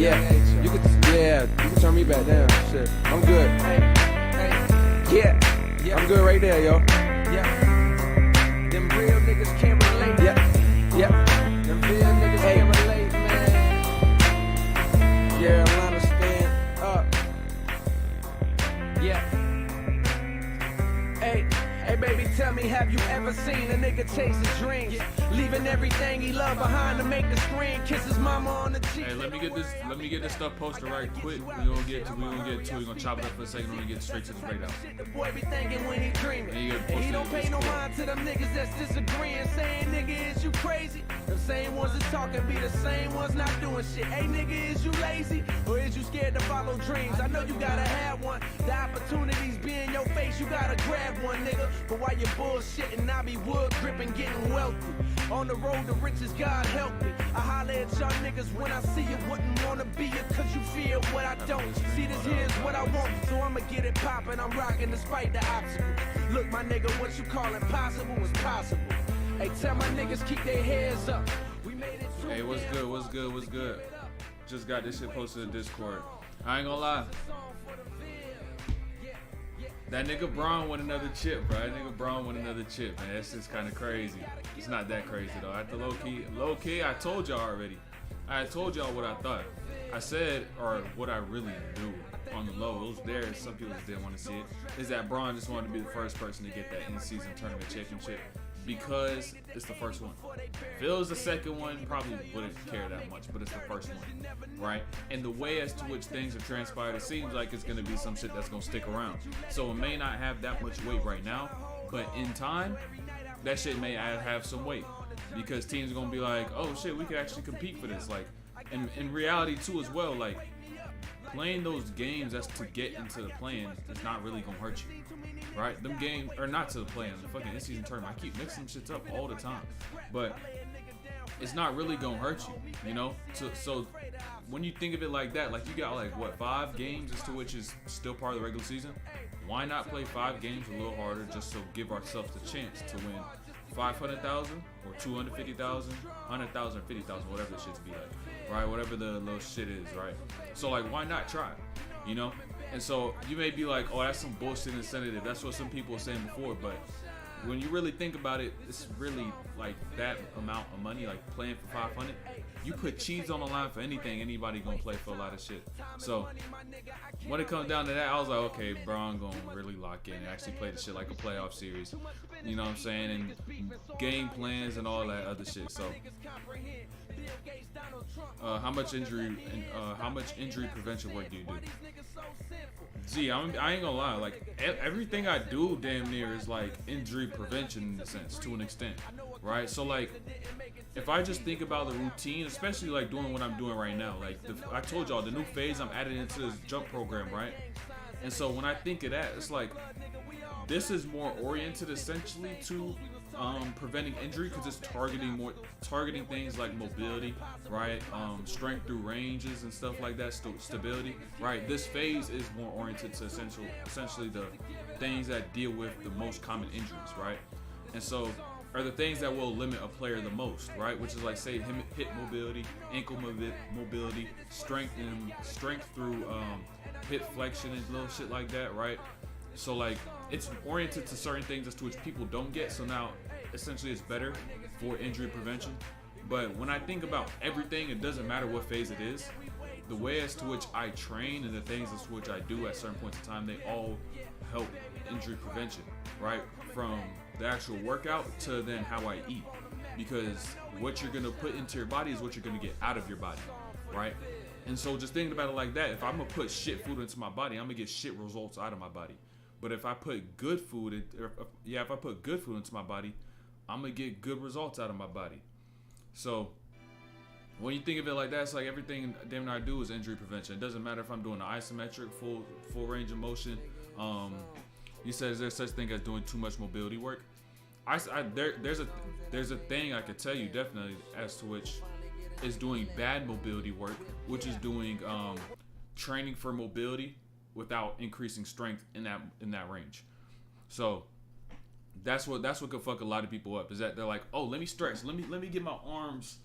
Yeah, you can turn me back down. Shit, I'm good. Yeah, I'm good right there, yo. Yeah, them real niggas can't relate. Yeah, them real niggas can't relate, man. Carolina, stand up. Yeah. Hey, baby, tell me, have you ever seen a nigga chase his dreams? Leaving everything he loved behind to make the screen, kiss his mama on the cheek. Hey, let me get this stuff posted right quick. We gonna get to we gonna chop it up for a second. We're gonna get straight to the breakdown. The boy be thinking when he dreaming. And he don't pay no mind to them niggas that's disagreeing, saying, nigga, is you crazy? The same ones that talking be the same ones not doing shit. Hey, nigga, is you lazy? Or is you scared to follow dreams? I know you gotta have one. The opportunities be in your face, you gotta grab one, nigga. But while you bullshitting, I be wood gripping, getting wealthy. On the road to riches, God help me. I holler at y'all niggas when I see you. Wouldn't wanna be you cause you feel what I don't. See, this here's what I want, so I'ma get it poppin'. I'm rockin' despite the obstacles. Look, my nigga, what you call impossible is possible. Hey, tell my niggas keep their heads up. We made it. Hey, what's good? Just got this shit posted in Discord. I ain't gonna lie. That nigga Braun won another chip, bro. That nigga Braun won another chip, man. That's just kind of crazy. It's not that crazy, though. At the low key, I told y'all already. I told y'all what I thought. I said, or what I really do on the low. It was there. Some people just didn't want to see it. Is that Braun just wanted to be the first person to get that in-season tournament championship because it's the first one. If it was the second one, probably wouldn't care that much, but it's the first one, right? And the way as to which things have transpired, it seems like it's going to be some shit that's going to stick around. So it may not have that much weight right now, but in time, that shit may have some weight because teams are going to be like, oh shit, we could actually compete for this. Like, and in reality too as well, like, playing those games that's to get into the play-in is not really gonna hurt you, right? Them games, or not to the play-in, the fucking in-season tournament. I keep mixing shits up all the time, but it's not really gonna hurt you, you know? So when you think of it like that, like you got like what, 5 games as to which is still part of the regular season. Why not play 5 games a little harder just to give ourselves the chance to win 500,000 or 250,000, 100,000, 50,000, whatever the shit's be like, right? Whatever the little shit is, right? So like, why not try, you know? And so you may be like, oh, that's some bullshit incentive. That's what some people were saying before, but when you really think about it, it's really like that amount of money, like playing for 500. You put cheese on the line for anything, anybody gonna play for a lot of shit. So when it comes down to that, I was like, okay, Braun gonna really lock in and actually play the shit like a playoff series. You know what I'm saying? And game plans and all that other shit. So how much injury prevention work do you do? Gee, I ain't gonna lie, like everything I do damn near is like injury prevention in a sense, to an extent, right? So like, if I just think about the routine, especially like doing what I'm doing right now, like I told y'all the new phase I'm adding into this jump program, right? And so when I think of that, it's like, this is more oriented essentially to preventing injury because it's targeting things like mobility, right? Strength through ranges and stuff like that, stability, right? This phase is more oriented to essentially the things that deal with the most common injuries, right? And so are the things that will limit a player the most, right? Which is like, say, hip mobility, ankle mobility, strength through hip flexion and little shit like that, right? So like, it's oriented to certain things as to which people don't get. So now, essentially, it's better for injury prevention. But when I think about everything, it doesn't matter what phase it is. The way as to which I train and the things as to which I do at certain points in time, they all help injury prevention, right? From the actual workout to then how I eat. Because what you're gonna put into your body is what you're gonna get out of your body, right? And so just thinking about it like that, if I'm gonna put shit food into my body, I'm gonna get shit results out of my body. But if I put good food into my body, I'm gonna get good results out of my body. So when you think of it like that, it's like everything damn near I do is injury prevention. It doesn't matter if I'm doing an isometric full range of motion. You said, is there such thing as doing too much mobility work? There's a thing I could tell you definitely as to which is doing bad mobility work, which is doing training for mobility without increasing strength in that range. So that's what could fuck a lot of people up, is that they're like, oh, let me stretch, let me get my arms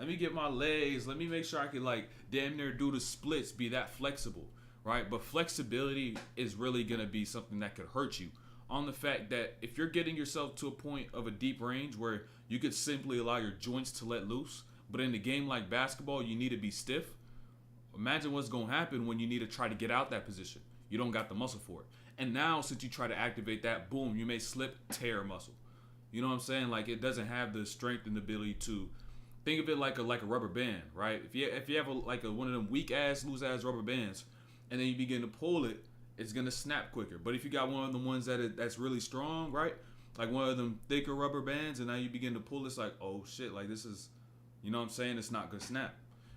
Let me get my legs. Let me make sure I can like damn near do the splits, be that flexible, right? But flexibility is really gonna be something that could hurt you on the fact that if you're getting yourself to a point of a deep range where you could simply allow your joints to let loose, but in a game like basketball, you need to be stiff. Imagine what's gonna happen when you need to try to get out that position. You don't got the muscle for it. And now, since you try to activate that, boom, you may slip, tear a muscle. You know what I'm saying? Like it doesn't have the strength and the ability to think of it like a rubber band, right? If you have one of them weak ass, loose ass rubber bands, and then you begin to pull it, it's gonna snap quicker. But if you got one of the ones that's really strong, right? Like one of them thicker rubber bands, and now you begin to pull, it's like, oh shit, like this is, you know what I'm saying? It's not gonna snap,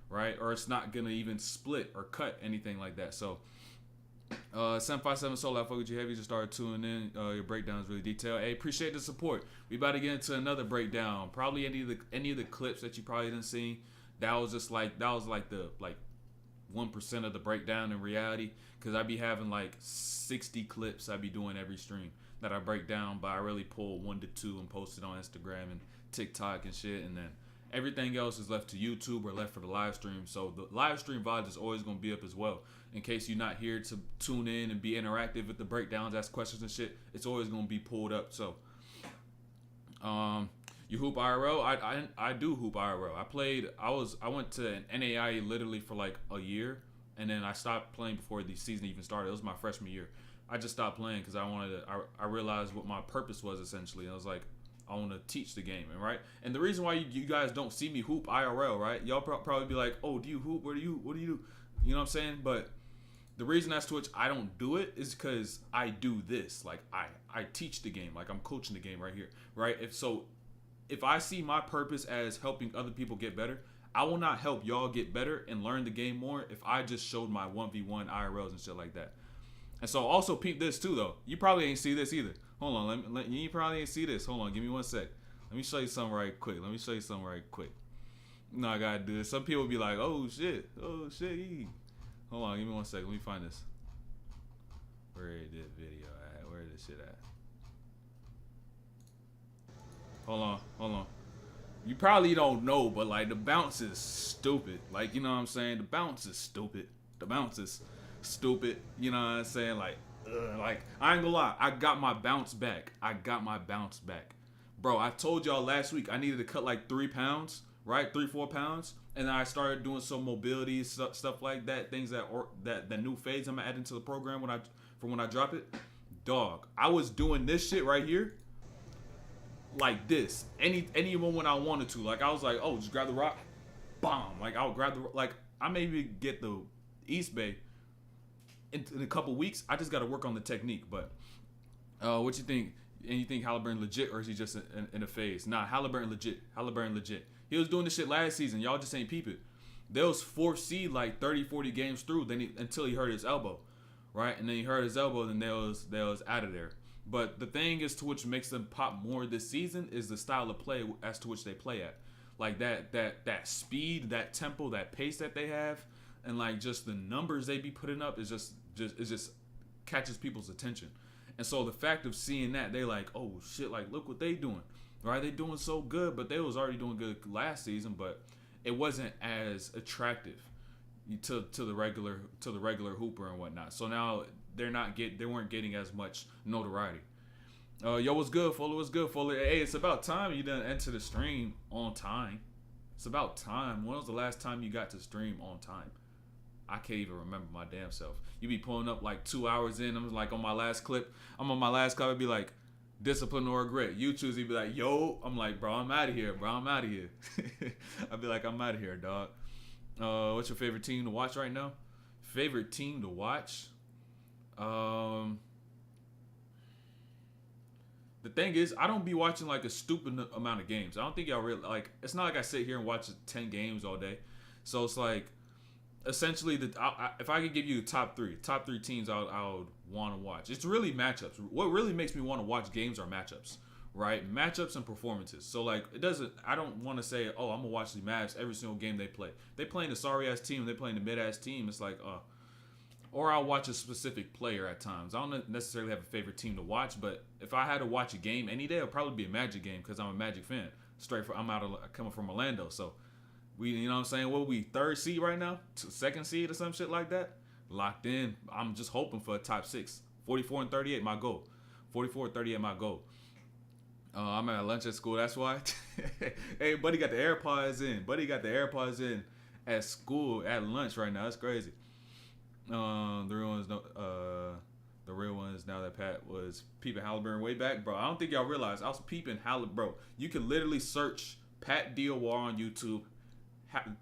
right? Or it's not gonna even split or cut anything like that. So 757 Soul, I fuck with you heavy. Just started tuning in. Your breakdown is really detailed. Hey, appreciate the support. We about to get into another breakdown. Probably any of the clips that you probably didn't see. That was like the 1% of the breakdown in reality. Cause I be having like 60 clips I be doing every stream that I break down, but I really pull 1 to 2 and post it on Instagram and TikTok and shit, and then everything else is left to YouTube or left for the live stream. So the live stream VOD is always going to be up as well. In case you're not here to tune in and be interactive with the breakdowns, ask questions and shit, it's always going to be pulled up. So, you hoop IRL? I do hoop IRL. I went to an NAI literally for like a year, and then I stopped playing before the season even started. It was my freshman year. I just stopped playing because I realized what my purpose was essentially. I was like, I want to teach the game, and right. And the reason why you guys don't see me hoop IRL, right? Y'all probably be like, "Oh, do you hoop? What do you do?" You know what I'm saying? But the reason as to which I don't do it is because I do this. Like I teach the game. Like I'm coaching the game right here, right? If I see my purpose as helping other people get better, I will not help y'all get better and learn the game more if I just showed my 1v1 IRLs and shit like that. And so also peep this too though. You probably ain't see this either. Hold on, you probably ain't see this. Hold on, give me 1 sec. Let me show you something right quick. No, I gotta do this. Some people be like, oh shit. Hold on, give me 1 sec. Let me find this. Where is this video at? Where is this shit at? Hold on. You probably don't know, but like the bounce is stupid. Like, you know what I'm saying? The bounce is stupid. You know what I'm saying? Like I ain't gonna lie, I got my bounce back. Bro, I told y'all last week I needed to cut like 3 pounds, right? 3-4 pounds. And then I started doing some mobility stuff like that, things that new fades I'm adding to the program when I drop it. Dog, I was doing this shit right here like this. Anyone when I wanted to. Like I was like, oh, just grab the rock, bomb. Like I'll grab I maybe get the East Bay in a couple weeks. I just got to work on the technique. But what you think? And you think Haliburton legit, or is he just in a phase? Nah, Haliburton legit. He was doing this shit last season. Y'all just ain't peep it. There was 4th seed like 30-40 games through until he hurt his elbow, right? And then he hurt his elbow, and they was out of there. But the thing is to which makes them pop more this season is the style of play as to which they play at. Like that speed, that tempo, that pace that they have, and like just the numbers they be putting up is just catches people's attention. And so the fact of seeing that, they like, oh shit, like look what they doing, right? They doing so good, but they was already doing good last season, but it wasn't as attractive to the regular hooper and whatnot. So now they weren't getting as much notoriety. Yo, what's good, Fuller? What's good, Fuller? Hey, it's about time you done enter the stream on time. It's about time. When was the last time you got to stream on time? I can't even remember my damn self. You be pulling up like 2 hours in. I'm like on my last clip. I'd be like, discipline or regret. You choose. He'd be like, yo. I'm like, bro, I'm out of here. I'd be like, I'm out of here, dog. What's your favorite team to watch right now? Favorite team to watch? The thing is, I don't be watching like a stupid amount of games. I don't think y'all really like. It's not like I sit here and watch 10 games all day. So it's like, essentially, if I could give you the top three teams I would want to watch. It's really matchups. What really makes me want to watch games are matchups, right? Matchups and performances. So like, I don't want to say, oh, I'm gonna watch the Mavs every single game they play. They playing the sorry ass team. They playing the mid ass team. It's like, or I'll watch a specific player at times. I don't necessarily have a favorite team to watch, but if I had to watch a game any day, it'll probably be a Magic game because I'm a Magic fan. I'm coming from Orlando, so We, you know what I'm saying? What we third seed right now? Second seed or some shit like that? Locked in. I'm just hoping for a top 6. 44 and 38, my goal. 44 and 38, my goal. I'm at lunch at school. That's why. Hey, buddy got the AirPods in. Buddy got the AirPods in at school at lunch right now. That's crazy. The real ones, the real ones. Now that Pat was peeping Haliburton way back, bro. I don't think y'all realize I was peeping Haliburton, bro. You can literally search Pat Diawar on YouTube,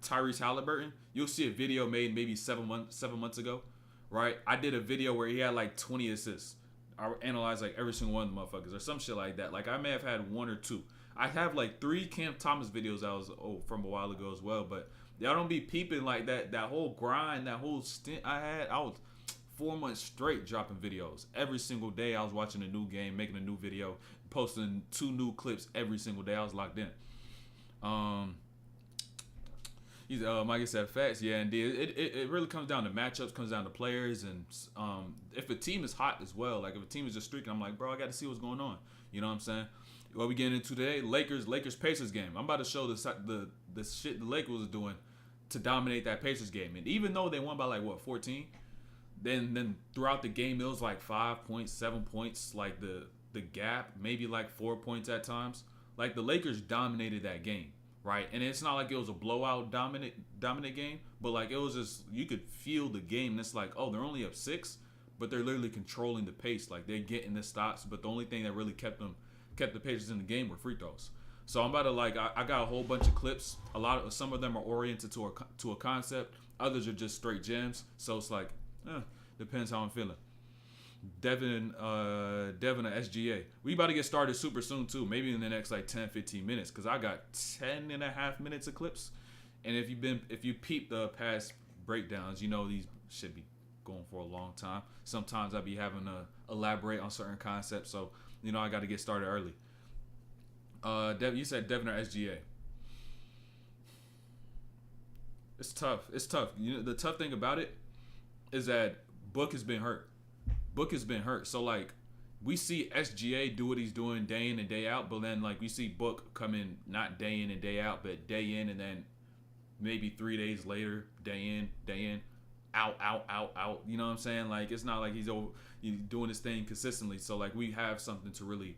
Tyrese Haliburton. You'll see a video made maybe 7 months ago, right? I did a video where he had like 20 assists. I analyzed like every single one of the motherfuckers or some shit like that. Like I may have had 1 or 2. I have like 3 Cam Thomas videos I was from a while ago as well. But y'all don't be peeping like that. That whole grind, that whole stint I had. I was 4 months straight dropping videos every single day. I was watching a new game, making a new video, posting 2 new clips every single day. I was locked in. Mike said facts. Yeah, indeed. It really comes down to matchups, comes down to players, and if a team is hot as well. Like if a team is just streaking, I'm like, bro, I got to see what's going on. You know what I'm saying? What we getting into today? Lakers Pacers game. I'm about to show the shit the Lakers was doing to dominate that Pacers game. And even though they won by like what 14, then throughout the game it was like 5 points, 7 points, like the gap, maybe like 4 points at times. Like the Lakers dominated that game. Right, and it's not like it was a blowout dominant game, but like it was just you could feel the game. And it's like, oh, they're only up 6, but they're literally controlling the pace. Like they're getting the stops, but the only thing that really kept the Pacers in the game were free throws. So I'm about to I got a whole bunch of clips. Some of them are oriented to a concept. Others are just straight gems. So it's like, depends how I'm feeling. Devin at SGA. We about to get started super soon too. Maybe in the next like 10-15 minutes, because I got 10.5 minutes of clips. And if you peep the past breakdowns, you know these should be going for a long time. Sometimes I be having to elaborate on certain concepts, so you know I got to get started early. You said Devin or SGA. It's tough. You know the tough thing about it is that Book has been hurt. So like we see SGA do what he's doing day in and day out, but then like we see Book come in not day in and day out, but day in and then maybe 3 days later, day in, out. You know what I'm saying? Like it's not like he's doing his thing consistently. So like we have something to really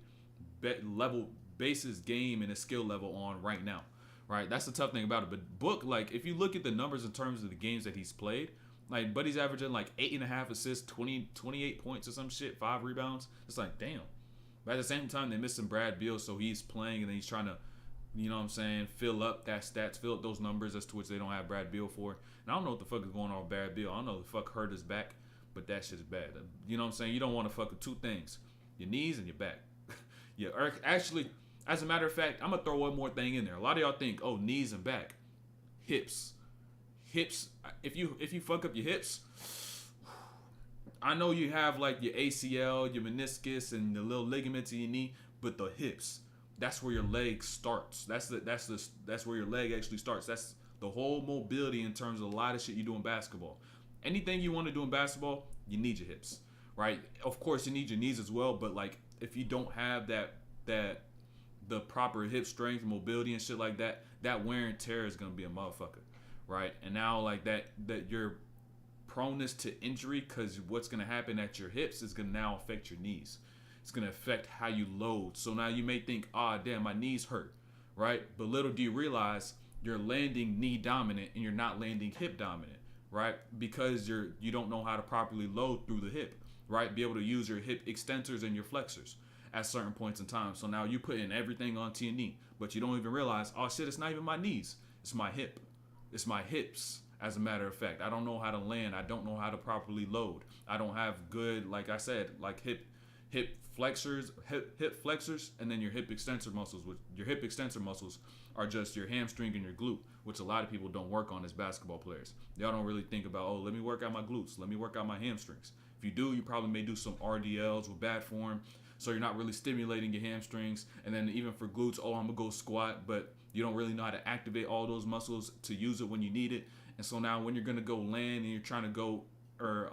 base his game and his skill level on right now. Right? That's the tough thing about it. But Book, like if you look at the numbers in terms of the games that he's played, like, Buddy's averaging like 8.5 assists, 28 points or some shit, 5 rebounds. It's like, damn. But at the same time, they're missing Brad Beal, so he's playing and then he's trying to, you know what I'm saying, fill up that stats, fill up those numbers as to which they don't have Brad Beal for. And I don't know what the fuck is going on with Brad Beal. I don't know what the fuck hurt his back, but that shit's bad. You know what I'm saying? You don't want to fuck with 2 things, your knees and your back. Yeah, actually, as a matter of fact, I'm going to throw one more thing in there. A lot of y'all think, oh, knees and back. Hips. If you fuck up your hips, I know you have like your ACL, your meniscus, and the little ligaments in your knee, but the hips, that's where your leg starts. That's where your leg actually starts. That's the whole mobility in terms of a lot of shit you do in basketball. Anything you want to do in basketball, you need your hips, right? Of course, you need your knees as well, but like if you don't have the proper hip strength, mobility, and shit like that, that wear and tear is gonna be a motherfucker. Right, and now like that your proneness to injury, because what's gonna happen at your hips is gonna now affect your knees. It's gonna affect how you load. So now you may think, damn, my knees hurt, right? But little do you realize you're landing knee dominant and you're not landing hip dominant, right? Because you don't know how to properly load through the hip, right? Be able to use your hip extensors and your flexors at certain points in time. So now you put in everything onto your knee, but you don't even realize, oh shit, it's not even my knees, it's my hip. It's my hips, as a matter of fact. I don't know how to land. I don't know how to properly load. I don't have good, like I said, like hip flexors, and then your hip extensor muscles. Which your hip extensor muscles are just your hamstring and your glute, which a lot of people don't work on as basketball players. Y'all don't really think about, let me work out my glutes. Let me work out my hamstrings. If you do, you probably may do some RDLs with bad form, so you're not really stimulating your hamstrings. And then even for glutes, I'm gonna go squat, but you don't really know how to activate all those muscles to use it when you need it. And so now when you're gonna go land and you're trying to go or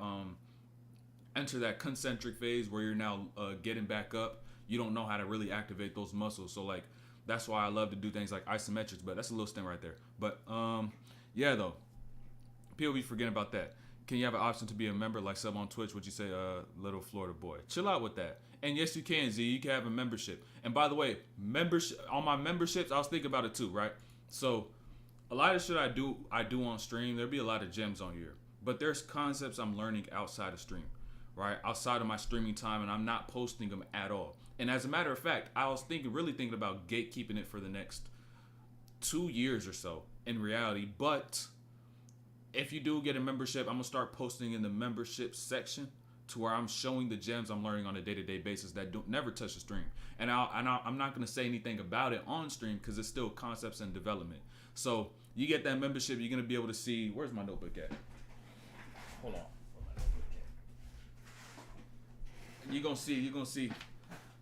enter that concentric phase where you're now getting back up, you don't know how to really activate those muscles. So like That's why I love to do things like isometrics, but that's a little stint right there. But yeah, though, people be forgetting about that. Can you have an option to be a member like sub on Twitch? Would you say, little Florida boy? Chill out with that. And yes, you can, Z. You can have a membership. And by the way, membership on my memberships, I was thinking about it too, right? So a lot of shit I do on stream. There'll be a lot of gems on here, but there's concepts I'm learning outside of stream, right? Outside of my streaming time, and I'm not posting them at all. And as a matter of fact, I was really thinking about gatekeeping it for the next 2 years or so in reality. But if you do get a membership, I'm gonna start posting in the membership section to where I'm showing the gems I'm learning on a day-to-day basis that don't never touch the stream. And I'm not gonna say anything about it on stream because it's still concepts in development. So you get that membership, you're gonna be able to see. Where's my notebook at? Hold on. You're gonna see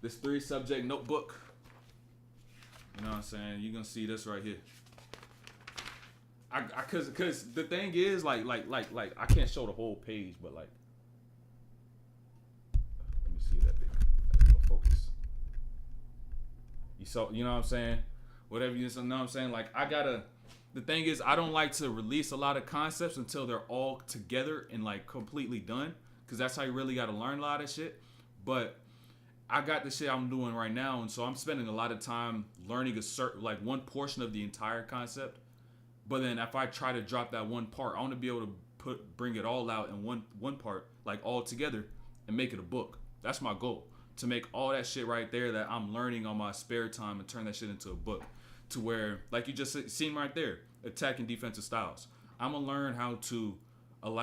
this 3-subject notebook. You know what I'm saying? You're gonna see this right here. Cause the thing is like I can't show the whole page, but like, let me see that big. Focus. You know what I'm saying? Whatever you know what I'm saying? Like the thing is I don't like to release a lot of concepts until they're all together and like completely done, cause that's how you really gotta learn a lot of shit. But I got the shit I'm doing right now, and so I'm spending a lot of time learning a certain like one portion of the entire concept. But then if I try to drop that one part, I want to be able to bring it all out in one part, like all together, and make it a book. That's my goal, to make all that shit right there that I'm learning on my spare time and turn that shit into a book, to where, like you just seen right there, attacking defensive styles. I'm gonna learn how to I'm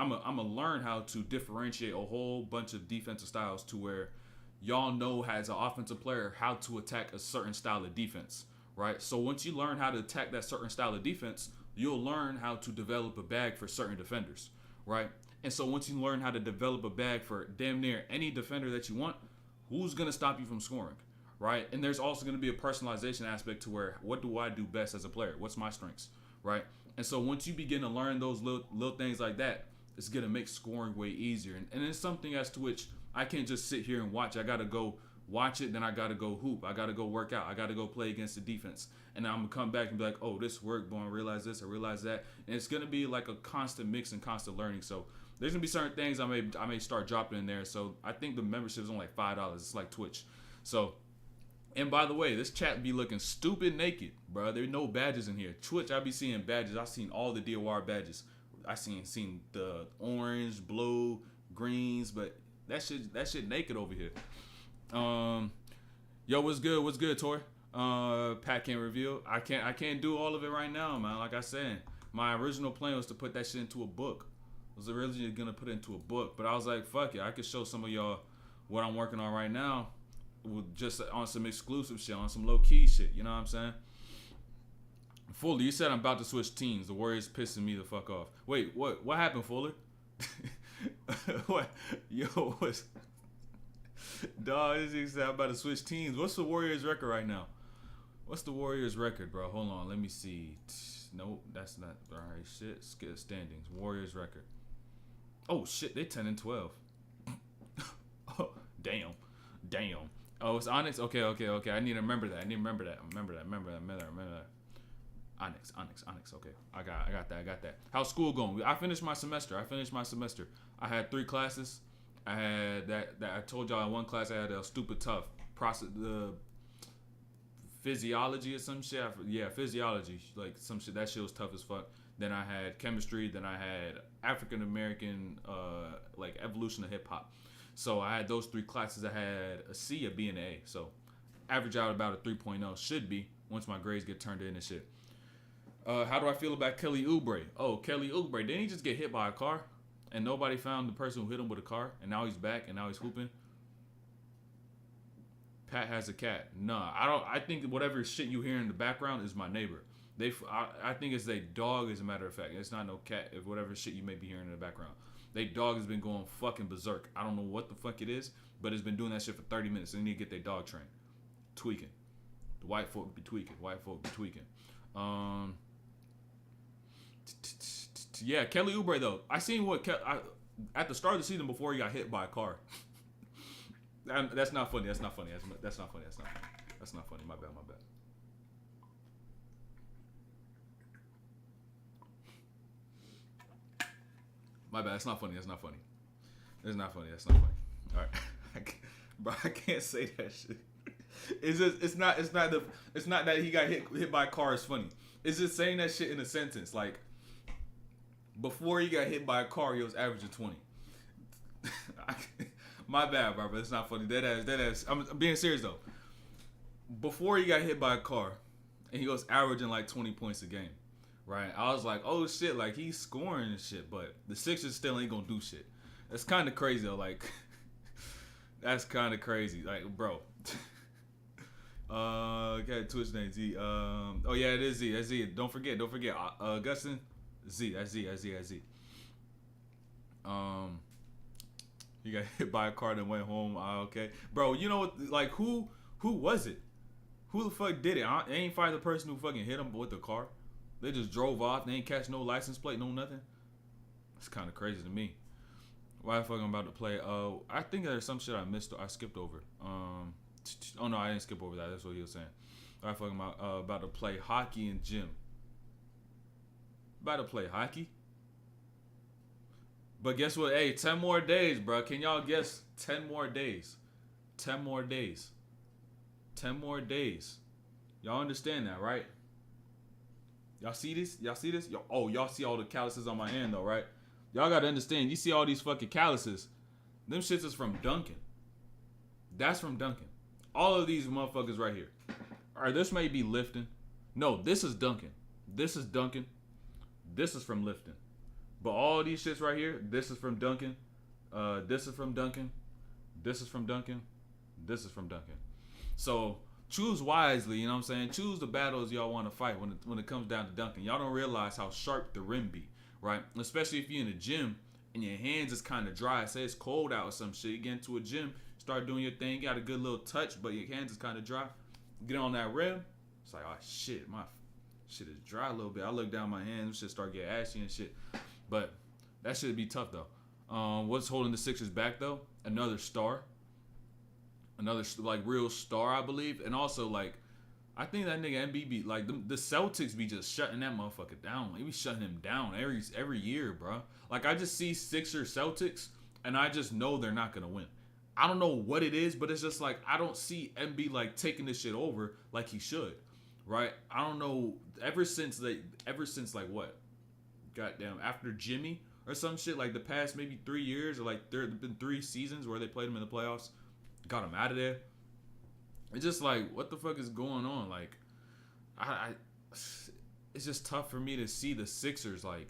gonna learn how to differentiate a whole bunch of defensive styles to where y'all know as an offensive player how to attack a certain style of defense. Right, so once you learn how to attack that certain style of defense, you'll learn how to develop a bag for certain defenders, right? And so once you learn how to develop a bag for damn near any defender that you want, who's gonna stop you from scoring, right? And there's also gonna be a personalization aspect to where, what do I do best as a player? What's my strengths, right? And so once you begin to learn those little things like that, it's gonna make scoring way easier. And it's something as to which I can't just sit here and watch. I gotta go watch it, then I gotta go hoop. I gotta go work out. I gotta go play against the defense. And I'm gonna come back and be like, oh, this worked, boy, I realize this, I realize that. And it's gonna be like a constant mix and constant learning. So there's gonna be certain things I may start dropping in there. So I think the membership is only like $5. It's like Twitch. So, and by the way, this chat be looking stupid naked, bro. There are no badges in here. Twitch, I be seeing badges. I seen all the DOR badges. I seen the orange, blue, greens, but that shit naked over here. Yo, what's good, Tori? Pat can't reveal. I can't do all of it right now, man. Like I said, my original plan was to put that shit into a book. I was originally gonna put it into a book, but I was like, fuck it, I could show some of y'all what I'm working on right now, with just on some exclusive shit, on some low key shit. You know what I'm saying? Fuller, you said I'm about to switch teams. The Warriors pissing me the fuck off. Wait, what happened, Fuller? What? Yo, what's... Dog, this is I'm about to switch teams. What's the Warriors record right now? What's the Warriors record, bro? Hold on, let me see. Nope, that's not all right. Shit, skip standings. Warriors record. Oh shit, they 10-12. Oh, damn. Oh, it's Onyx. Okay. I need to remember that. Remember that. Onyx. Okay, I got that. How's school going? I finished my semester. I had 3 classes. I had that I told y'all in one class I had a stupid tough process, the physiology or some shit. Physiology, like some shit. That shit was tough as fuck. Then I had chemistry. Then I had African American, like evolution of hip hop. So I had those 3 classes. I had a C, a B, and an A. So average out about a 3.0 should be once my grades get turned in and shit. How do I feel about Kelly Oubre? Oh, Kelly Oubre, didn't he just get hit by a car? And nobody found the person who hit him with a car, and now he's back, and now he's hooping. Pat has a cat. Nah, I don't. I think whatever shit you hear in the background is my neighbor. I think it's their dog, as a matter of fact. It's not no cat. If whatever shit you may be hearing in the background, their dog has been going fucking berserk. I don't know what the fuck it is, but it's been doing that shit for 30 minutes. They need to get their dog trained. Tweaking. The white folk be tweaking. Yeah, Kelly Oubre though. I seen what at the start of the season before he got hit by a car. That's not funny. That's not funny. My bad. My bad. It's not funny. That's not funny. It's not funny. That's not funny. All right, bro. I can't say that shit. It's just. It's not. It's not that he got hit by a car is funny. It's just saying that shit in a sentence. Like before he got hit by a car, he was averaging 20. My bad, bro. But it's not funny. That ass. I'm being serious though. Before he got hit by a car, and he was averaging like 20 points a game. Right, I was like, oh shit, like he's scoring and shit, but the Sixers still ain't gonna do shit. That's kind of crazy though, like that's kind of crazy, like bro. Okay, Twitch name Z. Oh yeah, it is Z. That's Z. Don't forget. Augustin, Z. That's Z. He got hit by a car and went home. Okay, bro. You know what? Like who was it? Who the fuck did it? I ain't find the person who fucking hit him with the car. They just drove off. They ain't catch no license plate, no nothing. It's kind of crazy to me. Why the fuck I'm about to play? I think there's some shit I missed. I skipped over. Oh no, I didn't skip over that. That's what he was saying. Why the fuck I'm about to play hockey in gym? About to play hockey? But guess what? Hey, 10 more days, bro. Can y'all guess? 10 more days. 10 more days. 10 more days. Y'all understand that, right? Y'all see this? Y'all see all the calluses on my hand though, right? Y'all gotta understand. You see all these fucking calluses. Them shits is from Duncan. That's from Duncan. All of these motherfuckers right here. Alright, this may be lifting. No, this is Duncan. This is Duncan. This is from lifting. But all these shits right here, this is from Duncan. This is from Duncan. This is from Duncan. This is from Duncan. So choose wisely, you know what I'm saying? Choose the battles y'all want to fight when it comes down to dunking. Y'all don't realize how sharp the rim be, right? Especially if you're in the gym and your hands is kind of dry. Say it's cold out or some shit. You get into a gym, start doing your thing, you got a good little touch, but your hands is kind of dry. Get on that rim, it's like, oh shit, my shit is dry a little bit. I look down my hands, shit start getting ashy and shit. But that should be tough though. What's holding the Sixers back though? Another star. Another like real star, I believe, and also like I think that nigga MB be like the Celtics be just shutting that motherfucker down. They be shutting him down every year, bro. Like I just see Sixers Celtics, and I just know they're not gonna win. I don't know what it is, but it's just like I don't see MB like taking this shit over like he should, right? I don't know. Ever since like what? Goddamn, after Jimmy or some shit, like the past maybe 3 years or like there have been 3 seasons where they played him in the playoffs. Got him out of there. It's just like, what the fuck is going on? Like, it's just tough for me to see the Sixers like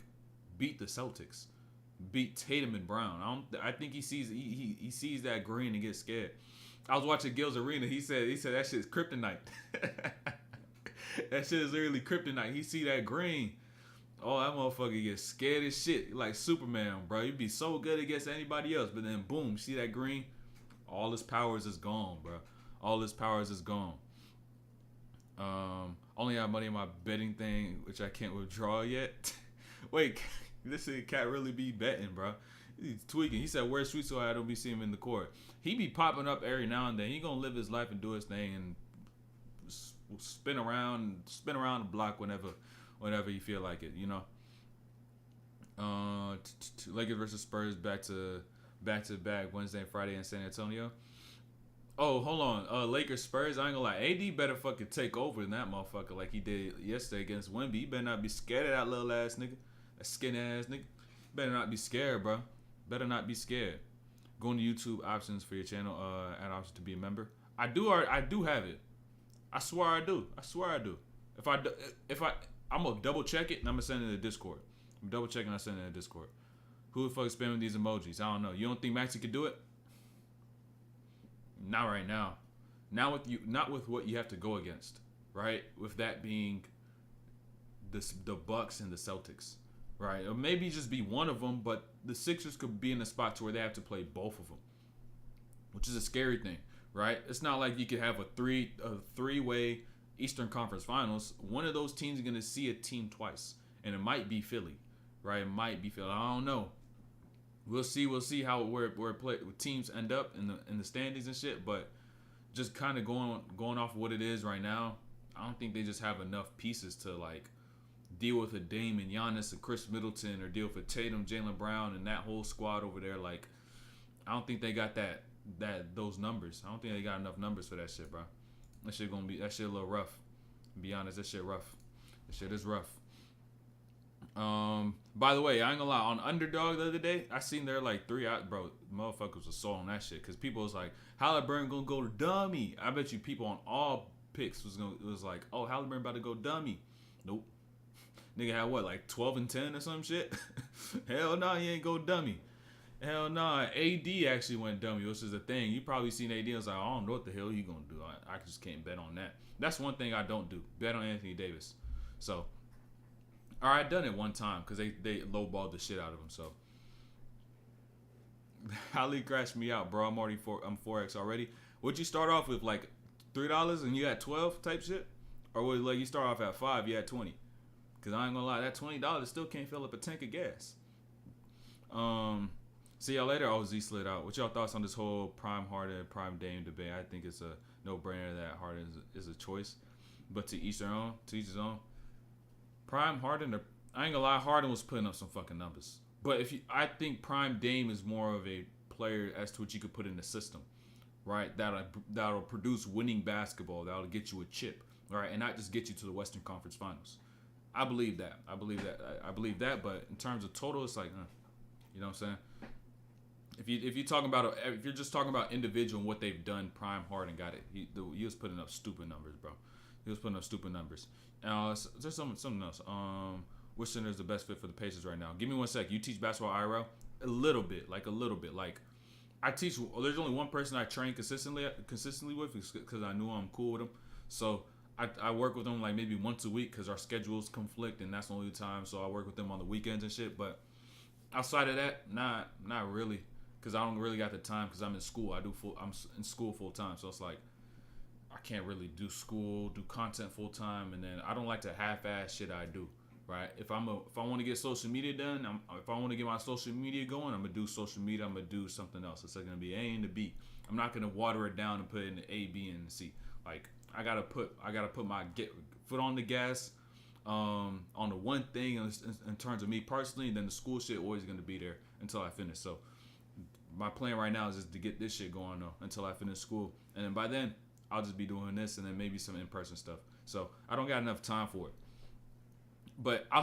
beat the Celtics, beat Tatum and Brown. I think he sees that green and gets scared. I was watching Gil's Arena. He said that shit is kryptonite. That shit is literally kryptonite. He see that green. Oh, that motherfucker gets scared as shit. Like Superman, bro. He'd be so good against anybody else, but then boom, see that green. All his powers is gone, bro. All his powers is gone. Only have money in my betting thing, which I can't withdraw yet. Wait, this cat really be betting, bro. He's tweaking. He said, "Where's Sweet so I don't be seeing him in the court." He be popping up every now and then. He gonna live his life and do his thing and spin around the block whenever you feel like it, you know. Lakers versus Spurs back to back Wednesday and Friday in San Antonio. Oh, hold on. Lakers Spurs, I ain't gonna lie. AD better fucking take over than that motherfucker like he did yesterday against Wemby. He better not be scared of that little ass nigga. That skinny ass nigga. Better not be scared, bro. Better not be scared. Go into YouTube options for your channel, add options to be a member. I do have it. I swear I do. I'm gonna double check it and I'm gonna send it to Discord. I'm double checking, I send it to Discord. Who the fuck is spamming these emojis? I don't know. You don't think Maxi could do it? Not right now. Not with what you have to go against, right? With that being the Bucks and the Celtics, right? Or maybe just be one of them, but the Sixers could be in a spot to where they have to play both of them, which is a scary thing, right? It's not like you could have a three-way Eastern Conference Finals. One of those teams is gonna see a team twice, and it might be Philly, right? It might be Philly. I don't know. We'll see how where teams end up in the standings and shit. But just kind of going off what it is right now, I don't think they just have enough pieces to like deal with a Dame and Giannis and Chris Middleton, or deal with a Tatum, Jaylen Brown, and that whole squad over there. Like, I don't think they got those numbers. I don't think they got enough numbers for that shit, bro. That shit a little rough. To be honest, that shit rough. That shit is rough. By the way, I ain't gonna lie, on Underdog the other day, I seen there like 3 out, bro. Motherfuckers was sold on that shit because people was like, Haliburton gonna go to dummy. I bet you people on all picks was like, oh, Haliburton about to go dummy. Nope. Nigga had what, like 12 and 10 or some shit? Hell no, he ain't go dummy. Hell no, AD actually went dummy, which is a thing. You probably seen AD and was like, I don't know what the hell he gonna do. I just can't bet on that. That's one thing I don't do. Bet on Anthony Davis. So, all right, done it one time because they lowballed the shit out of him. So, Holly crashed me out, bro. I'm 4x already. Would you start off with like $3 and you had 12 type shit, or would like you start off at 5, you had 20? Because I ain't gonna lie, that $20 still can't fill up a tank of gas. See y'all later. Oh, Z slid out. What y'all thoughts on this whole Prime Harden, Prime Dame debate? I think it's a no-brainer that Harden is a choice, but to each their own, to each his own. Prime Harden, I ain't gonna lie, Harden was putting up some fucking numbers. But I think Prime Dame is more of a player as to what you could put in the system, right? That'll produce winning basketball. That'll get you a chip, right, and not just get you to the Western Conference Finals. I believe that. I believe that. But in terms of total, it's like, you know what I'm saying? If you're just talking about individual and what they've done, Prime Harden got it. He was putting up stupid numbers, bro. He was putting up stupid numbers. There's something else. Which center is the best fit for the Pacers right now? Give me one sec. You teach basketball IRL? A little bit. Like I teach. There's only one person I train consistently with because I knew I'm cool with him. So I work with them like maybe once a week because our schedules conflict and that's the only time. So I work with them on the weekends and shit. But outside of that, not really, because I don't really got the time because I'm in school. I'm in school full time. So it's like I can't really do content full time, and then I don't like to half-ass shit I do. Right? If I want to get social media done, if I want to get my social media going, I'm gonna do social media. I'm gonna do something else. It's like gonna be A and the B. I'm not gonna water it down and put it in the A, B, and C. Like I gotta put my foot on the gas on the one thing in terms of me personally. And then the school shit always gonna be there until I finish. So my plan right now is just to get this shit going though until I finish school, and then by then I'll just be doing this and then maybe some in-person stuff. So I don't got enough time for it. But I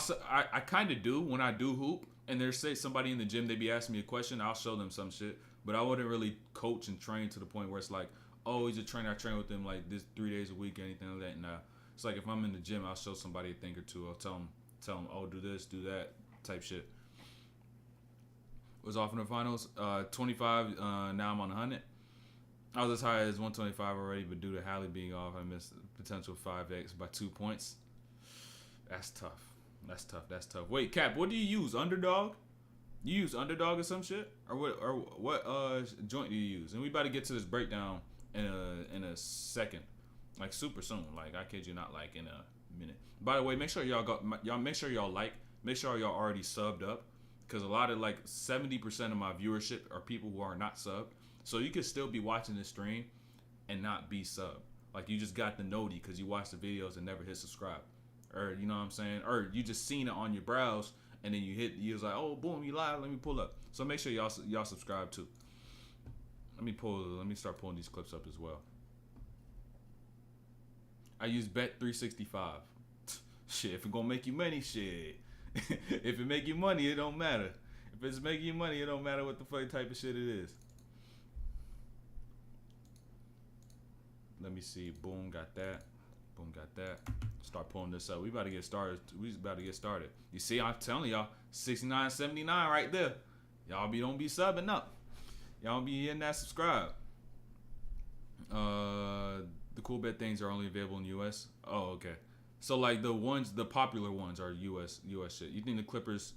kind of do when I do hoop, and there's say somebody in the gym, they be asking me a question, I'll show them some shit. But I wouldn't really coach and train to the point where it's like, oh, he's a trainer, I train with him like this 3 days a week or anything like that. Nah, it's like if I'm in the gym, I'll show somebody a thing or two. I'll tell them, oh, do this, do that, type shit. Was off in the finals, 25. Now I'm on 100. I was as high as 125 already, but due to Hallie being off, I missed the potential 5x by 2 points. That's tough. Wait, Cap, what do you use? Underdog? You use Underdog or some shit? Or what joint do you use? And we about to get to this breakdown in a second. Like super soon. Like I kid you not, like in a minute. By the way, make sure make sure y'all already subbed up. Because a lot of like 70% of my viewership are people who are not subbed. So you could still be watching this stream and not be subbed. Like you just got the noti because you watched the videos and never hit subscribe. Or you know what I'm saying? Or you just seen it on your browse and then you was like, oh boom, you live, let me pull up. So make sure y'all subscribe too. Let me start pulling these clips up as well. I use Bet365. Shit, if it gonna make you money, shit. If it make you money, it don't matter. If it's making you money, it don't matter what the fuck type of shit it is. Let me see. Boom, got that. Boom, got that. Start pulling this up. We about to get started. You see, I'm telling y'all, 69.79 right there. Y'all don't be subbing up. Y'all be hitting that subscribe. The cool bet things are only available in US. Oh, okay. So like the popular ones are US shit. You think the Clippers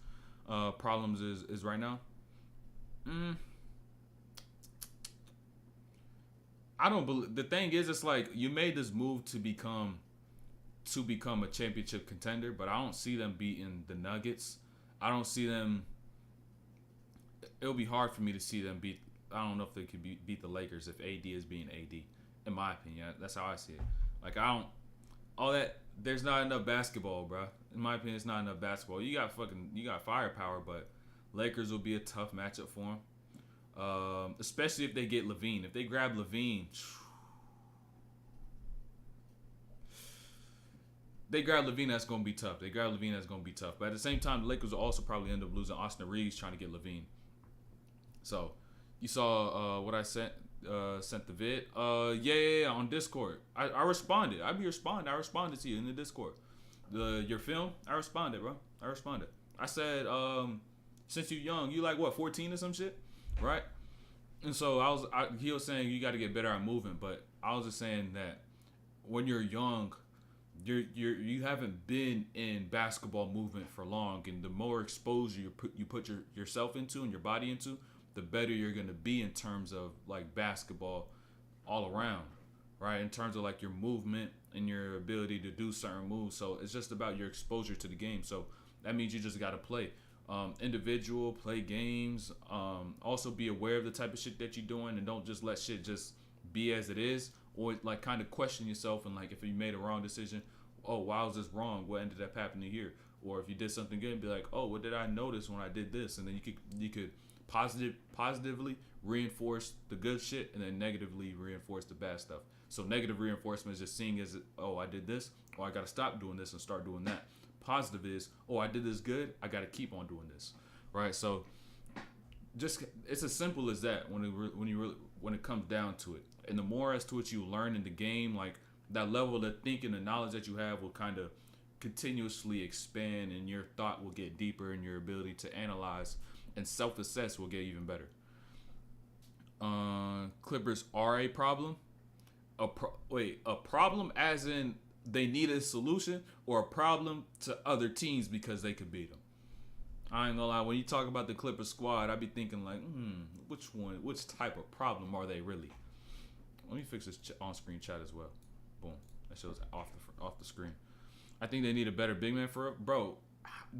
problems is right now? I don't believe. The thing is, it's like you made this move to become a championship contender, but I don't see them beating the Nuggets. I don't see them. It'll be hard for me to see them beat. I don't know if they could beat the Lakers if AD is being AD. in my opinion. That's how I see it. Like I don't all that. There's not enough basketball, bro. In my opinion, it's not enough basketball. You got firepower, but Lakers will be a tough matchup for them. Especially if they get Levine. If they grab Levine, that's gonna be tough. But at the same time, the Lakers will also probably end up losing Austin Reaves trying to get Levine. So you saw what I sent the vid. Yeah, on Discord. I responded. I responded to you in the Discord. Your film. I responded, bro. I said, since you're young, you like what, 14 or some shit, right? And so he was saying you got to get better at moving, but I was just saying that when you're young, you haven't been in basketball movement for long, and the more exposure you put yourself into and your body into, the better you're gonna be in terms of like basketball all around, right? In terms of like your movement and your ability to do certain moves. So it's just about your exposure to the game. So that means you just gotta play individual, play games. Also be aware of the type of shit that you're doing, and don't just let shit just be as it is, or like kind of question yourself and like if you made a wrong decision, oh, why was this wrong? What ended up happening here? Or if you did something good, be like, oh, what did I notice when I did this? And then you could positively reinforce the good shit, and then negatively reinforce the bad stuff. So negative reinforcement is just seeing as, oh, I did this, or I got to stop doing this and start doing that. Positive is, oh, I did this good, I got to keep on doing this, right? So just it's as simple as that when it comes down to it. And the more as to what you learn in the game, like that level of thinking and knowledge that you have will kind of continuously expand, and your thought will get deeper, and your ability to analyze and self-assess will get even better. Clippers are a problem. A problem as in they need a solution, or a problem to other teams because they could beat them. I ain't gonna lie, when you talk about the Clippers squad, I be thinking like, which type of problem are they really? Let me fix this on-screen chat as well. Boom, that shows off the screen. I think they need a better big man for it, bro.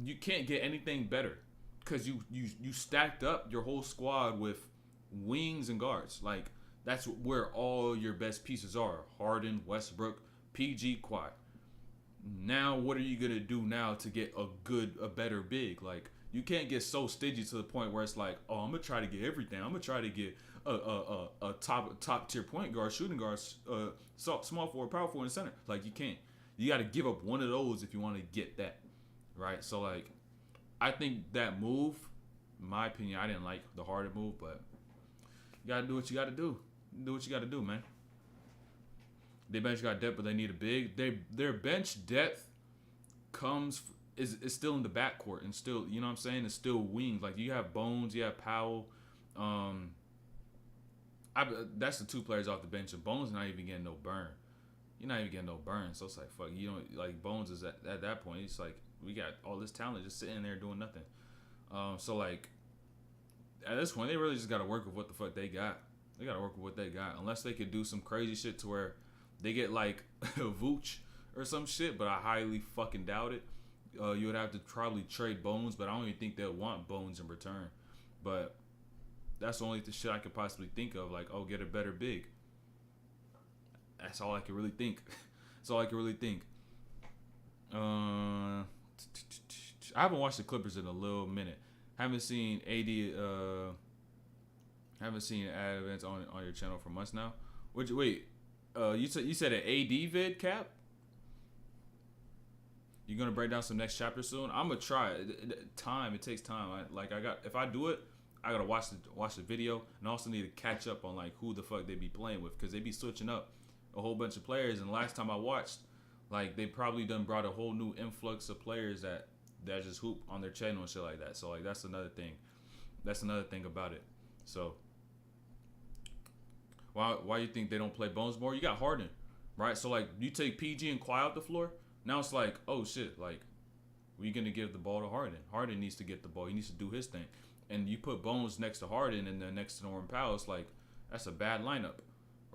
You can't get anything better because you stacked up your whole squad with wings and guards. Like that's where all your best pieces are: Harden, Westbrook, PG, Kawhi. Now, what are you gonna do now to get a better big? Like you can't get so stingy to the point where it's like, oh, I'm gonna try to get everything. I'm gonna try to get a top tier point guard, shooting guards, small forward, power forward, and center. Like you can't. You got to give up one of those if you want to get that, right? So like, I think that move, in my opinion, I didn't like the Harden move, but you got to do what you got to do. Do what you got to do, man. They bench got depth, but they need a big. Their bench depth is still in the backcourt, and still, you know what I'm saying? It's still wings. Like you have Bones, you have Powell. That's the two players off the bench, and Bones not even getting no burn. You're not even getting no burn, so it's like fuck. You don't like Bones is at that point. It's like we got all this talent just sitting there doing nothing. So like at this point, they really just got to work with what the fuck they got. They got to work with what they got, unless they could do some crazy shit to where they get like Vooch or some shit. But I highly fucking doubt it. You would have to probably trade Bones, but I don't even think they'll want Bones in return. But that's the only shit I could possibly think of. Like, oh, get a better big. That's all I can really think. I haven't watched the Clippers in a little minute. Haven't seen AD. Haven't seen ad events on your channel for months now. You said an AD vid, Cap? You're gonna break down some next chapter soon? I'm gonna try it. It takes time. If I do it, I gotta watch the video, and also need to catch up on like who the fuck they be playing with, because they be switching up a whole bunch of players. And last time I watched, like they probably done brought a whole new influx of players that just hoop on their channel and shit like that. So like that's another thing. That's another thing about it. So why you think they don't play Bones more? You got Harden, right? So like you take PG and Kawhi off the floor. Now it's like, oh shit, like we're gonna give the ball to Harden. Harden needs to get the ball. He needs to do his thing. And you put Bones next to Harden and then next to Norman Powell. It's like that's a bad lineup.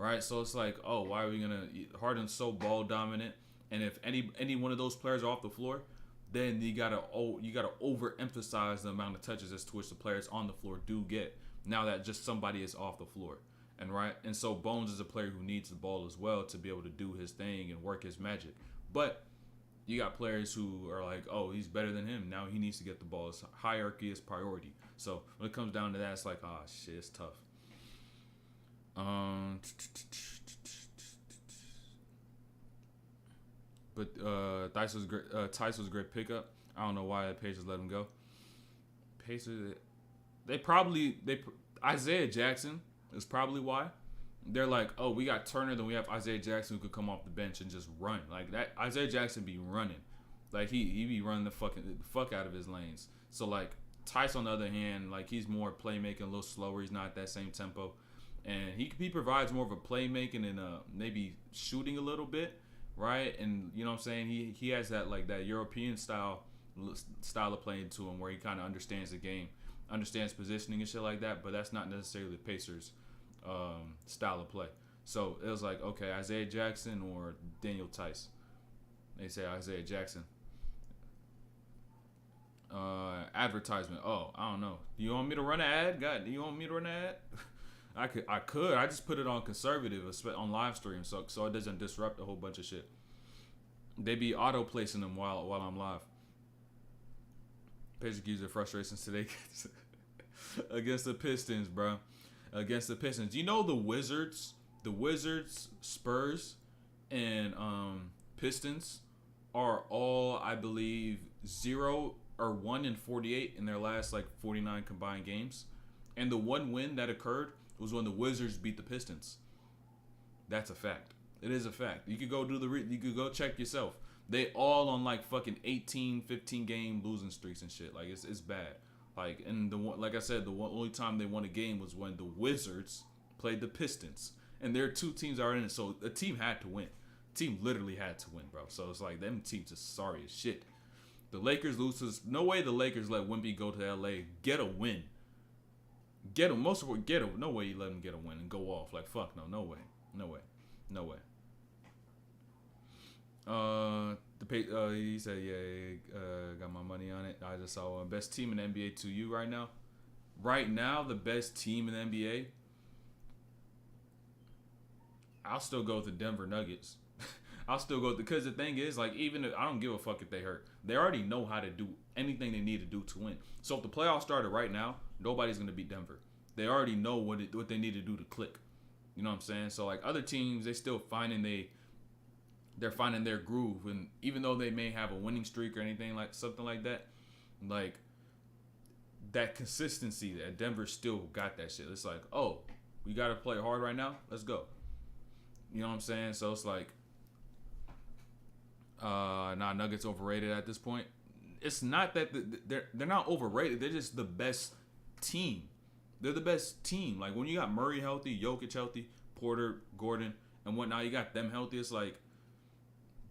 Right, so it's like, oh, why are we gonna? Harden's so ball dominant, and if any one of those players are off the floor, then you gotta overemphasize the amount of touches as to which the players on the floor do get. Now that just somebody is off the floor, And so Bones is a player who needs the ball as well to be able to do his thing and work his magic. But you got players who are like, oh, he's better than him. Now he needs to get the ball. It's hierarchy is priority. So when it comes down to that, it's like, ah, shit, it's tough. But Tice was great. Tice was a great pickup. I don't know why the Pacers let him go. Pacers, Isaiah Jackson is probably why. They're like, oh, we got Turner, then we have Isaiah Jackson who could come off the bench and just run. Like that, Isaiah Jackson be running. Like he be running the fuck out of his lanes. So like Tice on the other hand, like he's more playmaking, a little slower. He's not at that same tempo, and he provides more of a playmaking and maybe shooting a little bit, right? And you know what I'm saying, he has that like that European style of playing to him where he kind of understands the game, understands positioning and shit like that. But that's not necessarily the Pacers' style of play. So it was like, okay, Isaiah Jackson or Daniel Tice. They say Isaiah Jackson. Advertisement. Oh, I don't know. Do you want me to run an ad? God, do you want me to run an ad? I could. I just put it on conservative on live stream, so it doesn't disrupt a whole bunch of shit. They be auto placing them while I'm live. Pacers user frustrations today against the Pistons, bro. Against the Pistons. You know the Wizards, Spurs, and Pistons are all, I believe, 0 or 1-48 in their last like 49 combined games, and the one win that occurred was when the Wizards beat the Pistons. That's a fact. It is a fact. You could go you could go check yourself. They all on like fucking 18, 15 game losing streaks and shit. Like it's bad. Like, and like I said, only time they won a game was when the Wizards played the Pistons, and their two teams are in it, so the team had to win. The team literally had to win, bro. So it's like them teams just sorry as shit. The Lakers loses. No way the Lakers let Wemby go to LA get a win. Get him. No way you let him get a win and go off. Like fuck no way. He said, yeah, got my money on it. I just saw best team in the NBA to you right now. Right now, the best team in the NBA. I'll still go with the Denver Nuggets. I'll still go because the thing is, like, even if I don't give a fuck if they hurt, they already know how to do anything they need to do to win. So if the playoffs started right now, nobody's gonna beat Denver. They already know what they need to do to click. You know what I'm saying? So like other teams, they still they're finding their groove, and even though they may have a winning streak or anything like something like that, like that consistency that Denver still got that shit. It's like, oh, we gotta play hard right now. Let's go. You know what I'm saying? So it's like, Nuggets overrated at this point. It's not that they're not overrated. They're just the best team. They're the best team. Like when you got Murray healthy, Jokic healthy, Porter, Gordon, and whatnot, you got them healthy. It's like,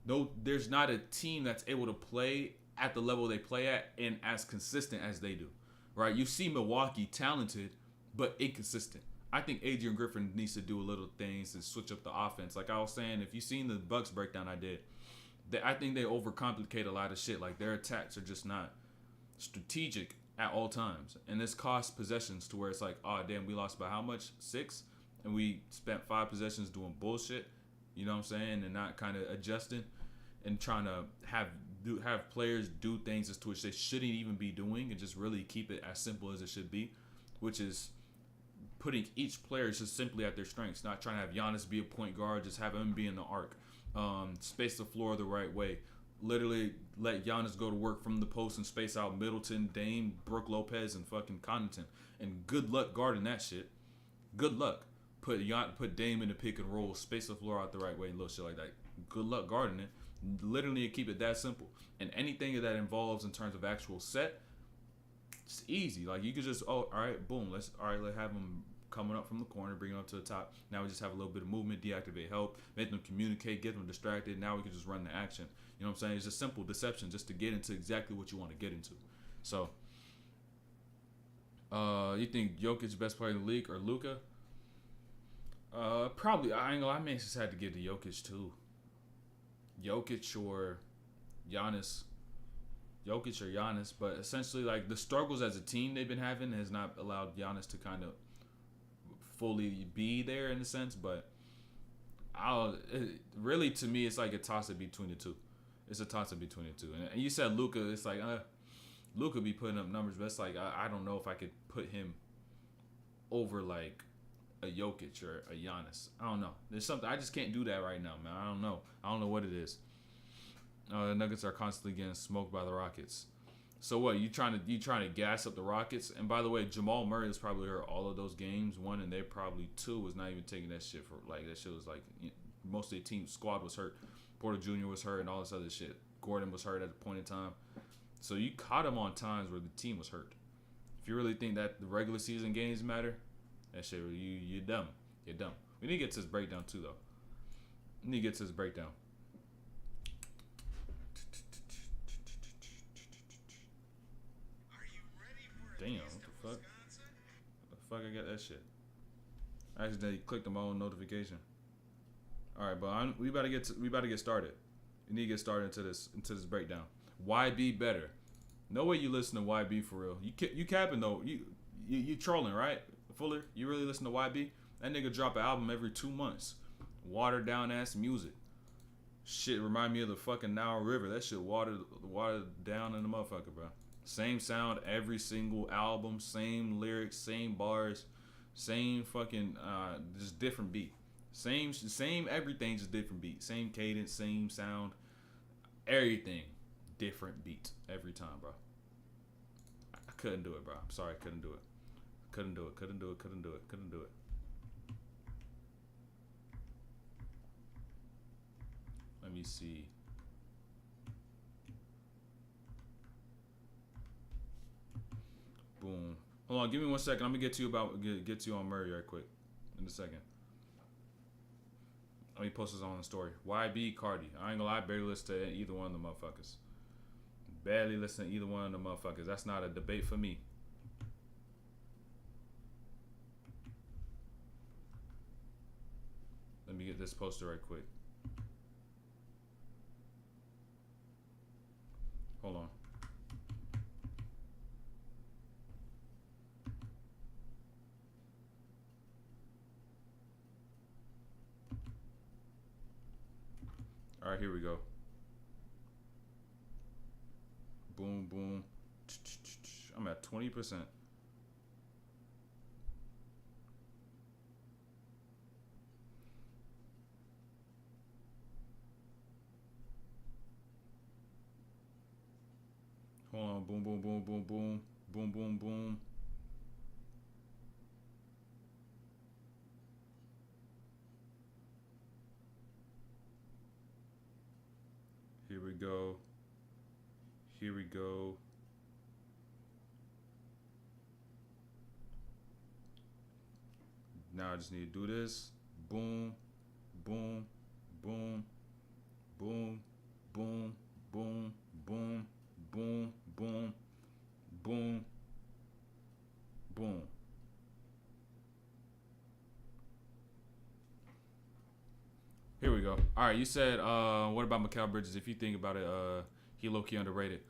no, there's not a team that's able to play at the level they play at and as consistent as they do, right? You see Milwaukee talented, but inconsistent. I think Adrian Griffin needs to do a little things and switch up the offense. Like I was saying, if you've seen the Bucks breakdown I did, I think they overcomplicate a lot of shit. Like their attacks are just not strategic at all times. And this costs possessions to where it's like, oh, damn, we lost by how much? 6? And we spent 5 possessions doing bullshit. You know what I'm saying? And not kind of adjusting and trying to have players do things as to which they shouldn't even be doing and just really keep it as simple as it should be, which is putting each player just simply at their strengths, not trying to have Giannis be a point guard, just have him be in the arc, space the floor the right way, literally let Giannis go to work from the post and space out Middleton, Dame, Brook Lopez, and fucking Connaughton, and good luck guarding that shit. Good luck. Put Dame in the pick and roll, space the floor out the right way, and little shit like that. Good luck guarding it. Literally keep it that simple. And anything that involves in terms of actual set, it's easy. Like you could just, all right, boom, let's have them coming up from the corner, bring them up to the top. Now we just have a little bit of movement, deactivate help, make them communicate, get them distracted. Now we can just run the action. You know what I'm saying? It's just simple deception just to get into exactly what you want to get into. So, you think Jokic's best player in the league or Luka? Probably. I ain't gonna lie, I may just had to give to Jokic too. Jokic or Giannis. But essentially, like the struggles as a team they've been having has not allowed Giannis to kind of fully be there in a sense, but really to me it's like a toss up between the two. It's a toss up between the two. And you said Luka, it's like Luka be putting up numbers, but it's like I don't know if I could put him over like a Jokic or a Giannis. I don't know. There's something I just can't do that right now, man. I don't know. I don't know what it is. The Nuggets are constantly getting smoked by the Rockets. So what? You trying to gas up the Rockets? And by the way, Jamal Murray has probably hurt all of those games. One and they probably two was not even taking that shit for like that shit was like most of the team squad was hurt. Porter Jr. was hurt and all this other shit. Gordon was hurt at a point in time. So you caught him on times where the team was hurt. If you really think that the regular season games matter, that shit you're dumb. You're dumb. We need to get to this breakdown too though. We need to get to this breakdown. Damn, what the fuck? What the fuck I got that shit? I accidentally clicked on my own notification. Alright, but we about to get started. We need to get started into this breakdown. YB better. No way you listen to YB for real. You capping though. You trolling, right? Fuller, you really listen to YB? That nigga drop an album every 2 months. Watered down ass music. Shit remind me of the fucking Nile River. That shit watered down in the motherfucker, bro. Same sound every single album, same lyrics, same bars, same fucking just different beat. Same everything, just different beat. Same cadence, same sound, everything different beat every time, bro. I couldn't do it, bro. I'm sorry, I couldn't do it. Couldn't do it. Let me see. Boom. Hold on, give me 1 second. I'm gonna get to you on Murray right quick. In a second. Let me post this on the story. YB Cardi. I ain't gonna lie, I barely listen to either one of the motherfuckers. Barely listen to either one of the motherfuckers. That's not a debate for me. Let me get this posted right quick. Hold on. All right, here we go. Boom, boom. I'm at 20%. Hold on. Boom, boom, boom, boom, boom. Boom, boom, boom. Here we go. Here we go. Now I just need to do this. Boom, boom, boom, boom, boom, boom, boom, boom, boom, boom, boom. Here we go. All right, you said, what about Mikal Bridges? If you think about it, he low-key underrated.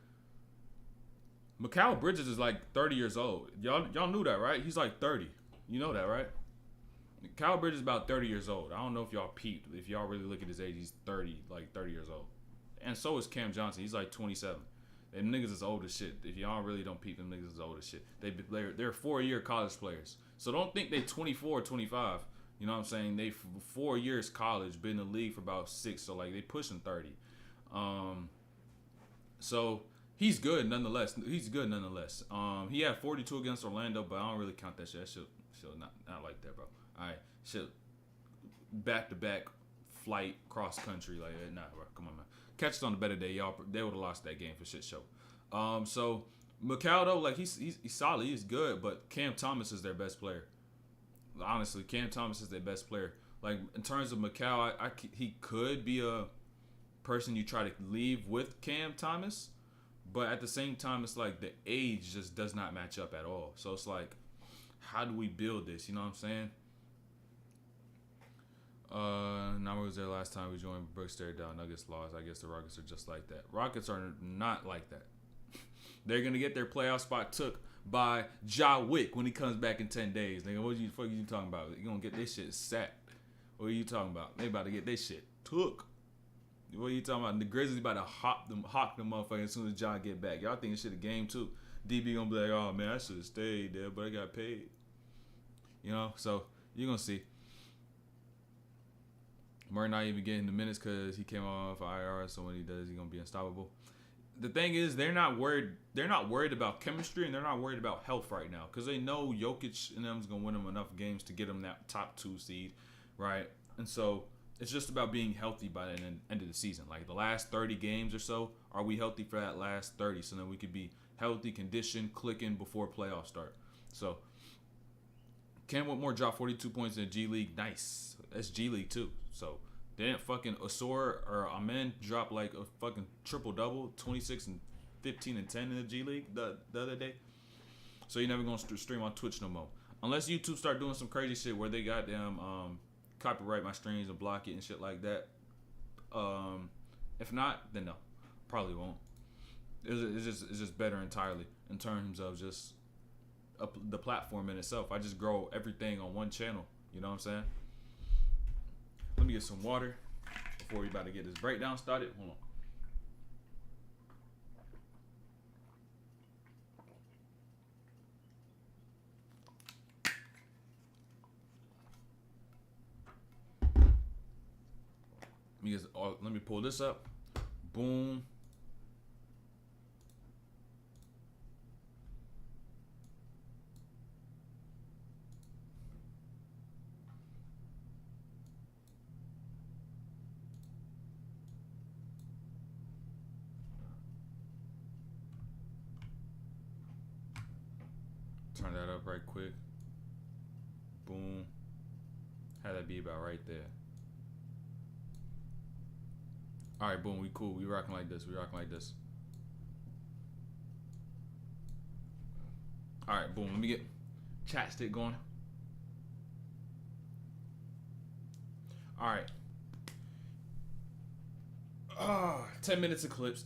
Mikal Bridges is like 30 years old. Y'all knew that, right? He's like 30. You know that, right? Mikal Bridges is about 30 years old. I don't know if y'all peeped. If y'all really look at his age, he's 30 years old. And so is Cam Johnson. He's like 27. Them niggas is old as shit. If y'all really don't peep, them niggas is old as shit. They're 4-year college players. So don't think they 24 or 25. You know what I'm saying? They 4 years college, been in the league for about 6, so like they pushing 30. So he's good nonetheless. He had 42 against Orlando, but I don't really count that shit. That shit not like that, bro. All right, shit. Back-to-back flight cross country, like nah, bro. Come on, man. Catch us on the better day, y'all. They would have lost that game for shit show. So Mikal though, like he's solid. He's good, but Cam Thomas is their best player. Honestly, Cam Thomas is their best player. Like, in terms of Mikal, he could be a person you try to leave with Cam Thomas, but at the same time, it's like the age just does not match up at all. So it's like, how do we build this? You know what I'm saying? Nama was there last time we joined. Brooks stared down. Nuggets lost. I guess the Rockets are just like that. Rockets are not like that. They're gonna get their playoff spot took by Ja Wick when he comes back in 10 days. Nigga, what the fuck you talking about? You gonna get this shit sacked? What are you talking about? They about to get this shit took. What are you talking about? The Grizzlies about to hawk them motherfuckers as soon as Ja get back. Y'all think this shit a game too? DB gonna be like, oh man, I should have stayed there, but I got paid. You know, so you're gonna see. Murray not even getting the minutes because he came off IR, so when he does, he's gonna be unstoppable. The thing is, they're not worried. They're not worried about chemistry, and they're not worried about health right now because they know Jokic and them's gonna win them enough games to get them that top 2 seed, right? And so it's just about being healthy by the end of the season. Like the last 30 games or so, are we healthy for that last 30? So then we could be healthy, conditioned, clicking before playoffs start. So Cam Whitmore dropped 42 points in the G League. Nice. That's G League too. So didn't fucking Osor or Amen drop like a fucking triple-double, 26 and 15 and 10 in the G League the other day? So you're never going to stream on Twitch no more. Unless YouTube start doing some crazy shit where they goddamn copyright my streams and block it and shit like that. If not, then no. Probably won't. It's just better entirely in terms of just the platform in itself. I just grow everything on one channel. You know what I'm saying? Let me get some water before we about to get this breakdown started. Hold on. Let me pull this up. Boom. Turn that up right quick. Boom. Had that be about right there. All right, boom. We cool. We rocking like this. All right, boom. Let me get chat stick going. All right. 10 minutes of clips.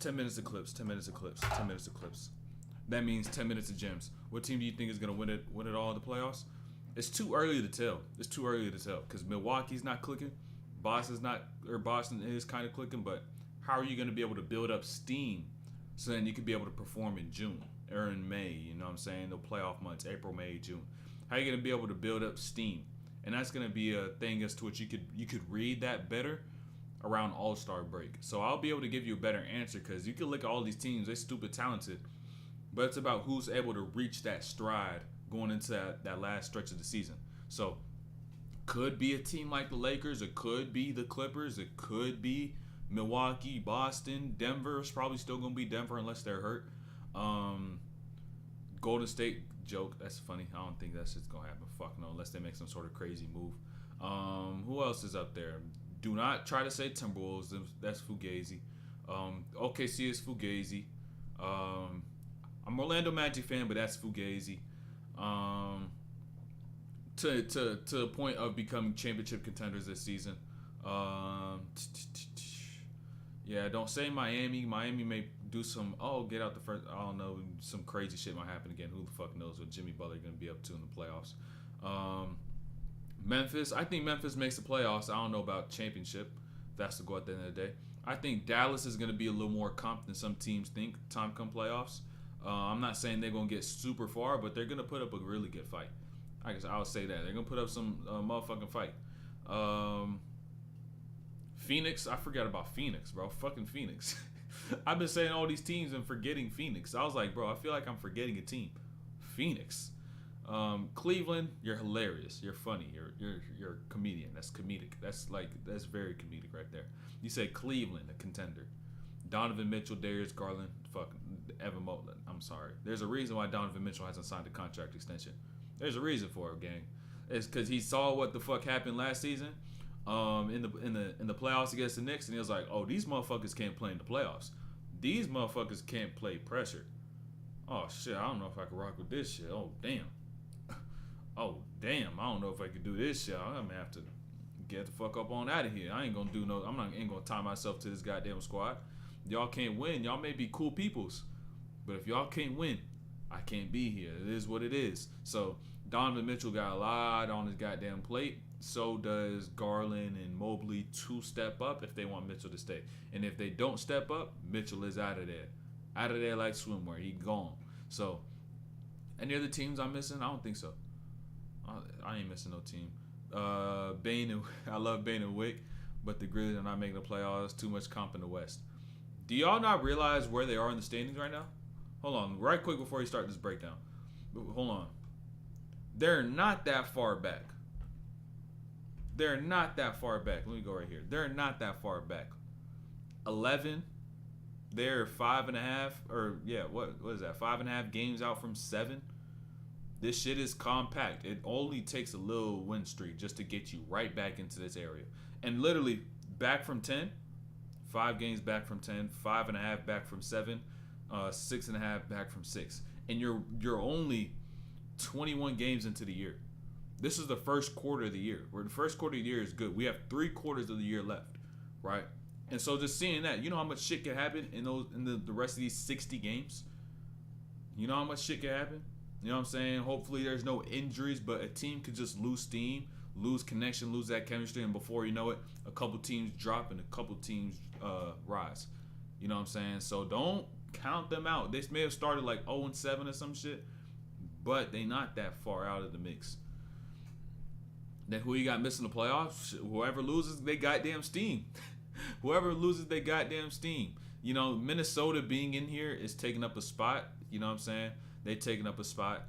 That means 10 minutes of gems. What team do you think is gonna win it all in the playoffs? It's too early to tell. Because Milwaukee's not clicking. Boston is kind of clicking, but how are you gonna be able to build up steam so then you could be able to perform in June or in May? You know what I'm saying? The playoff months, April, May, June. How are you gonna be able to build up steam? And that's gonna be a thing as to which you could read that better around All-Star break. So I'll be able to give you a better answer because you can look at all these teams, they're stupid talented. But it's about who's able to reach that stride going into that last stretch of the season. So, could be a team like the Lakers. It could be the Clippers. It could be Milwaukee, Boston. Denver's probably still going to be Denver unless they're hurt. Golden State, joke. That's funny. I don't think that shit's going to happen. Fuck no, unless they make some sort of crazy move. Who else is up there? Do not try to say Timberwolves. That's Fugazi. OKC is Fugazi. I'm an Orlando Magic fan, but that's Fugazi. To the point of becoming championship contenders this season. Yeah, don't say Miami. Miami may do some, get out the first, I don't know, some crazy shit might happen again. Who the fuck knows what Jimmy Butler going to be up to in the playoffs. Memphis, I think Memphis makes the playoffs. I don't know about championship. That's the goal at the end of the day. I think Dallas is going to be a little more comp than some teams think time come playoffs. I'm not saying they're going to get super far, but they're going to put up a really good fight. I guess I'll say that. They're going to put up some motherfucking fight. Phoenix, I forgot about Phoenix, bro. Fucking Phoenix. I've been saying all these teams and forgetting Phoenix. I was like, bro, I feel like I'm forgetting a team. Phoenix. Cleveland, you're hilarious. You're funny. You're a comedian. That's comedic. That's very comedic right there. You say Cleveland, a contender. Donovan Mitchell, Darius Garland, fucking Evan Mobley. I'm sorry. There's a reason why Donovan Mitchell hasn't signed a contract extension. There's a reason for it, gang. It's because he saw what the fuck happened last season, in the playoffs against the Knicks, and he was like, "Oh, these motherfuckers can't play in the playoffs. These motherfuckers can't play pressure. Oh shit, I don't know if I can rock with this shit. Oh damn. Oh damn, I don't know if I can do this shit. I'm gonna have to get the fuck up on out of here. I ain't gonna do no. Ain't gonna tie myself to this goddamn squad. Y'all can't win. Y'all may be cool peoples, But if y'all can't win, I can't be here. It is what it is. So Donovan Mitchell got a lot on his goddamn plate. So does Garland and Mobley to step up if they want Mitchell to stay. And if they don't step up, Mitchell is out of there. Out of there like swimwear. He gone. So, any other teams I'm missing? I don't think so. I ain't missing no team. Bane and I love Bane and Wick, but the Grizzlies are not making the playoffs. Too much comp in the West. Do y'all not realize where they are in the standings right now? Hold on, right quick before you start this breakdown. Hold on. They're not that far back. They're not that far back. Let me go right here. They're not that far back. 11. They're 5.5, or yeah, what is that? 5.5 games out from 7. This shit is compact. It only takes a little win streak just to get you right back into this area. And literally back from 10, 5 games back from 10, 5.5 back from 7, 6.5 back from 6. And you're only 21 games into the year. This is the first quarter of the year. Where the first quarter of the year is good. We have 3 quarters of the year left, right? And so just seeing that, you know how much shit can happen in the rest of these 60 games? You know how much shit can happen? You know what I'm saying? Hopefully there's no injuries, but a team could just lose steam, lose connection, lose that chemistry, and before you know it, a couple teams drop and a couple teams rise. You know what I'm saying? So don't count them out. They may have started like 0-7 or some shit, but they not that far out of the mix. Then who you got missing the playoffs? Whoever loses, they goddamn steam. Whoever loses, they goddamn steam. You know, Minnesota being in here is taking up a spot. You know what I'm saying? They taking up a spot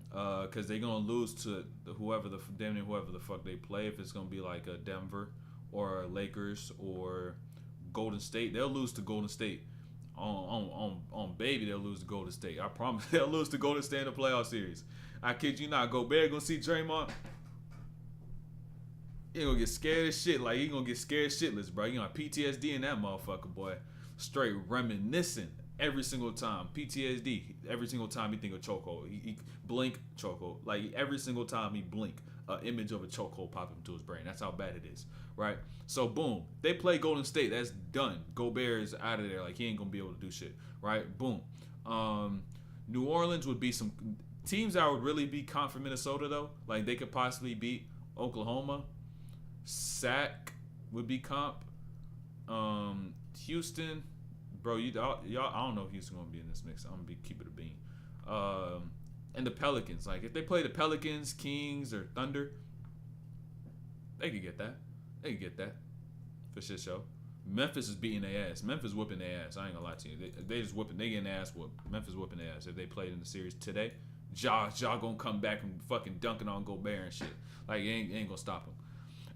because they're gonna lose to whoever the fuck they play. If it's gonna be like a Denver or Lakers or Golden State, they'll lose to Golden State. On baby, they'll lose to Golden State. I promise they'll lose to Golden State in the playoff series. I kid you not. Gobert gonna see Draymond. He gonna get scared as shit. Like, he gonna get scared shitless, bro. You know, PTSD in that motherfucker, boy. Straight reminiscing every single time. PTSD. Every single time he think of chokehold. He blink chokehold. Like, every single time he blink, an image of a chokehold pop into his brain. That's how bad it is, right? So, boom. They play Golden State. That's done. Gobert is out of there. Like, he ain't gonna be able to do shit, right? Boom. New Orleans would be some teams that would really be comp for Minnesota, though. Like, they could possibly beat Oklahoma. Sac would be comp. Houston, bro, y'all. I don't know if Houston gonna be in this mix. I'm gonna be keep it a bean. And the Pelicans, like if they play the Pelicans, Kings, or Thunder, they could get that. They could get that for shit show. Memphis is beating their ass. Memphis whooping their ass. I ain't gonna lie to you. They just whooping. They getting their ass whooped. Memphis whooping their ass if they played in the series today. Ja gonna come back and fucking dunking on Gobert and shit. Like it ain't gonna stop him.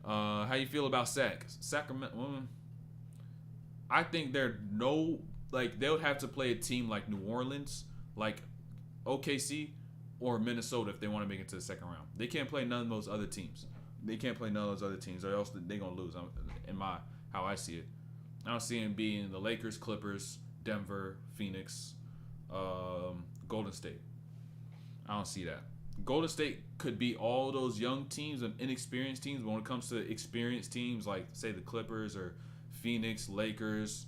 How you feel about Sacramento? I think they would have to play a team like New Orleans, like OKC, or Minnesota if they want to make it to the second round. They can't play none of those other teams. Or else they're gonna lose. In how I see it, I don't see them being the Lakers, Clippers, Denver, Phoenix, Golden State. I don't see that. Golden State could be all those young teams and inexperienced teams, but when it comes to experienced teams like, say, the Clippers or Phoenix, Lakers,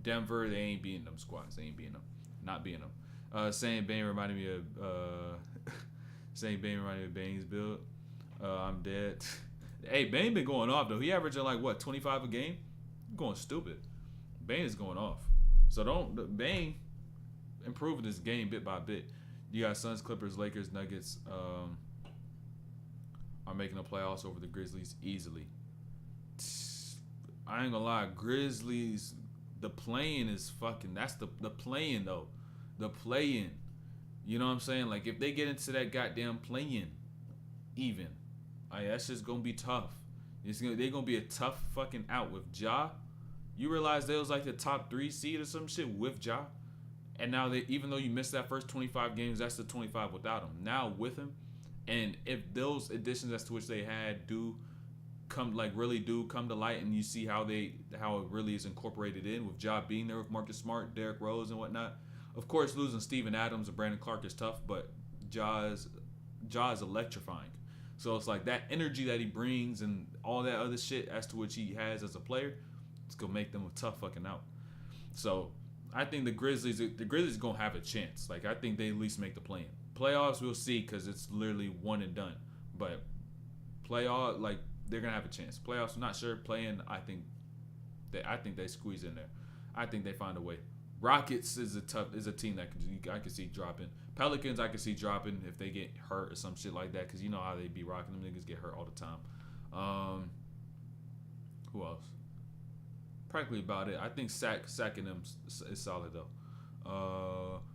Denver, they ain't beating them squads. They ain't beating them. Not beating them. Saying Bane reminded me of Bane's build. I'm dead. Hey, Bane been going off, though. He averaging, like, what, 25 a game? Going stupid. Bane is going off. So Bane improving his game bit by bit. You got Suns, Clippers, Lakers, Nuggets are making the playoffs over the Grizzlies easily. I ain't gonna lie, Grizzlies, the play-in is fucking. That's the play-in though, the play-in. You know what I'm saying? Like if they get into that goddamn play-in, even, that's just gonna be tough. They're gonna be a tough fucking out with Ja. You realize they was like the top 3 seed or some shit with Ja. And now even though you missed that first 25 games, that's the 25 without him. Now with him, and if those additions as to which they had really do come to light, and you see how it really is incorporated in with Ja being there with Marcus Smart, Derrick Rose, and whatnot. Of course, losing Steven Adams and Brandon Clark is tough, but Ja is electrifying. So it's like that energy that he brings and all that other shit as to which he has as a player, it's gonna make them a tough fucking out. So I think the Grizzlies gonna have a chance. Like I think they at least make the play-in. Playoffs we'll see because it's literally one and done. But playoff like they're gonna have a chance. Playoffs I'm not sure. Play-in I think they squeeze in there. I think they find a way. Rockets is a team that I can see dropping. Pelicans I can see dropping if they get hurt or some shit like that because you know how they be rocking them niggas get hurt all the time. Who else? Practically about it. I think sacking them is solid though.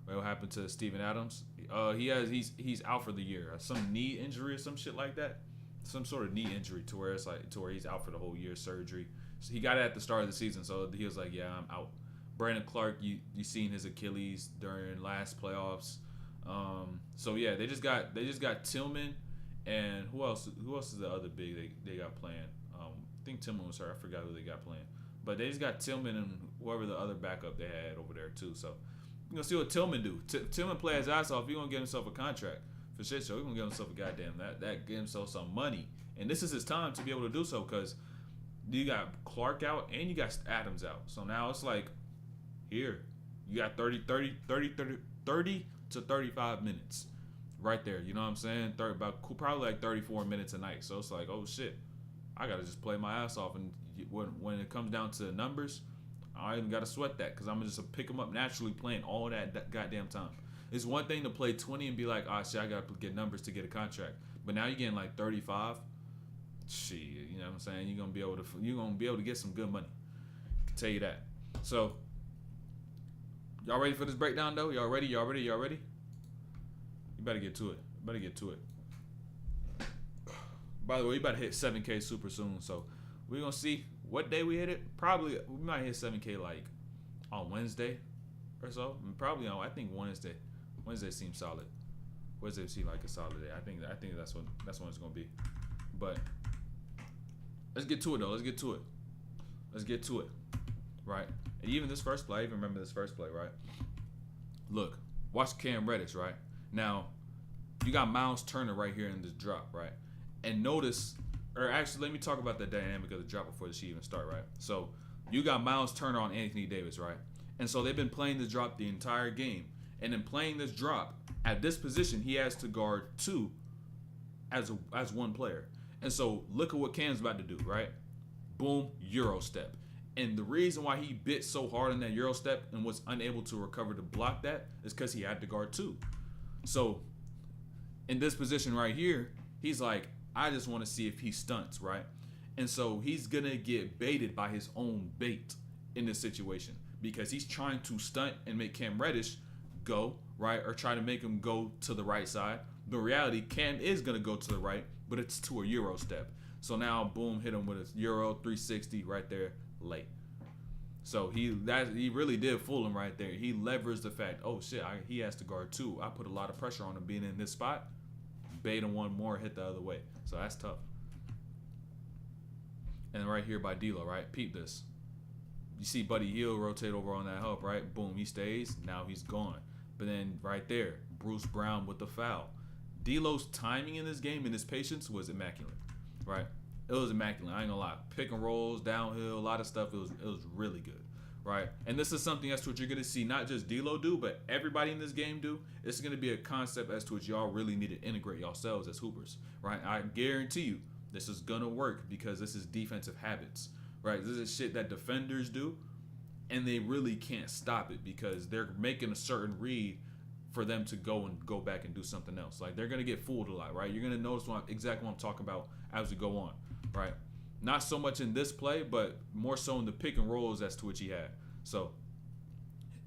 What happened to Steven Adams? He's out for the year. Some knee injury or some shit like that. Some sort of knee injury to where he's out for the whole year. Surgery. So he got it at the start of the season, so he was like, yeah, I'm out. Brandon Clark, you seen his Achilles during last playoffs. So yeah, they just got Tillman and who else is the other big they got playing? I think Tillman was hurt. I forgot who they got playing. But they just got Tillman and whoever the other backup they had over there too. So you're gonna see what Tillman do. Tillman play his ass off. He's gonna get himself a contract for shit show. He's gonna get himself a goddamn that get himself some money. And this is his time to be able to do so because you got Clark out and you got Adams out. So now it's like here you got 30 to 35 minutes right there. You know what I'm saying? Probably like 34 minutes a night. So it's like, oh shit, I gotta just play my ass off. And when it comes down to numbers, I even gotta sweat that because I'm gonna just pick them up naturally playing all that goddamn time. It's one thing to play 20 and be like, shit, I gotta get numbers to get a contract. But now you're getting like 35. Shit, you know what I'm saying? You're gonna be able to get some good money. I can tell you that. So, y'all ready for this breakdown though? Y'all ready? You better get to it. By the way, we about to hit 7K super soon, so we're gonna see what day we hit it. Probably we might hit 7K like on Wednesday or so. Probably on I think Wednesday. Wednesday seems solid. Wednesday seems like a solid day. I think that's when it's gonna be. But let's get to it though. Let's get to it. Right? And even this first play, I even remember this first play, right? Look, watch Cam Reddish, right? Now, you got Miles Turner right here in this drop, right? And notice, or actually, let me talk about the dynamic of the drop before the shit even start, right? So, you got Miles Turner on Anthony Davis, right? And so they've been playing this drop the entire game. And in playing this drop, at this position, he has to guard two as one player. And so, look at what Cam's about to do, right? Boom, Euro step. And the reason why he bit so hard in that Euro step and was unable to recover to block that is because he had to guard two. So, in this position right here, he's like, I just want to see if he stunts, right? And so, he's going to get baited by his own bait in this situation because he's trying to stunt and make Cam Reddish go, right? Or try to make him go to the right side. The reality, Cam is going to go to the right, but it's to a Euro step. So now, boom, hit him with a Euro 360 right there. Late. So he really did fool him right there. He leveraged the fact, oh shit, he has to guard two. I put a lot of pressure on him being in this spot. Bait him one more, hit the other way. So that's tough. And right here by D'Lo, right? Peep this. You see Buddy Hield rotate over on that help, right? Boom, he stays. Now he's gone. But then right there, Bruce Brown with the foul. D'Lo's timing in this game and his patience was immaculate, right? It was immaculate. I ain't gonna lie. Pick and rolls, downhill, a lot of stuff. It was really good, right? And this is something that's what you're gonna see not just D'Lo do, but everybody in this game do. It's gonna be a concept as to which y'all really need to integrate yourselves as hoopers, right? I guarantee you this is gonna work because this is defensive habits, right? This is shit that defenders do, and they really can't stop it because they're making a certain read for them to go back and do something else. Like they're gonna get fooled a lot, right? You're gonna notice exactly what I'm talking about as we go on. Right, not so much in this play, but more so in the pick and rolls as to which he had. So,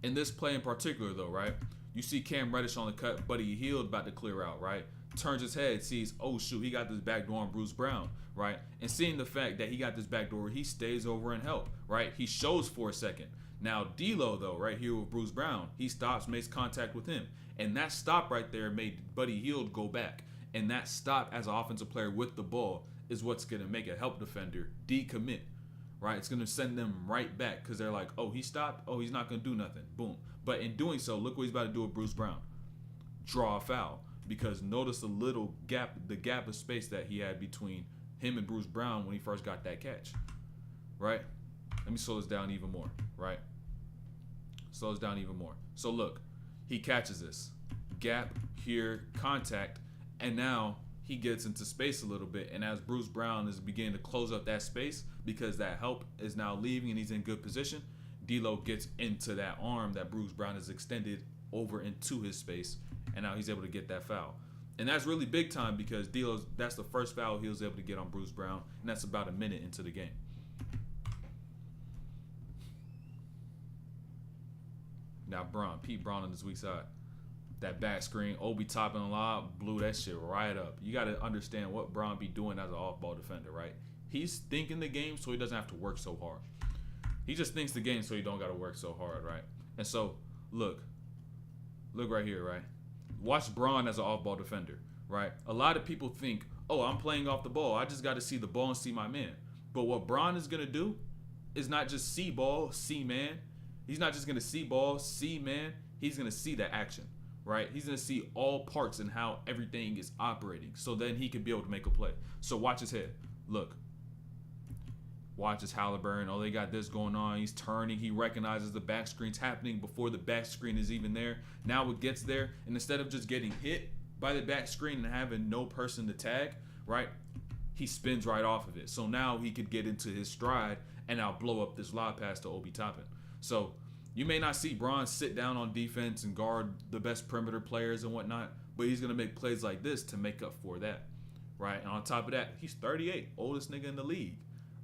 in this play in particular, though, right, you see Cam Reddish on the cut, Buddy Hield about to clear out, right? Turns his head, sees, oh shoot, he got this backdoor on Bruce Brown, right? And seeing the fact that he got this backdoor, he stays over and help, right? He shows for a second. Now D'Lo, though, right here with Bruce Brown, he stops, makes contact with him, and that stop right there made Buddy Hield go back, and that stop as an offensive player with the ball is what's going to make a help defender decommit, right? It's going to send them right back because they're like, oh, he stopped. Oh, he's not going to do nothing. Boom. But in doing so, look what he's about to do with Bruce Brown. Draw a foul because notice the gap of space that he had between him and Bruce Brown when he first got that catch, right? Let me slow this down even more, right? Slows down even more. So look, he catches this. Gap, here, contact, and now he gets into space a little bit. And as Bruce Brown is beginning to close up that space, because that help is now leaving and he's in good position, D'Lo gets into that arm that Bruce Brown has extended over into his space, and now he's able to get that foul. And that's really big time because that's the first foul he was able to get on Bruce Brown, and that's about a minute into the game. Now Pete Brown on this weak side. That back screen, Obi Toppin a lot, blew that shit right up. You got to understand what Brown be doing as an off-ball defender, right? He's thinking the game so he doesn't have to work so hard. He just thinks the game so he don't got to work so hard, right? And so, look right here, right? Watch Braun as an off-ball defender, right? A lot of people think, oh, I'm playing off the ball. I just got to see the ball and see my man. But what Braun is going to do is not just see ball, see man. He's not just going to see ball, see man. He's going to see the action, right? He's going to see all parts and how everything is operating. So then he can be able to make a play. So watch his head. Look. Watch his Haliburton. Oh, they got this going on. He's turning. He recognizes the back screen's happening before the back screen is even there. Now it gets there, and instead of just getting hit by the back screen and having no person to tag, right, he spins right off of it. So now he could get into his stride and now blow up this lob pass to Obi Toppin. So you may not see Braun sit down on defense and guard the best perimeter players and whatnot, but he's going to make plays like this to make up for that, right? And on top of that, he's 38, oldest nigga in the league.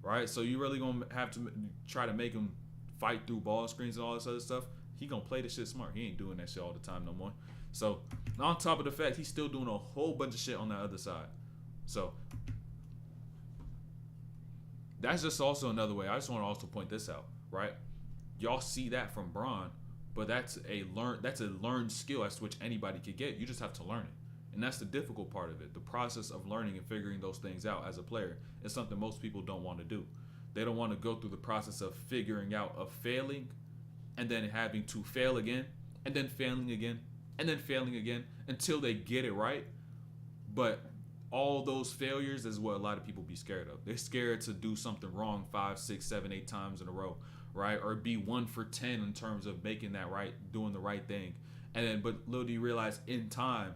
Right, so you really gonna have to try to make him fight through ball screens and all this other stuff. He gonna play the shit smart. He ain't doing that shit all the time no more. So on top of the fact he's still doing a whole bunch of shit on that other side. So that's just also another way. I just want to also point this out, right? Y'all see that from Braun, but that's a learned skill as to which anybody could get. You just have to learn it. And that's the difficult part of it. The process of learning and figuring those things out as a player is something most people don't want to do. They don't want to go through the process of figuring out, of failing, and then having to fail again, and then failing again, and then failing again until they get it right. But all those failures is what a lot of people be scared of. They're scared to do something wrong 5, 6, 7, 8 times in a row, right? Or be 1 for 10 in terms of making that right, doing the right thing. And then, but little do you realize in time,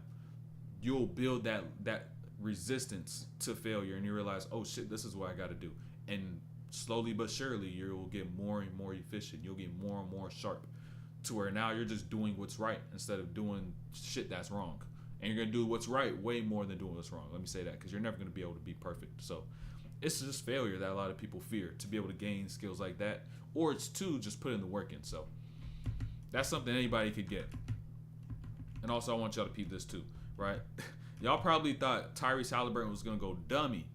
you'll build that resistance to failure, and you realize, oh shit, this is what I got to do. And slowly but surely, you'll get more and more efficient. You'll get more and more sharp, to where now you're just doing what's right instead of doing shit that's wrong. And you're gonna do what's right way more than doing what's wrong. Let me say that, because you're never gonna be able to be perfect. So it's just failure that a lot of people fear, to be able to gain skills like that, or it's to just put in the work in. So that's something anybody could get. And also, I want y'all to peep this too. Right? Y'all probably thought Tyrese Haliburton was going to go dummy,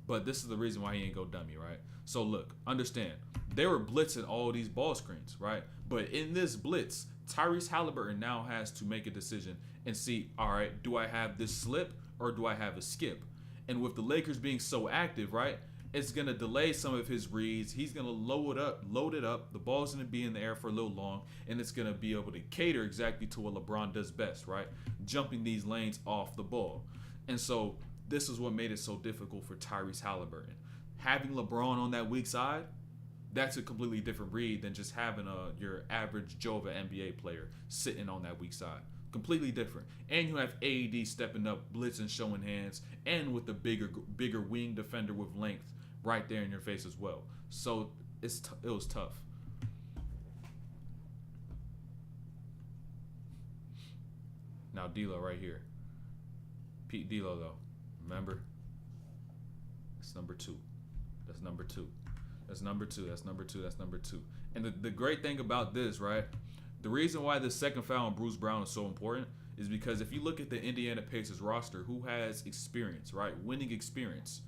but this is the reason why he ain't go dummy, right? So look, understand, they were blitzing all these ball screens, right? But in this blitz, Tyrese Haliburton now has to make a decision and see, all right, do I have this slip or do I have a skip? And with the Lakers being so active, right, it's going to delay some of his reads. He's going to load it up. The ball's going to be in the air for a little long, and it's going to be able to cater exactly to what LeBron does best, right? Jumping these lanes off the ball. And so this is what made it so difficult for Tyrese Haliburton. Having LeBron on that weak side, that's a completely different read than just having your average Joe of an NBA player sitting on that weak side. Completely different. And you have AD stepping up, blitzing, showing hands, and with the bigger wing defender with length right there in your face as well. So it was tough. Now D'Lo right here. Pete D'Lo though. Remember? That's number 2. That's number 2. That's number 2. That's number 2. That's number 2. And the great thing about this, right? The reason why the second foul on Bruce Brown is so important is because if you look at the Indiana Pacers roster, who has experience, right? Winning experience.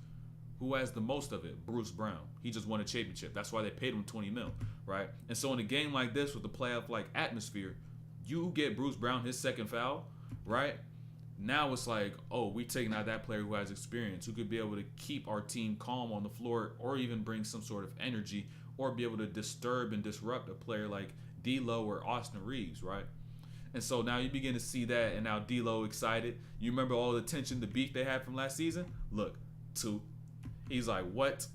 Who has the most of it? Bruce Brown. He just won a championship. That's why they paid him $20 million, right? And so in a game like this with the playoff-like atmosphere, you get Bruce Brown his second foul, right? Now it's like, oh, we taking out that player who has experience, who could be able to keep our team calm on the floor, or even bring some sort of energy, or be able to disturb and disrupt a player like D'Lo or Austin Reaves, right? And so now you begin to see that, and now D'Lo excited. You remember all the tension, the beef they had from last season? Look, 2. He's like, what?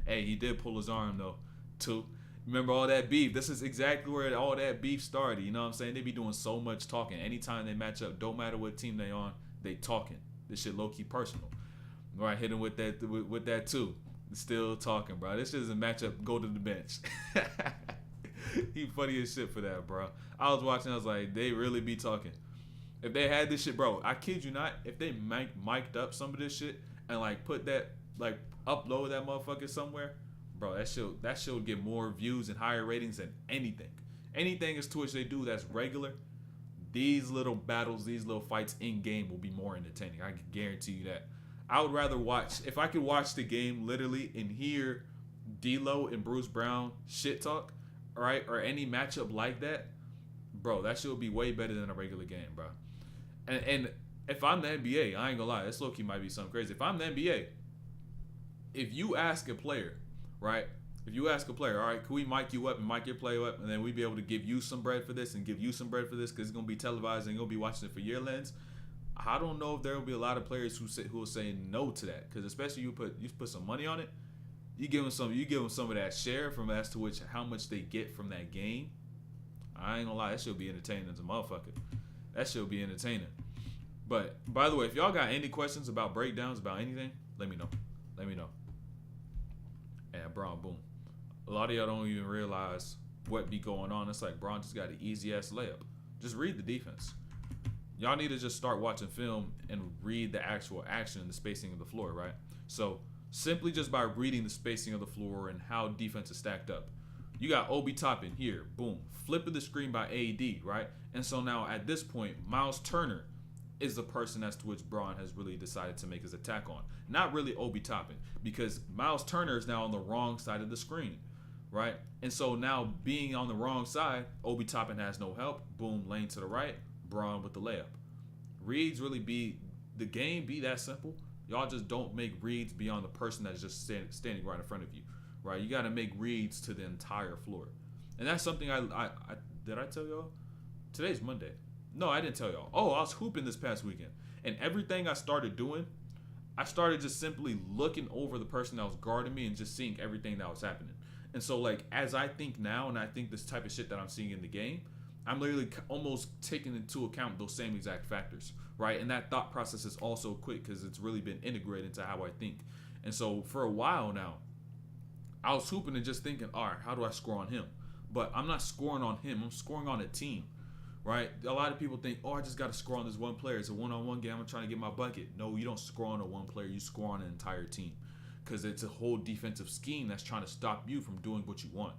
Hey, he did pull his arm, though. 2. Remember all that beef? This is exactly where all that beef started. You know what I'm saying? They be doing so much talking. Anytime they match up, don't matter what team they on, they talking. This shit low key personal. Right, hit him with that too. Still talking, bro. This shit is a matchup. Go to the bench. He funny as shit for that, bro. I was watching. I was like, they really be talking. If they had this shit, bro, I kid you not. If they mic'd up some of this shit and like put that, like upload that motherfucker somewhere, bro, that shit would get more views and higher ratings than anything. Anything as to which they do that's regular. These little battles, these little fights in game will be more entertaining. I can guarantee you that. I would rather watch, if I could watch the game literally and hear D-Lo and Bruce Brown shit talk, right, or any matchup like that, bro, that shit would be way better than a regular game, bro. And if I'm the NBA, I ain't gonna lie, this low-key might be something crazy. If I'm the NBA, if you ask a player, right, if you ask a player, all right, can we mic you up and mic your player up, and then we be able to give you some bread for this and give you some bread for this because it's gonna be televised and you're gonna be watching it for your lens. I don't know if there will be a lot of players who will say no to that, because especially you put some money on it, you give them some of that share from as to which how much they get from that game. I ain't gonna lie, that should be entertaining as a motherfucker. That should be entertaining. But by the way, if y'all got any questions about breakdowns about anything, let me know. Let me know. And Braun, boom. A lot of y'all don't even realize what be going on. It's like Braun just got an easy ass layup. Just read the defense. Y'all need to just start watching film and read the actual action and the spacing of the floor, right? So simply just by reading the spacing of the floor and how defense is stacked up. You got Obi Toppin here, boom, flipping the screen by AD, right? And so now at this point, Miles Turner is the person as to which Braun has really decided to make his attack on. Not really Obi Toppin, because Miles Turner is now on the wrong side of the screen, right? And so now being on the wrong side, Obi Toppin has no help, boom, lane to the right, Braun with the layup. Reads really be the game be that simple. Y'all just don't make reads beyond the person that's just standing right in front of you, right? You got to make reads to the entire floor, and that's something I did I tell y'all? Today's Monday. No, I didn't tell y'all. Oh, I was hooping this past weekend, and everything I started doing, I started just simply looking over the person that was guarding me and just seeing everything that was happening. And so like as I think now, and I think this type of shit that I'm seeing in the game, I'm literally almost taking into account those same exact factors, right? And that thought process is also quick because it's really been integrated into how I think. And so for a while now, I was hooping and just thinking, all right, how do I score on him? But I'm not scoring on him. I'm scoring on a team, right? A lot of people think, oh, I just got to score on this one player. It's a one-on-one game. I'm trying to get my bucket. No, you don't score on a one player. You score on an entire team because it's a whole defensive scheme that's trying to stop you from doing what you want.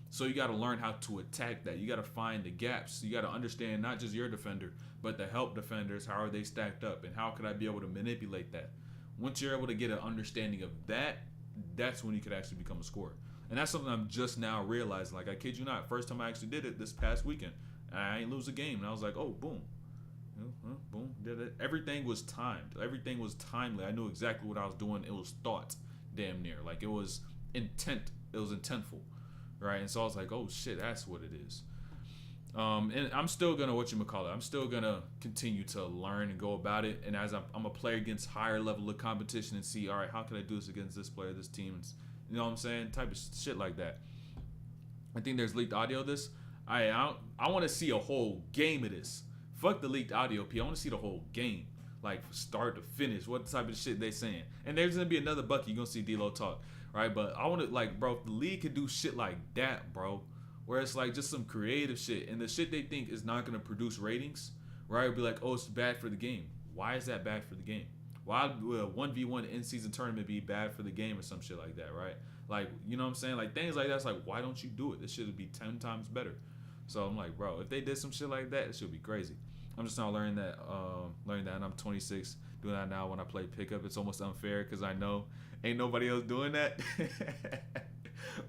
So you got to learn how to attack that. You got to find the gaps. You got to understand not just your defender, but the help defenders. How are they stacked up, and how could I be able to manipulate that? Once you're able to get an understanding of that, that's when you could actually become a scorer. And that's something I'm just now realizing. Like, I kid you not, first time I actually did it this past weekend, I ain't lose a game, and I was like, oh, boom, boom, did it. Everything was timed. Everything was timely. I knew exactly what I was doing. It was thought, damn near. Like, it was intent. It was intentful. Right, and so I was like, "Oh shit, that's what it is." And I'm still gonna I'm still gonna continue to learn and go about it. And as I'm gonna play against higher level of competition and see, all right, how can I do this against this player, this team? And, you know what I'm saying? Type of shit like that. I think there's leaked audio of this. I want to see a whole game of this. Fuck the leaked audio, P. I want to see the whole game, like start to finish. What type of shit they saying? And there's gonna be another bucket. You're gonna see D-Lo talk. Right, but I want to, like, bro, if the league could do shit like that, bro, where it's like just some creative shit, and the shit they think is not going to produce ratings, right, it'd be like, oh, it's bad for the game. Why is that bad for the game? Why would a 1v1 in-season tournament be bad for the game or some shit like that, right? Like, you know what I'm saying? Like, things like that, it's like, why don't you do it? This shit would be 10 times better. So I'm like, bro, if they did some shit like that, it should be crazy. I'm just now learning that, and I'm 26, doing that now when I play pickup. It's almost unfair because I know ain't nobody else doing that.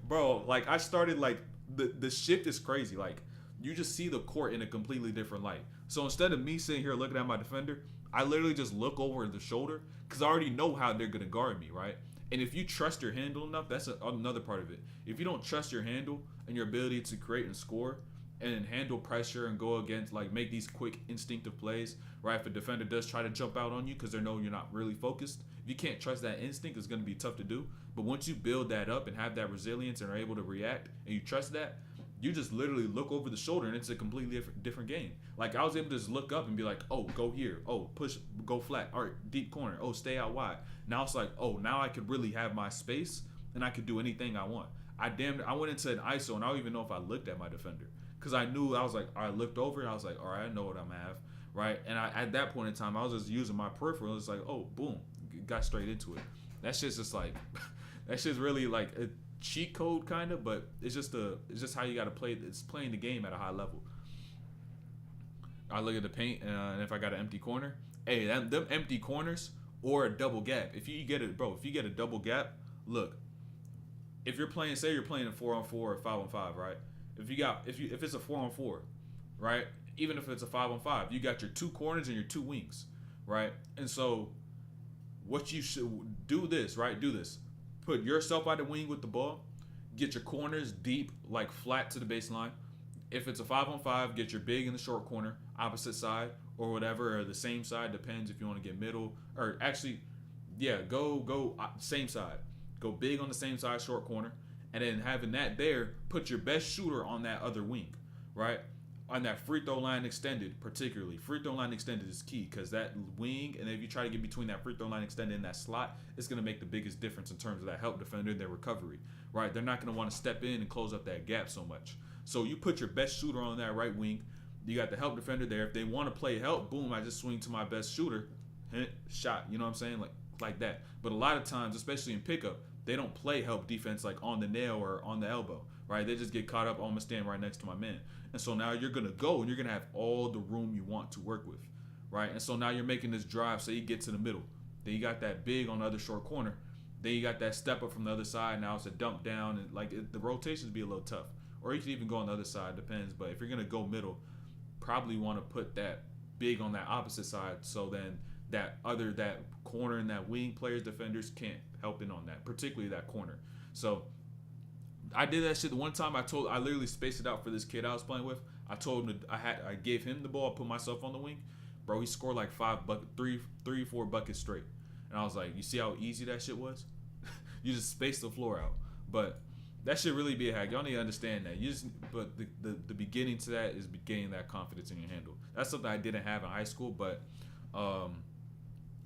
Bro, like, I started, like, the shift is crazy. Like, you just see the court in a completely different light. So instead of me sitting here looking at my defender, I literally just look over the shoulder because I already know how they're going to guard me, right? And if you trust your handle enough, that's another part of it. If you don't trust your handle and your ability to create and score, and handle pressure and go against, like, make these quick instinctive plays, right? If a defender does try to jump out on you because they know you're not really focused, if you can't trust that instinct, it's going to be tough to do. But once you build that up and have that resilience and are able to react and you trust that, you just literally look over the shoulder and it's a completely different game. Like, I was able to just look up and be like, oh, go here. Oh, push, go flat. All right, deep corner. Oh, stay out wide. Now it's like, oh, now I could really have my space and I could do anything I want. I went into an ISO and I don't even know if I looked at my defender. Because I knew, I was like, I looked over and I was like, all right, I know what I'm going to have, right? And at that point in time, I was just using my peripheral. It's like, oh, boom, got straight into it. That shit's just like, that shit's really like a cheat code kind of, but it's just how you got to play. It's playing the game at a high level. I look at the paint, and if I got an empty corner, hey, them empty corners or a double gap. If you get a double gap, look, if you're playing, say you're playing a 4-on-4 or 5-on-5, right? If it's a 4-on-4, right? Even if it's a 5-on-5, you got your two corners and your two wings, right? And so what you should do this, right? Do this. Put yourself out the wing with the ball. Get your corners deep, like flat to the baseline. If it's a 5-on-5, get your big in the short corner, opposite side or whatever, or the same side, depends if you want to get middle. Or actually, yeah, go same side. Go big on the same side, short corner. And then having that there, put your best shooter on that other wing, right? On that free throw line extended, particularly. Free throw line extended is key because that wing, and if you try to get between that free throw line extended and that slot, it's going to make the biggest difference in terms of that help defender and their recovery, right? They're not going to want to step in and close up that gap so much. So you put your best shooter on that right wing. You got the help defender there. If they want to play help, boom, I just swing to my best shooter, shot. You know what I'm saying? Like that. But a lot of times, especially in pickup, they don't play help defense like on the nail or on the elbow, right? They just get caught up, I'm going to stand right next to my man. And so now you're going to go and you're going to have all the room you want to work with, right? And so now you're making this drive, so you get to the middle. Then you got that big on the other short corner. Then you got that step up from the other side. Now it's a dump down, and the rotations be a little tough. Or you can even go on the other side, depends. But if you're going to go middle, probably want to put that big on that opposite side so then that corner and that wing players, defenders can't help in on that, particularly that corner. So I did that shit the one time. I literally spaced it out for this kid I was playing with. I told him I gave him the ball, put myself on the wing. Bro, he scored like 4 buckets straight. And I was like, you see how easy that shit was? You just spaced the floor out. But that should really be a hack. Y'all need to understand that. But the beginning to that is gaining that confidence in your handle. That's something I didn't have in high school, but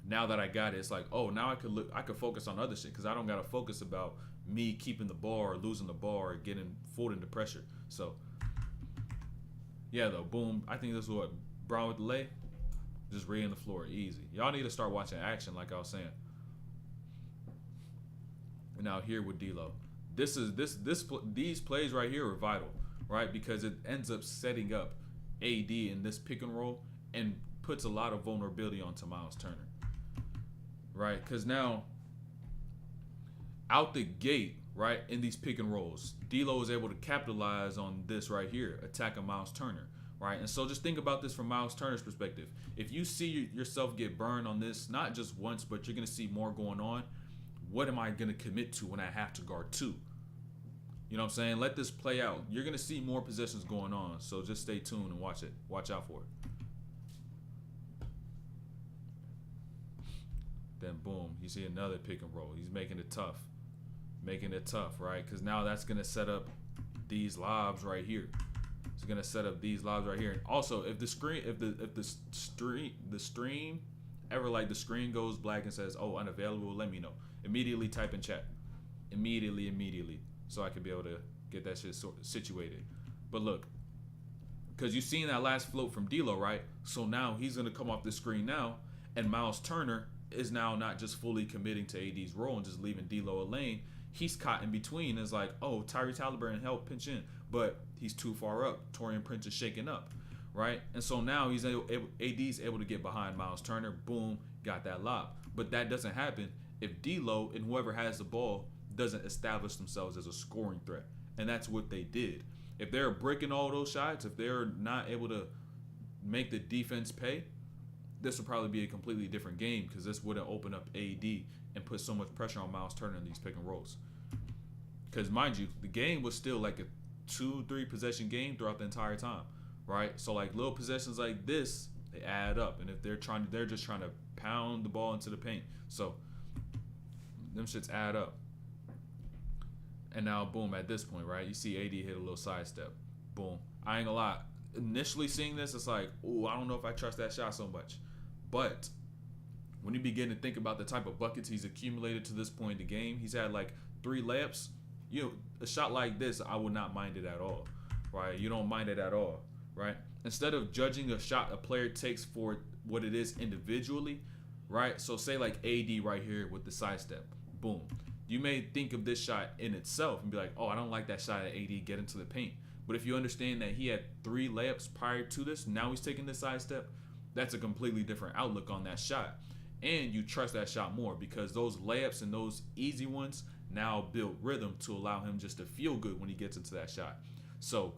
now that I got it, it's like, oh, now I could focus on other shit because I don't got to focus about me keeping the ball or losing the ball or getting fooled into pressure. So, yeah, though, boom. I think this is what Brown with the lay, just reading the floor, easy. Y'all need to start watching action, like I was saying. And now here with D'Lo, these plays right here are vital, right? Because it ends up setting up AD in this pick and roll and puts a lot of vulnerability onto Miles Turner. Right, because now out the gate, right, in these pick and rolls, D'Lo is able to capitalize on this right here, attacking Miles Turner, right? And so just think about this from Miles Turner's perspective. If you see yourself get burned on this, not just once, but you're going to see more going on, what am I going to commit to when I have to guard two? You know what I'm saying? Let this play out. You're going to see more possessions going on, so just stay tuned and watch it. Watch out for it. Then boom, you see another pick and roll. He's making it tough, right? Because now that's gonna set up these lobs right here. It's gonna set up these lobs right here. And also, if the stream ever like the screen goes black and says, "Oh, unavailable," let me know. Immediately type in chat. Immediately, so I can be able to get that shit situated. But look, because you've seen that last float from D'Lo, right? So now he's gonna come off the screen now, and Miles Turner is now not just fully committing to AD's role and just leaving D'Lo a lane. He's caught in between. It's like, oh, Tyrese Haliburton help pinch in, but he's too far up. Torian Prince is shaking up, right? And so now AD's able to get behind Miles Turner. Boom, got that lob. But that doesn't happen if D'Lo and whoever has the ball doesn't establish themselves as a scoring threat, and that's what they did. If they're breaking all those shots, if they're not able to make the defense pay, this would probably be a completely different game because this wouldn't open up AD and put so much pressure on Miles Turner in these pick and rolls. Because mind you, the game was still like 2-3 possession game throughout the entire time, right? So like little possessions like this, they add up. And if they're just trying to pound the ball into the paint. So them shits add up. And now, boom, at this point, right? You see AD hit a little sidestep. Boom. I ain't gonna lie. Initially seeing this, it's like, ooh, I don't know if I trust that shot so much. But when you begin to think about the type of buckets he's accumulated to this point in the game, he's had like 3 layups. A shot like this, I would not mind it at all, right? You don't mind it at all, right? Instead of judging a shot a player takes for what it is individually, right? So say like AD right here with the sidestep, boom. You may think of this shot in itself and be like, oh, I don't like that shot at AD, get into the paint. But if you understand that he had 3 layups prior to this, now he's taking this sidestep, that's a completely different outlook on that shot. And you trust that shot more because those layups and those easy ones now build rhythm to allow him just to feel good when he gets into that shot. So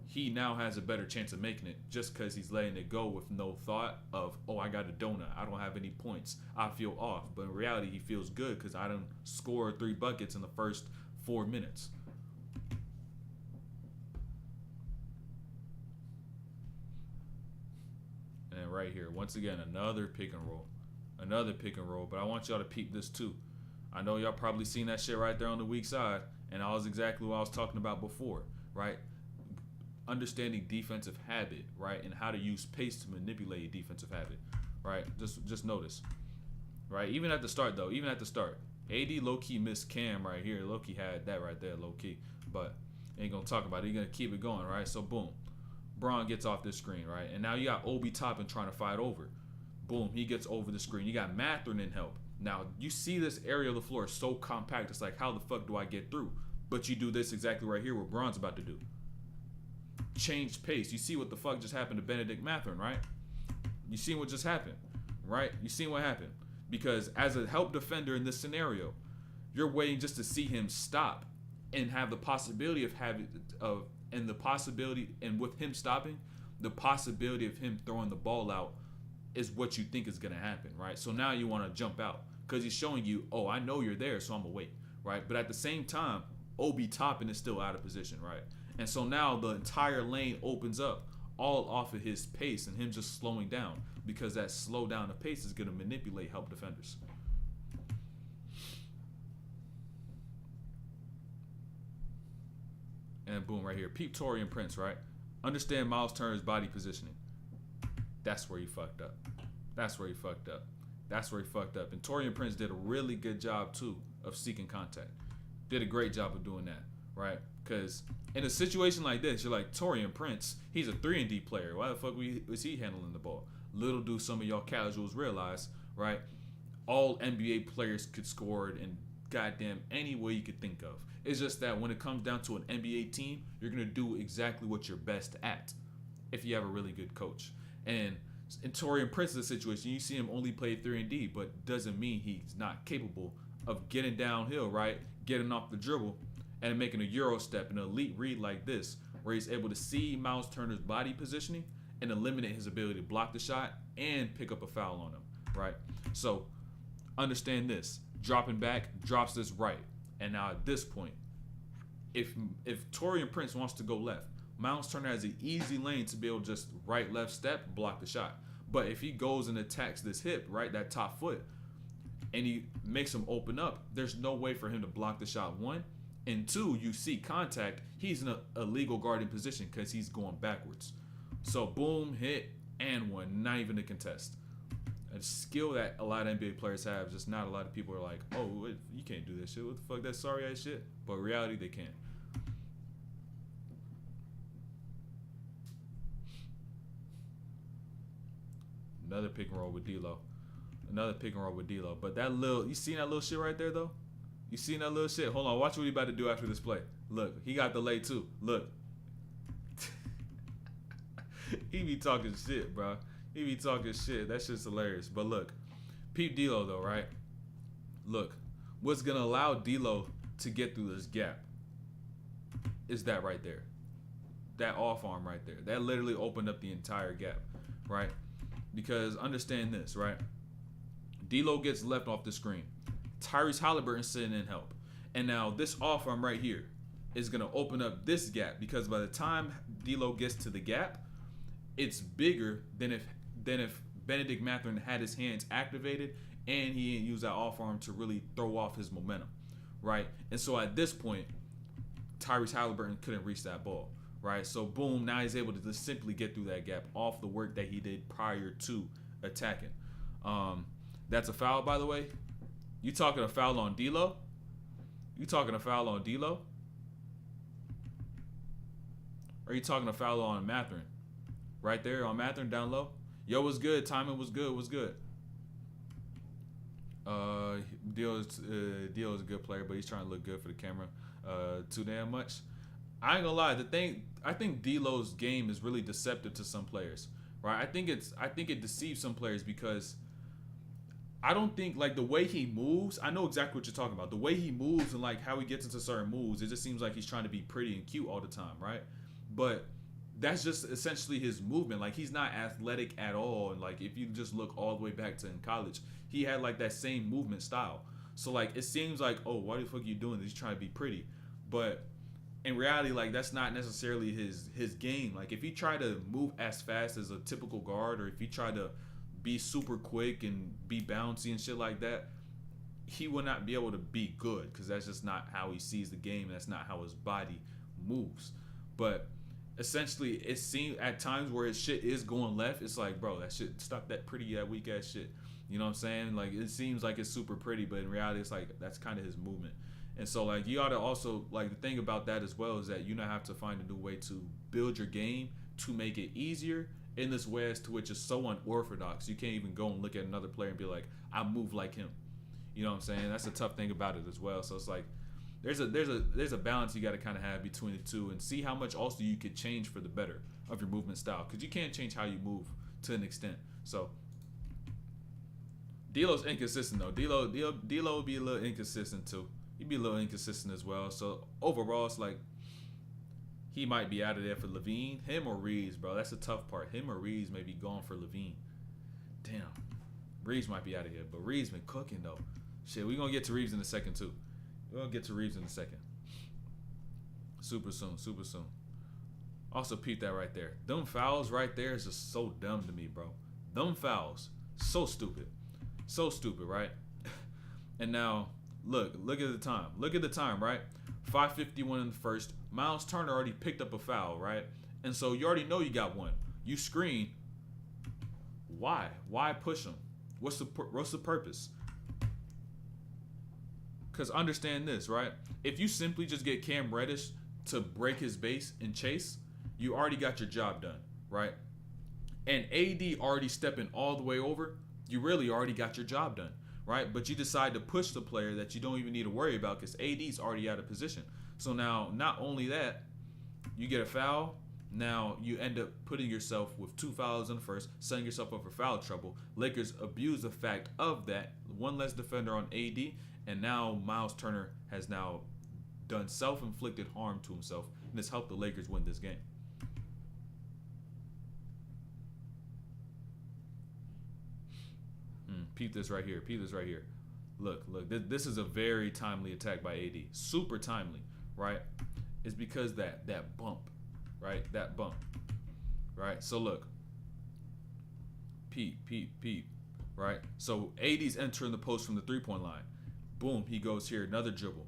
he now has a better chance of making it just because he's letting it go with no thought of, oh, I got a donut, I don't have any points, I feel off. But in reality, he feels good because I done scored 3 buckets in the first 4 minutes. And right here, once again, another pick and roll. Another pick and roll, but I want y'all to peep this too. I know y'all probably seen that shit right there on the weak side, and that was exactly what I was talking about before, right? Understanding defensive habit, right, and how to use pace to manipulate a defensive habit, right? Just notice, right? Even at the start, though, AD low-key missed Cam right here. Low-key had that right there, low-key, but ain't gonna talk about it. He's gonna keep it going, right? So boom, Braun gets off this screen, right? And now you got Obi Toppin trying to fight over. Boom, he gets over the screen. You got Mathurin in help. Now, you see this area of the floor is so compact. It's like, how the fuck do I get through? But you do this exactly right here what Braun's about to do. Change pace. You see what the fuck just happened to Benedict Mathurin, right? You seen what just happened, right? You seen what happened. Because as a help defender in this scenario, you're waiting just to see him stop and have the possibility and with him stopping, the possibility of him throwing the ball out is what you think is going to happen, right? So now you want to jump out because he's showing you, oh, I know you're there, so I'm going to wait, right? But at the same time, Obi Toppin is still out of position, right? And so now the entire lane opens up all off of his pace and him just slowing down because that slow down of pace is going to manipulate help defenders. And boom, right here. Peep Taurean Prince, right? Understand Miles Turner's body positioning. That's where he fucked up. That's where he fucked up. That's where he fucked up. And Taurean Prince did a really good job, too, of seeking contact. Did a great job of doing that, right? Because in a situation like this, you're like, Taurean Prince, he's a 3-and-D player. Why the fuck was he handling the ball? Little do some of y'all casuals realize, right? All NBA players could score it in goddamn any way you could think of. It's just that when it comes down to an NBA team, you're going to do exactly what you're best at if you have a really good coach. And in Taurean Prince's situation, you see him only play 3-and-D, but doesn't mean he's not capable of getting downhill, right? Getting off the dribble and making a Euro step, an elite read like this, where he's able to see Miles Turner's body positioning and eliminate his ability to block the shot and pick up a foul on him, right? So understand this. Dropping back, drops this right. And now at this point, if Taurean Prince wants to go left, Miles Turner has an easy lane to be able to just right, left step, block the shot. But if he goes and attacks this hip, right, that top foot, and he makes him open up, there's no way for him to block the shot, 1. And 2, you see contact, he's in a illegal guarding position because he's going backwards. So boom, hit, and 1, not even a contest. A skill that a lot of NBA players have, just not a lot of people are like, oh, you can't do this shit. What the fuck, that's sorry ass shit. But in reality, they can. Another pick and roll with D'Lo. Another pick and roll with D'Lo. But that little, you seen that little shit right there though? You seen that little shit? Hold on, watch what he about to do after this play. Look, he got the lay too. Look. He be talking shit, bro. He be talking shit. That shit's hilarious. But look, peep D'Lo though, right? Look, what's gonna allow D'Lo to get through this gap is that right there. That off arm right there. That literally opened up the entire gap, right? Because understand this, right? D'Lo gets left off the screen. Tyrese Haliburton sitting in help. And now this off arm right here, is going to open up this gap, because by the time D'Lo gets to the gap, it's bigger than if Benedict Mathurin had his hands activated and he didn't use that off arm to really throw off his momentum, right? And so at this point, Tyrese Haliburton couldn't reach that ball, right? So boom, now he's able to just simply get through that gap off the work that he did prior to attacking. That's a foul, by the way. You talking a foul on D'Lo? You talking a foul on D'Lo? Or you talking a foul on Mathurin? Right there on Mathurin down low. Yo, was good. Timing was good. Was good. D'Lo is a good player, but he's trying to look good for the camera. Too damn much. I ain't gonna lie. I think D'Lo's game is really deceptive to some players, right? I think it deceives some players because I don't think, like, the way he moves. I know exactly what you're talking about. The way he moves and like how he gets into certain moves, it just seems like he's trying to be pretty and cute all the time, right? But that's just essentially his movement. Like, he's not athletic at all. And like, if you just look all the way back to in college, he had like that same movement style. So like, it seems like, oh, why the fuck are you doing this? He's trying to be pretty. But in reality, like, that's not necessarily his game. Like, if he tried to move as fast as a typical guard, or if he tried to be super quick and be bouncy and shit like that, he will not be able to be good, because that's just not how he sees the game. That's not how his body moves. But essentially, it seems at times where his shit is going left, it's like, bro, that shit, stop that pretty, that weak ass shit. You know what I'm saying? Like, it seems like it's super pretty, but in reality, it's like, that's kind of his movement. And so, like, you ought to also, like, the thing about that as well is that you now have to find a new way to build your game to make it easier in this way as to which is so unorthodox. You can't even go and look at another player and be like, I move like him. You know what I'm saying? That's a tough thing about it as well. So it's like, there's a balance you got to kind of have between the two, and see how much also you could change for the better of your movement style, because you can't change how you move to an extent. So D'Lo's inconsistent though. D'Lo would be a little inconsistent too. He'd be a little inconsistent as well. So overall, it's like he might be out of there for Levine. Him or Reaves, bro. That's the tough part. Him or Reaves may be gone for Levine. Damn. Reaves might be out of here, but Reaves been cooking though. Shit, we're gonna get to Reaves in a second too. We're gonna get to Reaves in a second. Super soon, super soon. Also, peep that right there. Them fouls right there is just so dumb to me, bro. Them fouls, so stupid. So stupid, right? And now, look at the time. Look at the time, right? 5:51 in the first. Miles Turner already picked up a foul, right? And so you already know you got one. You screen. Why? Why push him? What's the purpose? Because understand this, right? If you simply just get Cam Reddish to break his base and chase, you already got your job done, right? And AD already stepping all the way over, you really already got your job done, right? But you decide to push the player that you don't even need to worry about because AD's already out of position. So now, not only that, you get a foul. Now you end up putting yourself with 2 fouls in the first, setting yourself up for foul trouble. Lakers abuse the fact of that. One less defender on AD, and now Miles Turner has now done self-inflicted harm to himself, and has helped the Lakers win this game. Peep this right here. Peep this right here. Look. This is a very timely attack by AD. Super timely, right? It's because that bump, right? That bump, right? So look. Peep, right? So AD's entering the post from the three-point line. Boom, he goes here. Another dribble.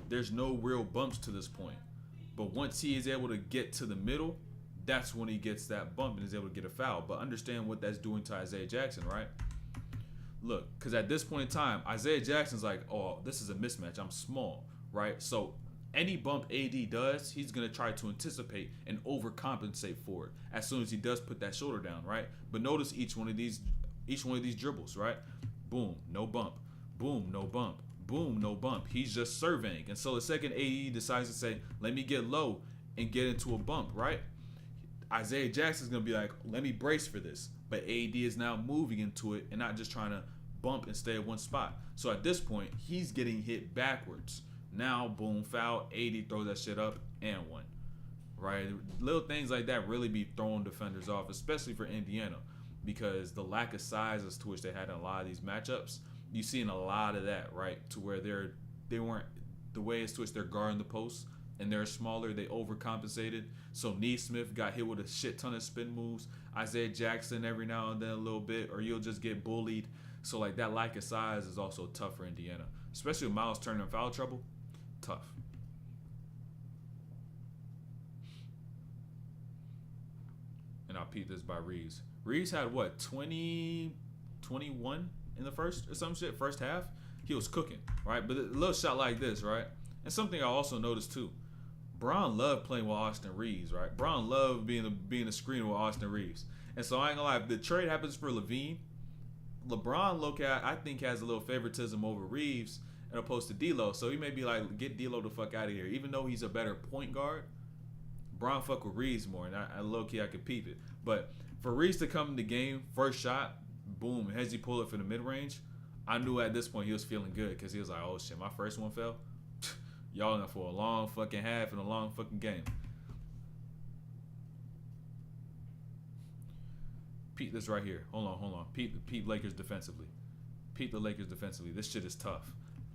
There's no real bumps to this point. But once he is able to get to the middle, that's when he gets that bump and is able to get a foul. But understand what that's doing to Isaiah Jackson, right? Look, because at this point in time, Isaiah Jackson's like, oh, this is a mismatch. I'm small, right? So any bump AD does, he's going to try to anticipate and overcompensate for it as soon as he does put that shoulder down, right? But notice each one of these dribbles, right? Boom, no bump. Boom, no bump. Boom, no bump. He's just surveying. And so the second AD decides to say, let me get low and get into a bump, right? Isaiah Jackson's going to be like, let me brace for this. But AD is now moving into it and not just trying to bump and stay at one spot. So at this point, he's getting hit backwards. Now, boom, foul. AD throws that shit up and one. Right? Little things like that really be throwing defenders off, especially for Indiana, because the lack of size as to which they had in a lot of these matchups, you seen a lot of that, right? To where they weren't the way it's twitched, they're guarding the post and they're smaller, they overcompensated. So Neesmith got hit with a shit ton of spin moves. Isaiah Jackson every now and then a little bit, or you'll just get bullied. So like that lack of size is also tough for Indiana, especially with Miles Turner in foul trouble. Tough. And I'll peep this by Reaves. Reaves had what, 20, 21 in the first or some shit, first half? He was cooking, right? But a little shot like this, right? And something I also noticed too, Bron loved playing with Austin Reaves, right? Bron loved being a screen with Austin Reaves. And so I ain't gonna lie, if the trade happens for Levine, LeBron, I think, has a little favoritism over Reaves as opposed to D'Lo. So he may be like, get D'Lo the fuck out of here. Even though he's a better point guard, Bron fuck with Reaves more, and I low-key I could peep it. But for Reaves to come in the game, first shot, boom, as he pull it for the mid-range, I knew at this point he was feeling good because he was like, oh shit, my first one fell. Y'all in for a long fucking half and a long fucking game. Peep this right here. Hold on. Peep Lakers defensively. Peep the Lakers defensively. This shit is tough.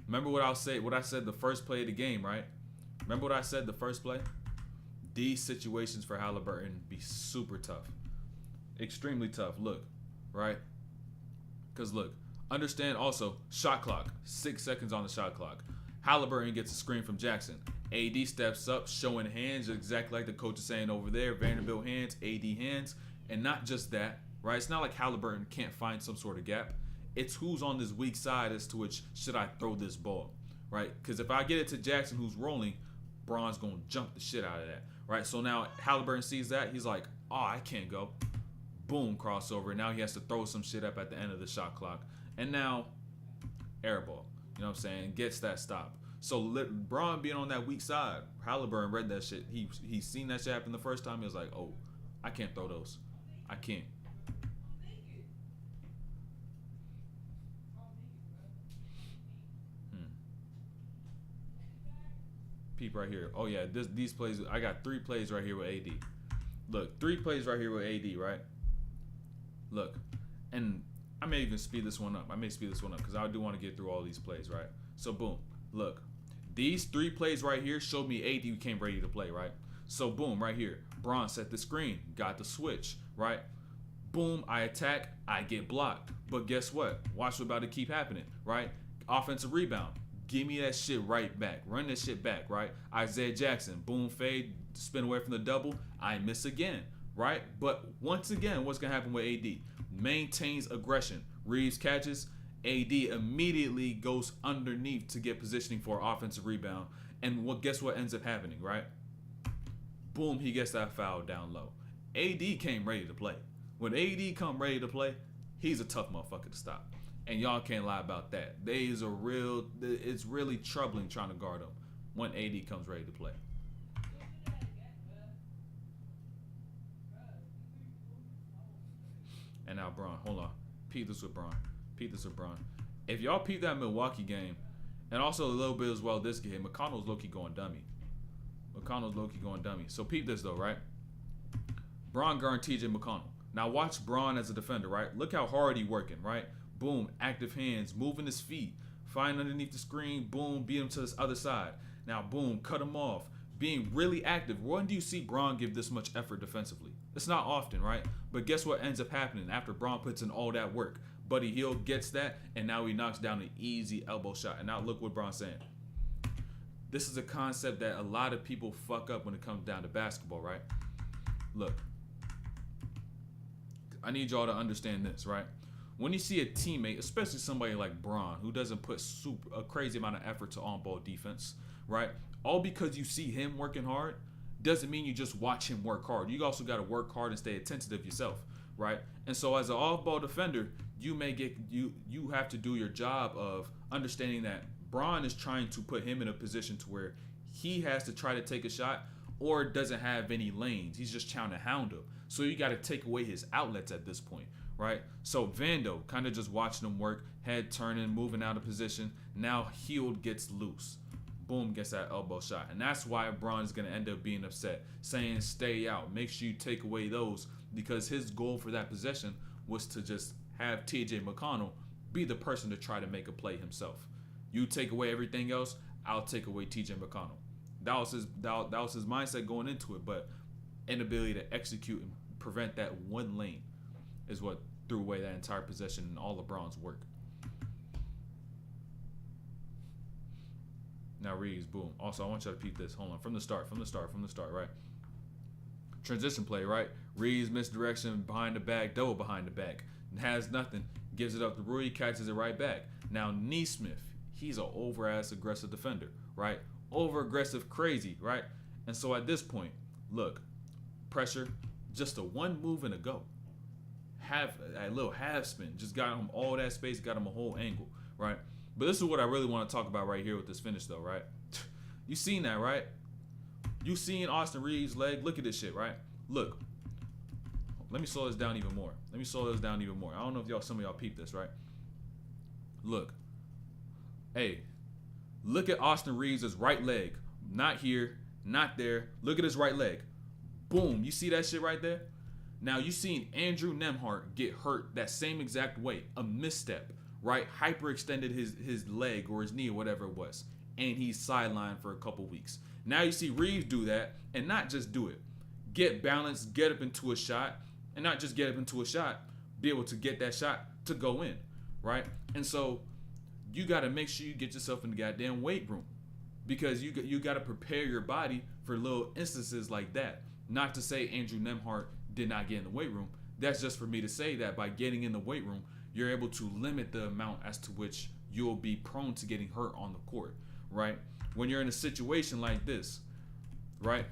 Remember what I said the first play of the game, right? Remember what I said the first play? These situations for Haliburton be super tough. Extremely tough. Look, right? Because look, understand also, shot clock. 6 seconds on the shot clock. Haliburton gets a screen from Jackson. AD steps up, showing hands, exactly like the coach is saying over there. Vanderbilt hands, AD hands. And not just that, right? It's not like Haliburton can't find some sort of gap. It's who's on this weak side as to which should I throw this ball, right? Because if I get it to Jackson who's rolling, Bron's going to jump the shit out of that, right? So now Haliburton sees that. He's like, oh, I can't go. Boom, crossover. Now he has to throw some shit up at the end of the shot clock. And now, air ball. You know what I'm saying? Gets that stop. So LeBron being on that weak side, Haliburton read that shit. He seen that shit happen the first time. He was like, oh, I can't throw those. I can't. Peep right here. Oh yeah, these plays. I got 3 plays right here with AD. Look, 3 plays right here with AD, right? Look, and I may even speed this one up. Because I do want to get through all these plays, right? So boom, look, these 3 plays right here showed me AD came ready to play, right? So boom, right here, Bron set the screen, got the switch, right? Boom, I attack, I get blocked. But guess what? Watch what's about to keep happening, right? Offensive rebound. Give me that shit right back. Run that shit back, right? Isaiah Jackson, boom, fade, spin away from the double. I miss again, right? But once again, what's going to happen with AD? Maintains aggression. Reaves catches. AD immediately goes underneath to get positioning for offensive rebound. And guess what ends up happening, right? Boom, he gets that foul down low. AD came ready to play. When AD come ready to play, he's a tough motherfucker to stop. And y'all can't lie about that. It's really troubling trying to guard him when AD comes ready to play. And now Bron, hold on. Peep this with Bron. If y'all peep that Milwaukee game, and also a little bit as well this game, McConnell's low-key going dummy. So peep this though, right? Bron guarding TJ McConnell. Now watch Bron as a defender, right? Look how hard he working, right? Boom, active hands, moving his feet, find underneath the screen, boom, beat him to this other side. Now, boom, cut him off, being really active. When do you see Bron give this much effort defensively? It's not often, right? But guess what ends up happening after Bron puts in all that work? Buddy Hield gets that, and now he knocks down an easy elbow shot. And now look what Bron's saying. This is a concept that a lot of people fuck up when it comes down to basketball, right? Look, I need y'all to understand this, right? When you see a teammate, especially somebody like Bron, who doesn't put a crazy amount of effort to on-ball defense, right? All because you see him working hard doesn't mean you just watch him work hard. You also got to work hard and stay attentive yourself, right? And so as an off-ball defender, you have to do your job of understanding that Bron is trying to put him in a position to where he has to try to take a shot or doesn't have any lanes. He's just trying to hound him. So you got to take away his outlets at this point. Right, so Vando kind of just watching him work, head turning, moving out of position. Now Hield gets loose, boom, gets that elbow shot, and that's why Bron is gonna end up being upset, saying stay out, make sure you take away those, because his goal for that possession was to just have TJ McConnell be the person to try to make a play himself. You take away everything else, I'll take away TJ McConnell. That was his mindset going into it, but inability to execute and prevent that one lane is what threw away that entire possession and all LeBron's work. Now Reaves, boom. Also, I want you to peep this. Hold on, from the start, right? Transition play, right? Reaves misdirection behind the back, double behind the back, has nothing, gives it up to Rui, catches it right back. Now Neesmith, he's an over-ass aggressive defender, right? Over-aggressive, crazy, right? And so at this point, look, pressure, just a one move and a go. A little half spin, just got him all that space, got him a whole angle, right? But this is what I really want to talk about right here with this finish, though, right? You seen that, right? You seen Austin Reaves' leg? Look at this shit, right? Look. Let me slow this down even more. I don't know if some of y'all peeped this, right? Look. Hey, look at Austin Reaves' right leg. Not here, not there. Look at his right leg. Boom. You see that shit right there? Now, you seen Andrew Nembhard get hurt that same exact way. A misstep, right? Hyperextended his leg or his knee or whatever it was. And he's sidelined for a couple weeks. Now you see Reaves do that and not just do it. Get balanced, get up into a shot, and not just get up into a shot, be able to get that shot to go in, right? And so you got to make sure you get yourself in the goddamn weight room because you got to prepare your body for little instances like that. Not to say Andrew Nembhard did not get in the weight room. That's just for me to say that by getting in the weight room, you're able to limit the amount as to which you'll be prone to getting hurt on the court, right? When you're in a situation like this, right,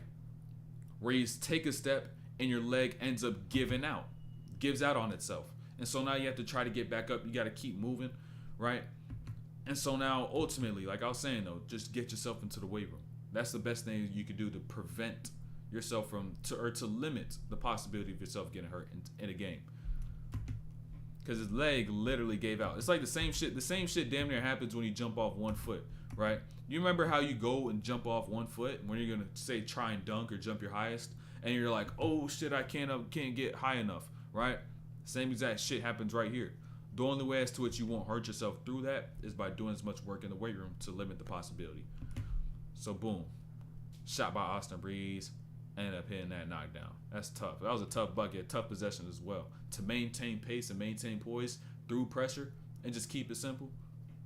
where you take a step and your leg ends up gives out on itself. And so now you have to try to get back up. You got to keep moving, right? And so now ultimately, like I was saying though, just get yourself into the weight room. That's the best thing you could do to prevent yourself to limit the possibility of yourself getting hurt in a game. Because his leg literally gave out. It's like the same shit damn near happens when you jump off 1 foot, right? You remember how you go and jump off 1 foot when you're gonna say try and dunk or jump your highest, and you're like, oh shit, I can't get high enough, right? Same exact shit happens right here. The only way as to which you won't hurt yourself through that is by doing as much work in the weight room to limit the possibility. So boom, shot by Austin Reaves, ended up hitting that knockdown. That's tough. That was a tough bucket, tough possession as well. To maintain pace and maintain poise through pressure and just keep it simple.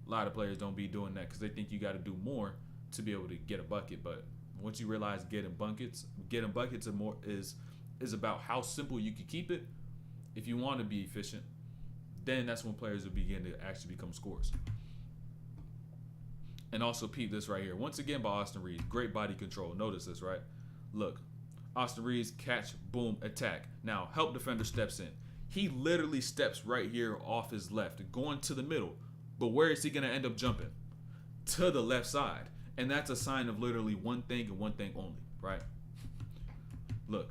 A lot of players don't be doing that because they think you got to do more to be able to get a bucket. But once you realize getting buckets is about how simple you can keep it. If you want to be efficient, then that's when players will begin to actually become scorers. And also peep this right here. Once again by Austin Reaves. Great body control. Notice this, right? Look. Austin Reaves, catch, boom, attack. Now, help defender steps in. He literally steps right here off his left, going to the middle. But where is he going to end up jumping? To the left side. And that's a sign of literally one thing and one thing only, right? Look.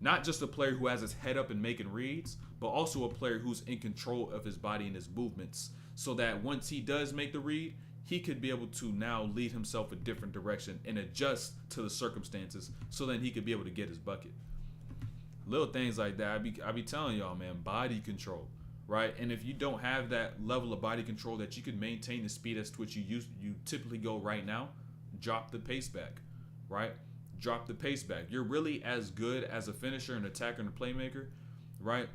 Not just a player who has his head up and making reads, but also a player who's in control of his body and his movements. So that once he does make the read, he could be able to now lead himself a different direction and adjust to the circumstances so then he could be able to get his bucket. Little things like that. I be telling y'all, man, body control, right? And if you don't have that level of body control that you can maintain the speed as to which you typically go right now, drop the pace back, right? Drop the pace back. You're really as good as a finisher, an attacker, and a playmaker, right?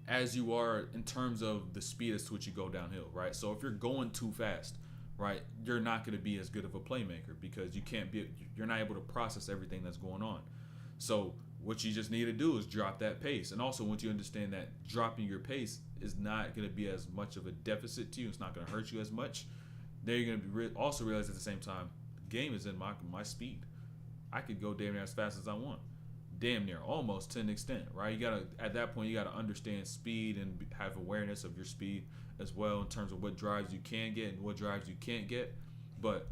As you are in terms of the speed as to which you go downhill, right? So if you're going too fast, right, you're not going to be as good of a playmaker because you're not able to process everything that's going on. So what you just need to do is drop that pace. And also once you understand that dropping your pace is not going to be as much of a deficit to you, it's not going to hurt you as much, then you're going to also realize at the same time, the game is in my speed. I could go damn near as fast as I want. Damn near, almost to an extent, right? At that point, you gotta understand speed and have awareness of your speed as well in terms of what drives you can get and what drives you can't get. But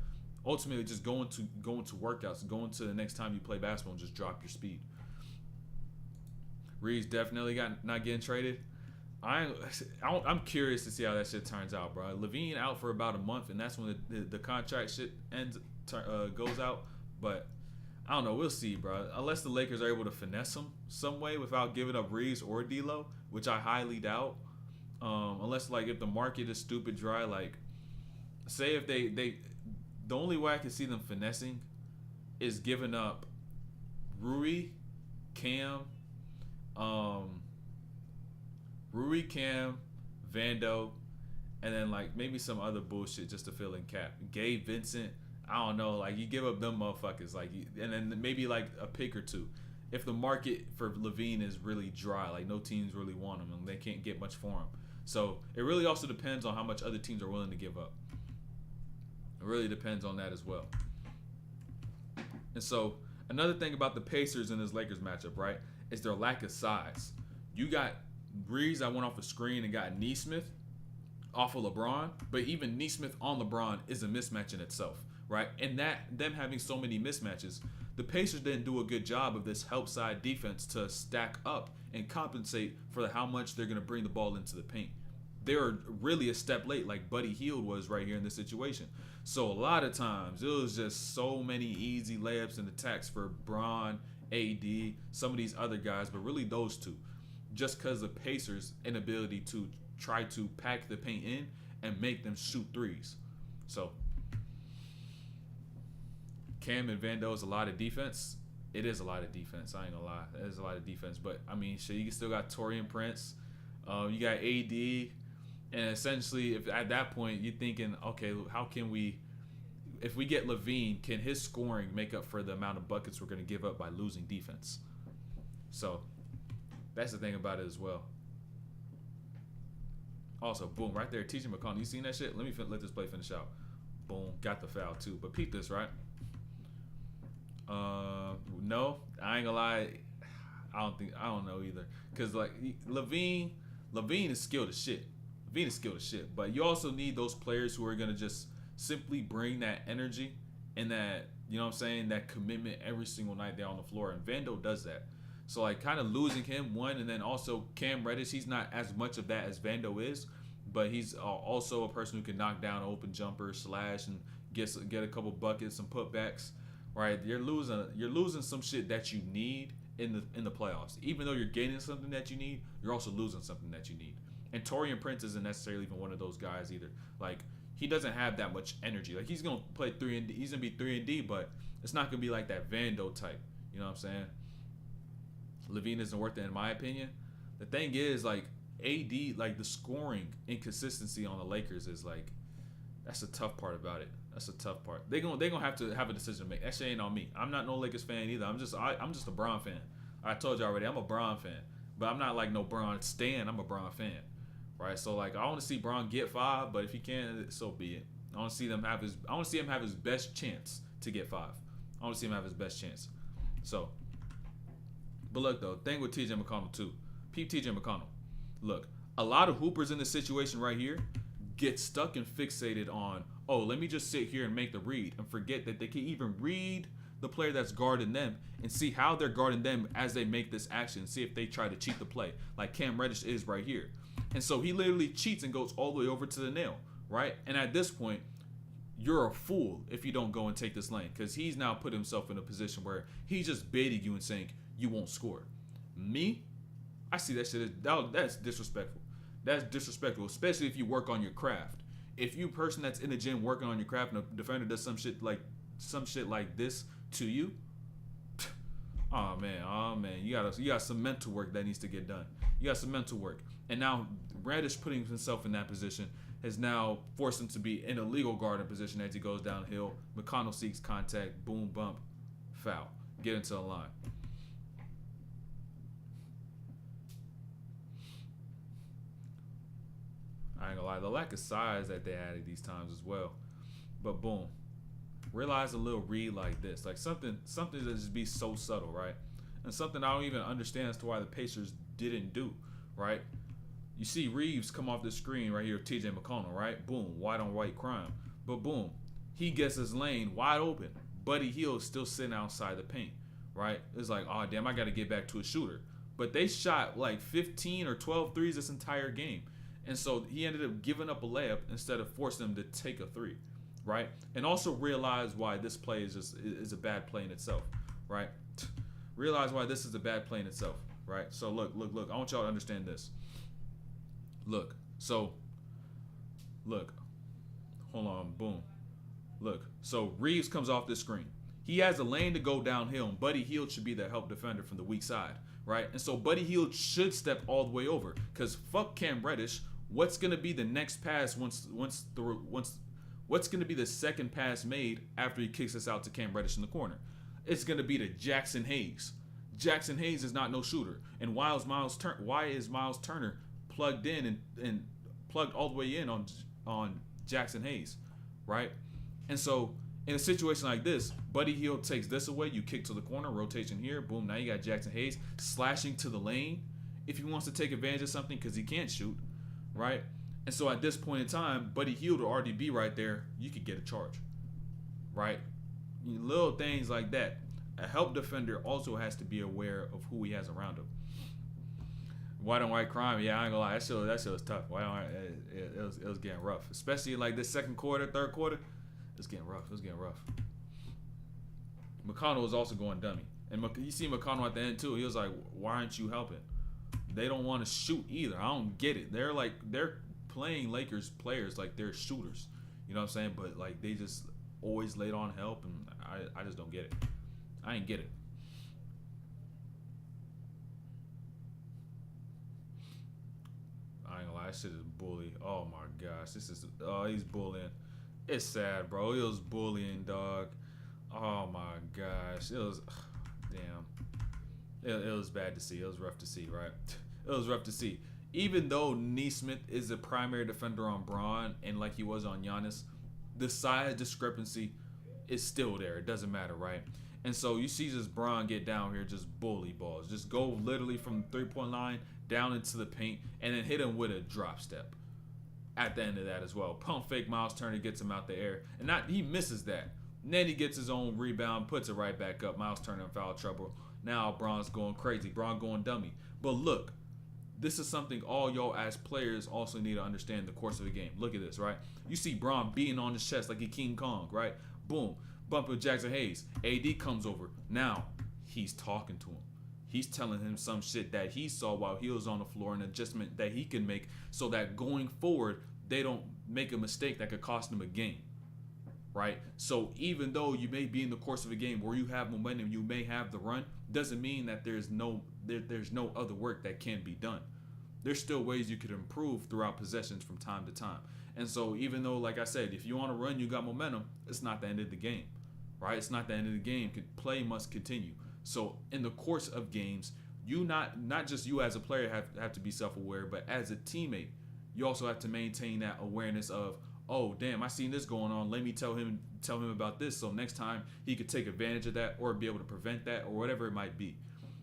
ultimately, just going to workouts, going to the next time you play basketball, and just drop your speed. Reaves definitely not getting traded. I'm curious to see how that shit turns out, bro. Levine out for about a month, and that's when the contract shit goes out. But I don't know. We'll see, bro. Unless the Lakers are able to finesse him some way without giving up Reaves or D'Lo, which I highly doubt. Unless, like, if the market is stupid dry, like, say if they the only way I can see them finessing is giving up Rui, Cam, Vando, and then like maybe some other bullshit just to fill in cap. Gabe Vincent, I don't know. Like you give up them motherfuckers, like, and then maybe like a pick or two. If the market for Levine is really dry, like no teams really want him and they can't get much for him. So it really also depends on how much other teams are willing to give up. It really depends on that as well. And so another thing about the Pacers in this Lakers matchup, right, is their lack of size. You got Reaves that went off the screen and got Nesmith off of LeBron, but even Nesmith on LeBron is a mismatch in itself, right? And that them having so many mismatches, the Pacers didn't do a good job of this help side defense to stack up and compensate for how much they're going to bring the ball into the paint. They were really a step late, like Buddy Hield was right here in this situation. So a lot of times it was just so many easy layups and attacks for Bron, AD, some of these other guys, but really those two, just because the Pacers' inability to try to pack the paint in and make them shoot threes. So Cam and Vando is a lot of defense. It is a lot of defense. I ain't gonna lie. It is a lot of defense. But I mean, shit, you still got Taurean Prince. You got AD. And essentially, if at that point you're thinking, okay, how can we, if we get Levine, can his scoring make up for the amount of buckets we're going to give up by losing defense? So that's the thing about it as well. Also, boom, right there, TJ McConnell. You seen that shit? Let me let this play finish out. Boom, got the foul too. But peep this, right? No, I ain't gonna lie. I don't know either. Cause like Levine is skilled as shit. Levine is skilled as shit. But you also need those players who are gonna just simply bring that energy and that, you know what I'm saying, that commitment every single night they're on the floor. And Vando does that. So like kind of losing him, one, and then also Cam Reddish, he's not as much of that as Vando is, but he's also a person who can knock down open jumpers, slash, and get a couple buckets, some putbacks. Right, you're losing some shit that you need in the playoffs. Even though you're gaining something that you need, you're also losing something that you need. And Taurean Prince isn't necessarily even one of those guys either. Like he doesn't have that much energy. Like he's gonna play 3-and-D. He's gonna be 3-and-D, but it's not gonna be like that Vando type. You know what I'm saying? Levine isn't worth it in my opinion. The thing is, like AD, like the scoring inconsistency on the Lakers is like, that's the tough part about it. That's a tough part. They gonna have to have a decision to make. That shit ain't on me. I'm not no Lakers fan either. I'm just a Bron fan. I told you already. I'm a Bron fan, but I'm not like no Bron stan. I'm a Bron fan, right? So like I want to see Bron get 5, but if he can, so be it. I want to see him have his best chance to get 5. I want to see him have his best chance. So, but look though, thing with TJ McConnell too. Peep TJ McConnell. Look, a lot of hoopers in this situation right here get stuck and fixated on, oh, let me just sit here and make the read, and forget that they can even read the player that's guarding them and see how they're guarding them as they make this action, see if they try to cheat the play, like Cam Reddish is right here. And so he literally cheats and goes all the way over to the nail, right? And at this point, you're a fool if you don't go and take this lane, because he's now put himself in a position where he's just baiting you and saying you won't score. Me, I see that shit that's disrespectful. That's disrespectful, especially if you work on your craft. If you person that's in the gym working on your craft and a defender does some shit like this to you, oh man, you got some mental work that needs to get done. You got some mental work. And now Reddish putting himself in that position has now forced him to be in a legal guarding position as he goes downhill. McConnell seeks contact, boom, bump, foul. Get into the line. I ain't gonna lie, the lack of size that they had at these times as well. But boom, realize a little read like this, like something that just be so subtle, right? And something I don't even understand as to why the Pacers didn't do, right? You see Reaves come off the screen right here, TJ McConnell, right? Boom, white on white crime. But boom, he gets his lane wide open. Buddy Hield's still sitting outside the paint, right? It's like, oh damn, I got to get back to a shooter. But they shot like 15 or 12 threes this entire game. And so he ended up giving up a layup instead of forcing them to take a 3, right? And also realize why this play is a bad play in itself, right? Realize why this is a bad play in itself, right? So look. I want y'all to understand this. Look. Hold on, boom. Look, so Reaves comes off the screen. He has a lane to go downhill, and Buddy Hield should be the help defender from the weak side, right? And so Buddy Hield should step all the way over, because fuck Cam Reddish. What's gonna be the next pass what's gonna be the second pass made after he kicks us out to Cam Reddish in the corner? It's gonna be to Jackson Hayes. Jackson Hayes is not no shooter, and why is Miles Turner plugged in and plugged all the way in on Jackson Hayes, right? And so in a situation like this, Buddy Hield takes this away. You kick to the corner, rotation here, boom. Now you got Jackson Hayes slashing to the lane if he wants to take advantage of something because he can't shoot, right? And so at this point in time, Buddy Hield will already be right there. You could get a charge, right? Little things like that. A help defender also has to be aware of who he has around him. White on white crime, yeah, I ain't gonna lie, that shit was tough. It was getting rough, especially like this second quarter, third quarter. It's getting rough. It was getting rough. McConnell was also going dummy, and you see McConnell at the end too. He was like, "Why aren't you helping?" They don't want to shoot either. I don't get it. They're playing Lakers players like they're shooters. You know what I'm saying? But like they just always laid on help, and I just don't get it. I ain't get it. I ain't gonna lie, that shit is bully. Oh my gosh, he's bullying. It's sad, bro. It was bullying, dog. Oh my gosh, it was damn. It was bad to see. It was rough to see, right? It was rough to see. Even though Neesmith is a primary defender on Braun and like he was on Giannis, the size discrepancy is still there. It doesn't matter, right? And so you see this Braun get down here, just bully balls. Just go literally from the three-point line down into the paint and then hit him with a drop step at the end of that as well. Pump fake Miles Turner gets him out the air. And he misses that. And then he gets his own rebound, puts it right back up. Miles Turner in foul trouble. Now Braun's going crazy. Braun going dummy. But look, this is something all y'all as players also need to understand the course of the game. Look at this, right? You see Braun beating on his chest like he King Kong, right? Boom. Bump with Jackson Hayes. AD comes over. Now he's talking to him. He's telling him some shit that he saw while he was on the floor, an adjustment that he can make so that going forward, they don't make a mistake that could cost them a game, right? So even though you may be in the course of a game where you have momentum, you may have the run, doesn't mean that there's no other work that can be done. There's still ways you could improve throughout possessions from time to time. And so even though, like I said, if you want to run, you got momentum, it's not the end of the game, right? It's not the end of the game. Play must continue. So in the course of games, you not just you as a player have to be self-aware, but as a teammate, you also have to maintain that awareness of, oh damn, I seen this going on. Let me tell him about this, so next time he could take advantage of that or be able to prevent that or whatever it might be.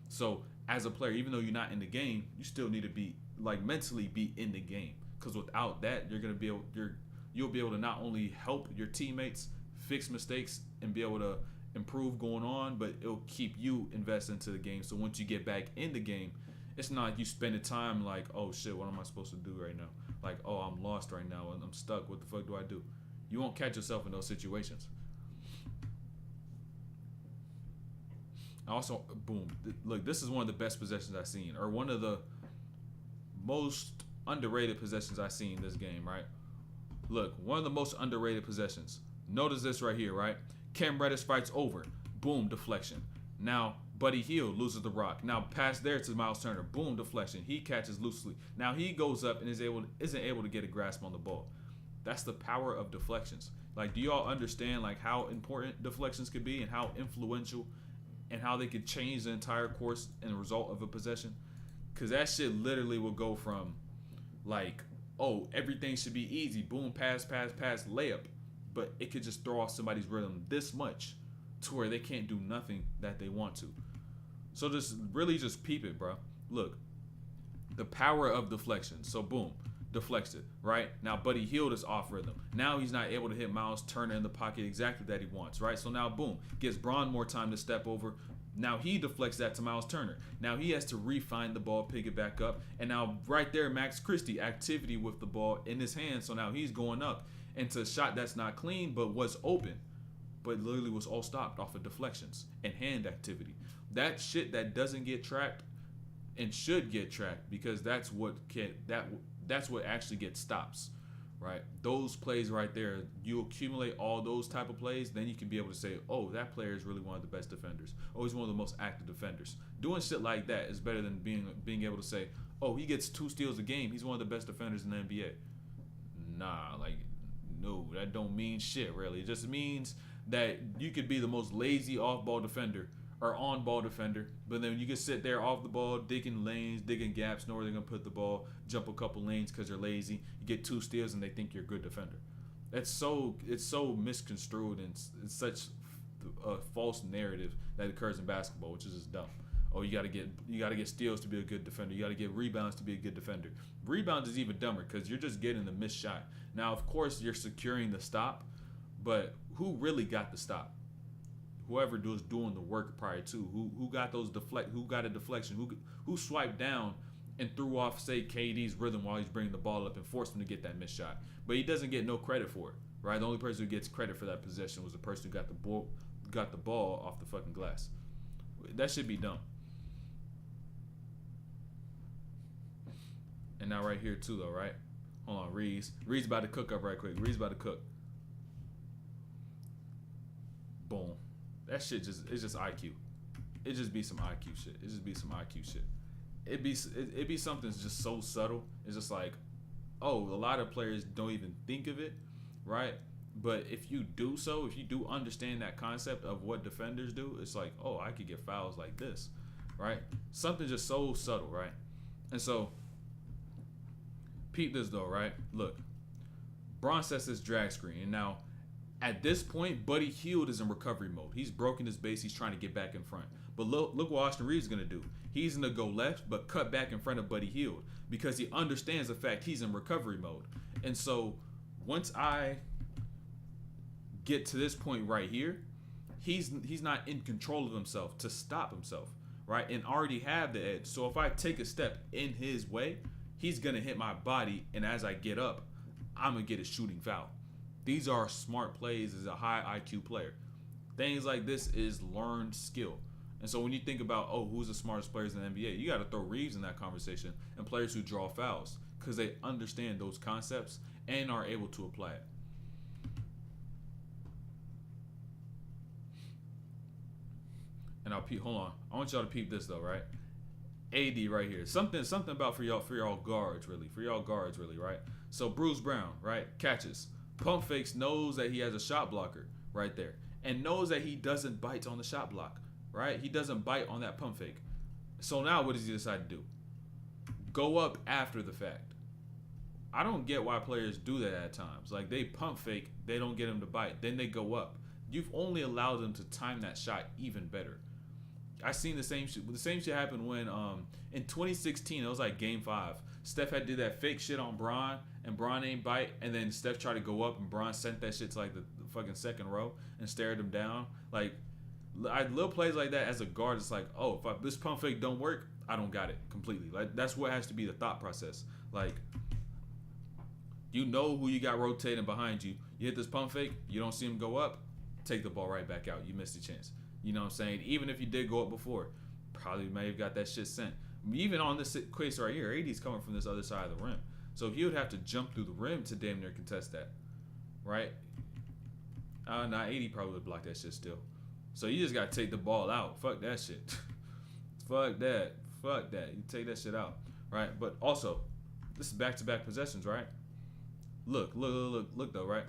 So as a player, even though you're not in the game, you still need to be like mentally be in the game, because without that, you'll be able to not only help your teammates fix mistakes and be able to improve going on, but it'll keep you invested into the game. So once you get back in the game, it's not like you spend the time like, oh shit, what am I supposed to do right now? Like, oh, I'm lost right now and I'm stuck. What the fuck do I do? You won't catch yourself in those situations. Also, boom, look, this is one of the best possessions I've seen, or one of the most underrated possessions I've seen in this game, right? Look, one of the most underrated possessions. Notice this right here, right? Cam Reddish fights over. Boom, deflection. Now, Buddy Hield loses the rock. Now, pass there to Miles Turner. Boom, deflection. He catches loosely. Now, he goes up and isn't able to get a grasp on the ball. That's the power of deflections. Like, do y'all understand, like, how important deflections could be and how influential and how they could change the entire course and the result of a possession? Because that shit literally will go from, like, oh, everything should be easy. Boom, pass, layup. But it could just throw off somebody's rhythm this much to where they can't do nothing that they want to. So just peep it, bro. Look, the power of deflection. So boom, deflects it, right? Now Buddy Hield is off rhythm. Now he's not able to hit Miles Turner in the pocket exactly that he wants, right? So now boom, gives Braun more time to step over. Now he deflects that to Miles Turner. Now he has to refine the ball, pick it back up. And now right there, Max Christie, activity with the ball in his hand. So now he's going up into a shot that's not clean, but was open. But literally was all stopped off of deflections and hand activity. That shit that doesn't get tracked and should get tracked, because that's what actually gets stops, right? Those plays right there, you accumulate all those type of plays, then you can be able to say, oh, that player is really one of the best defenders. Oh, he's one of the most active defenders. Doing shit like that is better than being able to say, oh, he gets 2 steals a game. He's one of the best defenders in the NBA. Nah, like, no, that don't mean shit, really. It just means that you could be the most lazy off-ball defender or on-ball defender, but then you can sit there off the ball, digging lanes, digging gaps, know where they're going to put the ball, jump a couple lanes because you're lazy. You get 2 steals and they think you're a good defender. It's so misconstrued, and it's such a false narrative that occurs in basketball, which is just dumb. Oh, you gotta get steals to be a good defender. You gotta get rebounds to be a good defender. Rebounds is even dumber because you're just getting the missed shot. Now, of course, you're securing the stop, but who really got the stop? Whoever was doing the work prior to, who got those who got a deflection, who swiped down and threw off, say, KD's rhythm while he's bringing the ball up and forced him to get that missed shot. But he doesn't get no credit for it, right? The only person who gets credit for that possession was the person who got the ball off the fucking glass. That should be dumb. And now right here too, though, right? Hold on, Reaves about to cook up right quick. Reaves about to cook. Boom. That shit it's just IQ. It just be some IQ shit. It just be some IQ shit. It be something that's just so subtle. It's just like, oh, a lot of players don't even think of it, right? But if you do understand that concept of what defenders do, it's like, oh, I could get fouls like this, right? Something just so subtle, right? And so, peep this though, right? Look, Bron sets this drag screen, and now at this point, Buddy Hield is in recovery mode. He's broken his base. He's trying to get back in front. But look what Austin Reaves is gonna do. He's gonna go left, but cut back in front of Buddy Hield because he understands the fact he's in recovery mode. And so once I get to this point right here, he's not in control of himself to stop himself, right? And already have the edge. So if I take a step in his way, he's gonna hit my body, and as I get up, I'm gonna get a shooting foul. These are smart plays as a high IQ player. Things like this is learned skill. And so when you think about, oh, who's the smartest players in the NBA, you got to throw Reaves in that conversation, and players who draw fouls because they understand those concepts and are able to apply it. And hold on. I want y'all to peep this though, right? AD right here. Something about for y'all guards, really, right? So Bruce Brown, right? Catches. Pump fakes, knows that he has a shot blocker right there, and knows that he doesn't bite on the shot block, right? He doesn't bite on that pump fake. So now what does he decide to do? Go up after the fact. I don't get why players do that at times. Like, they pump fake, they don't get him to bite, then they go up. You've only allowed them to time that shot even better. I seen the same shit. The same shit happened when in 2016, it was like Game 5. Steph had to do that fake shit on Bron, and Bron ain't bite, and then Steph tried to go up, and Bron sent that shit to like the fucking second row and stared him down. Like, little plays like that as a guard, it's like, oh, if this pump fake don't work, I don't got it completely. Like, that's what has to be the thought process. Like, you know who you got rotating behind you. You hit this pump fake, you don't see him go up, take the ball right back out. You missed a chance. You know what I'm saying? Even if you did go up before, probably may have got that shit sent. Even on this case right here, AD's coming from this other side of the rim. So he would have to jump through the rim to damn near contest that. Right? Nah, AD probably would block that shit still. So you just got to take the ball out. Fuck that shit. Fuck that. You take that shit out. Right? But also, this is back-to-back possessions, right? Look though, right?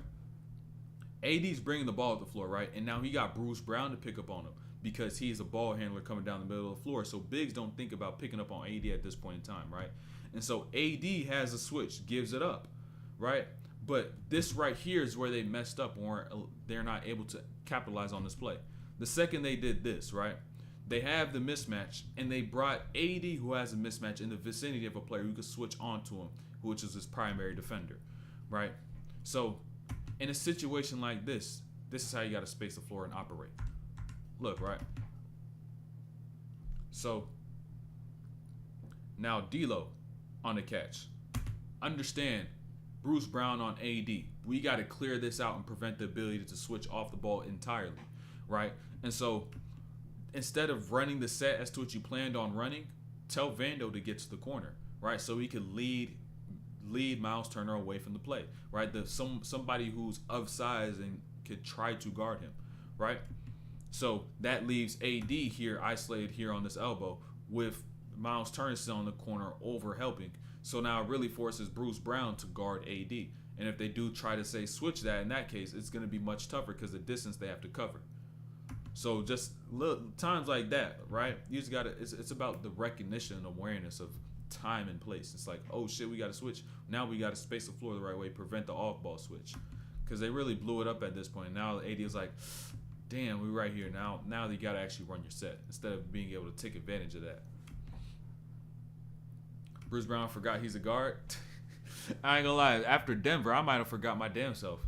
AD's bringing the ball to the floor, right? And now he got Bruce Brown to pick up on him because he's a ball handler coming down the middle of the floor. So bigs don't think about picking up on AD at this point in time, right? And so AD has a switch, gives it up, right? But this right here is where they messed up, or they're not able to capitalize on this play. The second they did this, right? They have the mismatch, and they brought AD, who has a mismatch, in the vicinity of a player who could switch onto him, which is his primary defender, right? So in a situation like this is how you got to space the floor and operate. Look, right? So now D'Lo on the catch. Understand, Bruce Brown on AD. We got to clear this out and prevent the ability to switch off the ball entirely, right? And so instead of running the set as to what you planned on running, tell Vando to get to the corner, right? So he could lead lead Miles Turner away from the play, right? Somebody who's of size and could try to guard him, right? So that leaves AD here isolated here on this elbow with Miles Turner still on the corner over helping. So now it really forces Bruce Brown to guard AD. And if they do try to say switch that, in that case, it's going to be much tougher because the distance they have to cover. So just times like that, right? You just got to, it's about the recognition and awareness of time and place. It's like, oh shit, we got to switch. Now we got to space the floor the right way, prevent the off-ball switch. Because they really blew it up at this point. Now AD is like, damn, we're right here. Now you got to actually run your set instead of being able to take advantage of that. Bruce Brown forgot he's a guard. I ain't gonna lie. After Denver, I might have forgot my damn self.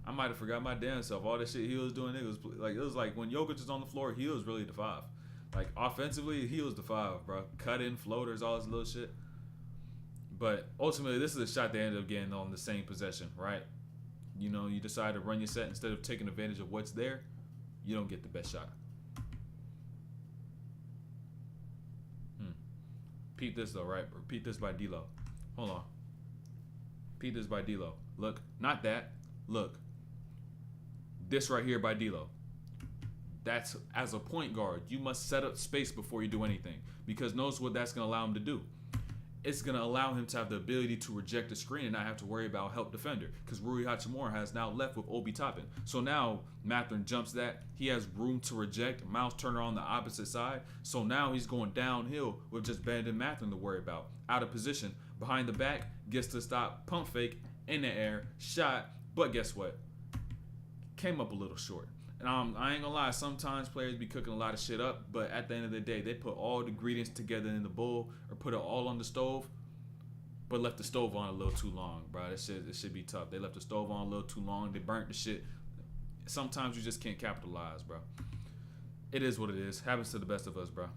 All this shit he was doing, it was like when Jokic was on the floor, he was really the 5. Like offensively, he was the 5, bro. Cut in, floaters, all this little shit. But ultimately, this is a shot they ended up getting on the same possession, right? You know, you decide to run your set instead of taking advantage of what's there, you don't get the best shot. Peep this though, right? Peep this by D-Lo. Hold on. Peep this by D-Lo. Look, not that. Look. This right here by D-Lo. That's as a point guard, you must set up space before you do anything. Because notice what that's going to allow him to do. It's going to allow him to have the ability to reject the screen and not have to worry about help defender. Because Rui Hachimura has now left with Obi Toppin. So now Mathurin jumps that. He has room to reject. Miles Turner on the opposite side. So now he's going downhill with just Brandon Mathurin to worry about. Out of position. Behind the back. Gets to stop. Pump fake. In the air. Shot. But guess what? Came up a little short. And I ain't gonna lie, sometimes players be cooking a lot of shit up, but at the end of the day, they put all the ingredients together in the bowl or put it all on the stove, but left the stove on a little too long, bro. It should be tough. They left the stove on a little too long. They burnt the shit. Sometimes you just can't capitalize, bro. It is what it is. Happens to the best of us, bro.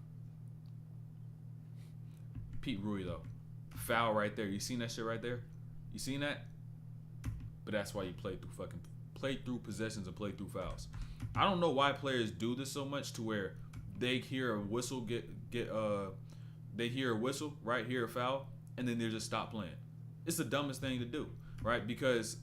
Pete Rui, though. Foul right there. You seen that shit right there? You seen that? But that's why you play through possessions and play through fouls. I don't know why players do this so much to where they hear a whistle they hear a whistle, right? Hear a foul, and then they just stop playing. It's the dumbest thing to do, right? Because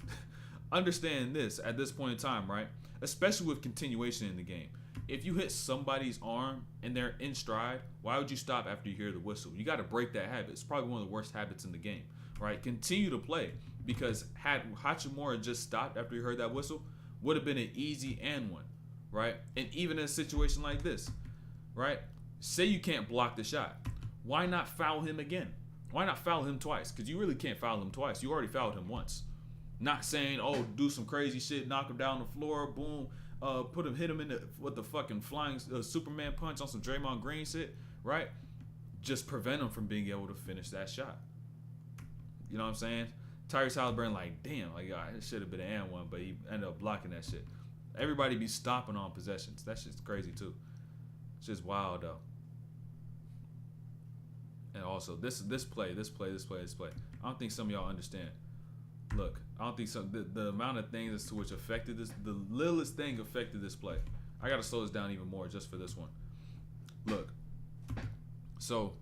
understand this at this point in time, right? Especially with continuation in the game. If you hit somebody's arm and they're in stride, why would you stop after you hear the whistle? You got to break that habit. It's probably one of the worst habits in the game, right? Continue to play. Because had Hachimura just stopped after he heard that whistle, would have been an easy and one, right? And even in a situation like this, right? Say you can't block the shot. Why not foul him again? Why not foul him twice? Because you really can't foul him twice. You already fouled him once. Not saying, oh, do some crazy shit, knock him down the floor, boom, hit him with the fucking flying Superman punch on some Draymond Green shit, right? Just prevent him from being able to finish that shot. You know what I'm saying? Tyrese Haliburton, like, damn, like, it should have been an and one, but he ended up blocking that shit. Everybody be stopping on possessions. That shit's crazy, too. It's just wild, though. And also, this play. I don't think some of y'all understand. Look, I don't think the amount of things as to which affected this, the littlest thing affected this play. I got to slow this down even more just for this one. Look. So,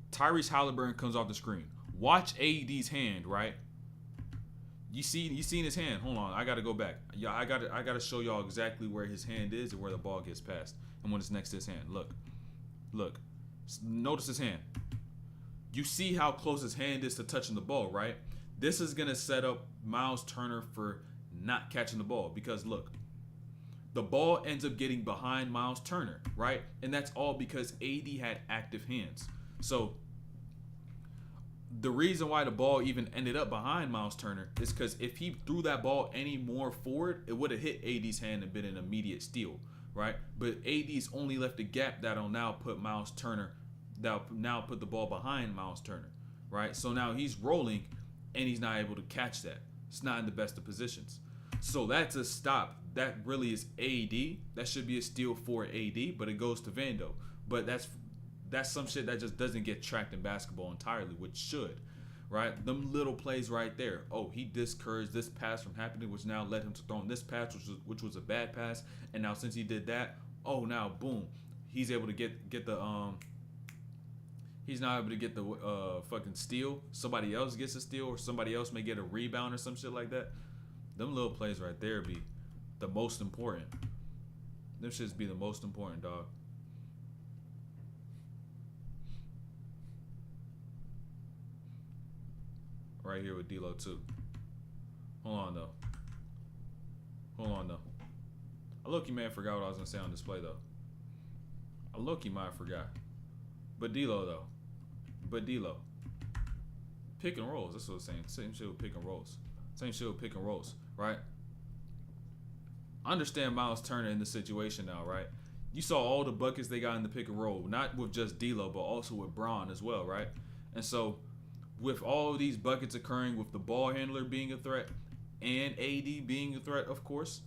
Tyrese Haliburton comes off the screen. Watch AD's hand, right? You seen his hand? Hold on, I gotta go back. Yeah, I gotta show y'all exactly where his hand is and where the ball gets passed and when it's next to his hand. Look. Notice his hand. You see how close his hand is to touching the ball, right? This is gonna set up Miles Turner for not catching the ball because look, the ball ends up getting behind Miles Turner, right? And that's all because AD had active hands. So the reason why the ball even ended up behind Miles Turner is because if he threw that ball any more forward, it would have hit AD's hand and been an immediate steal, right? But AD's only left a gap that'll now put the ball behind Miles Turner, right? So now he's rolling and he's not able to catch that. It's not in the best of positions. So that's a stop. That really is AD. That should be a steal for AD, but it goes to Vando. But that's some shit that just doesn't get tracked in basketball entirely, which should, right? Them little plays right there. Oh, he discouraged this pass from happening, which now led him to throwing this pass, which was a bad pass. And now since he did that, oh, now boom, he's able to get He's not able to get the fucking steal. Somebody else gets a steal, or somebody else may get a rebound or some shit like that. Them little plays right there be the most important. Them shits be the most important, dog. Right here with D'Lo too. Hold on though. I low-key may have forgot what I was gonna say on display though. I low-key might have forgot. But D'Lo though. Pick and rolls. That's what I'm saying. Same shit with pick and rolls. Right? Understand Miles Turner in the situation now, right? You saw all the buckets they got in the pick and roll, not with just D'Lo, but also with Bron as well, right? And so, with all of these buckets occurring, with the ball handler being a threat and AD being a threat, of course,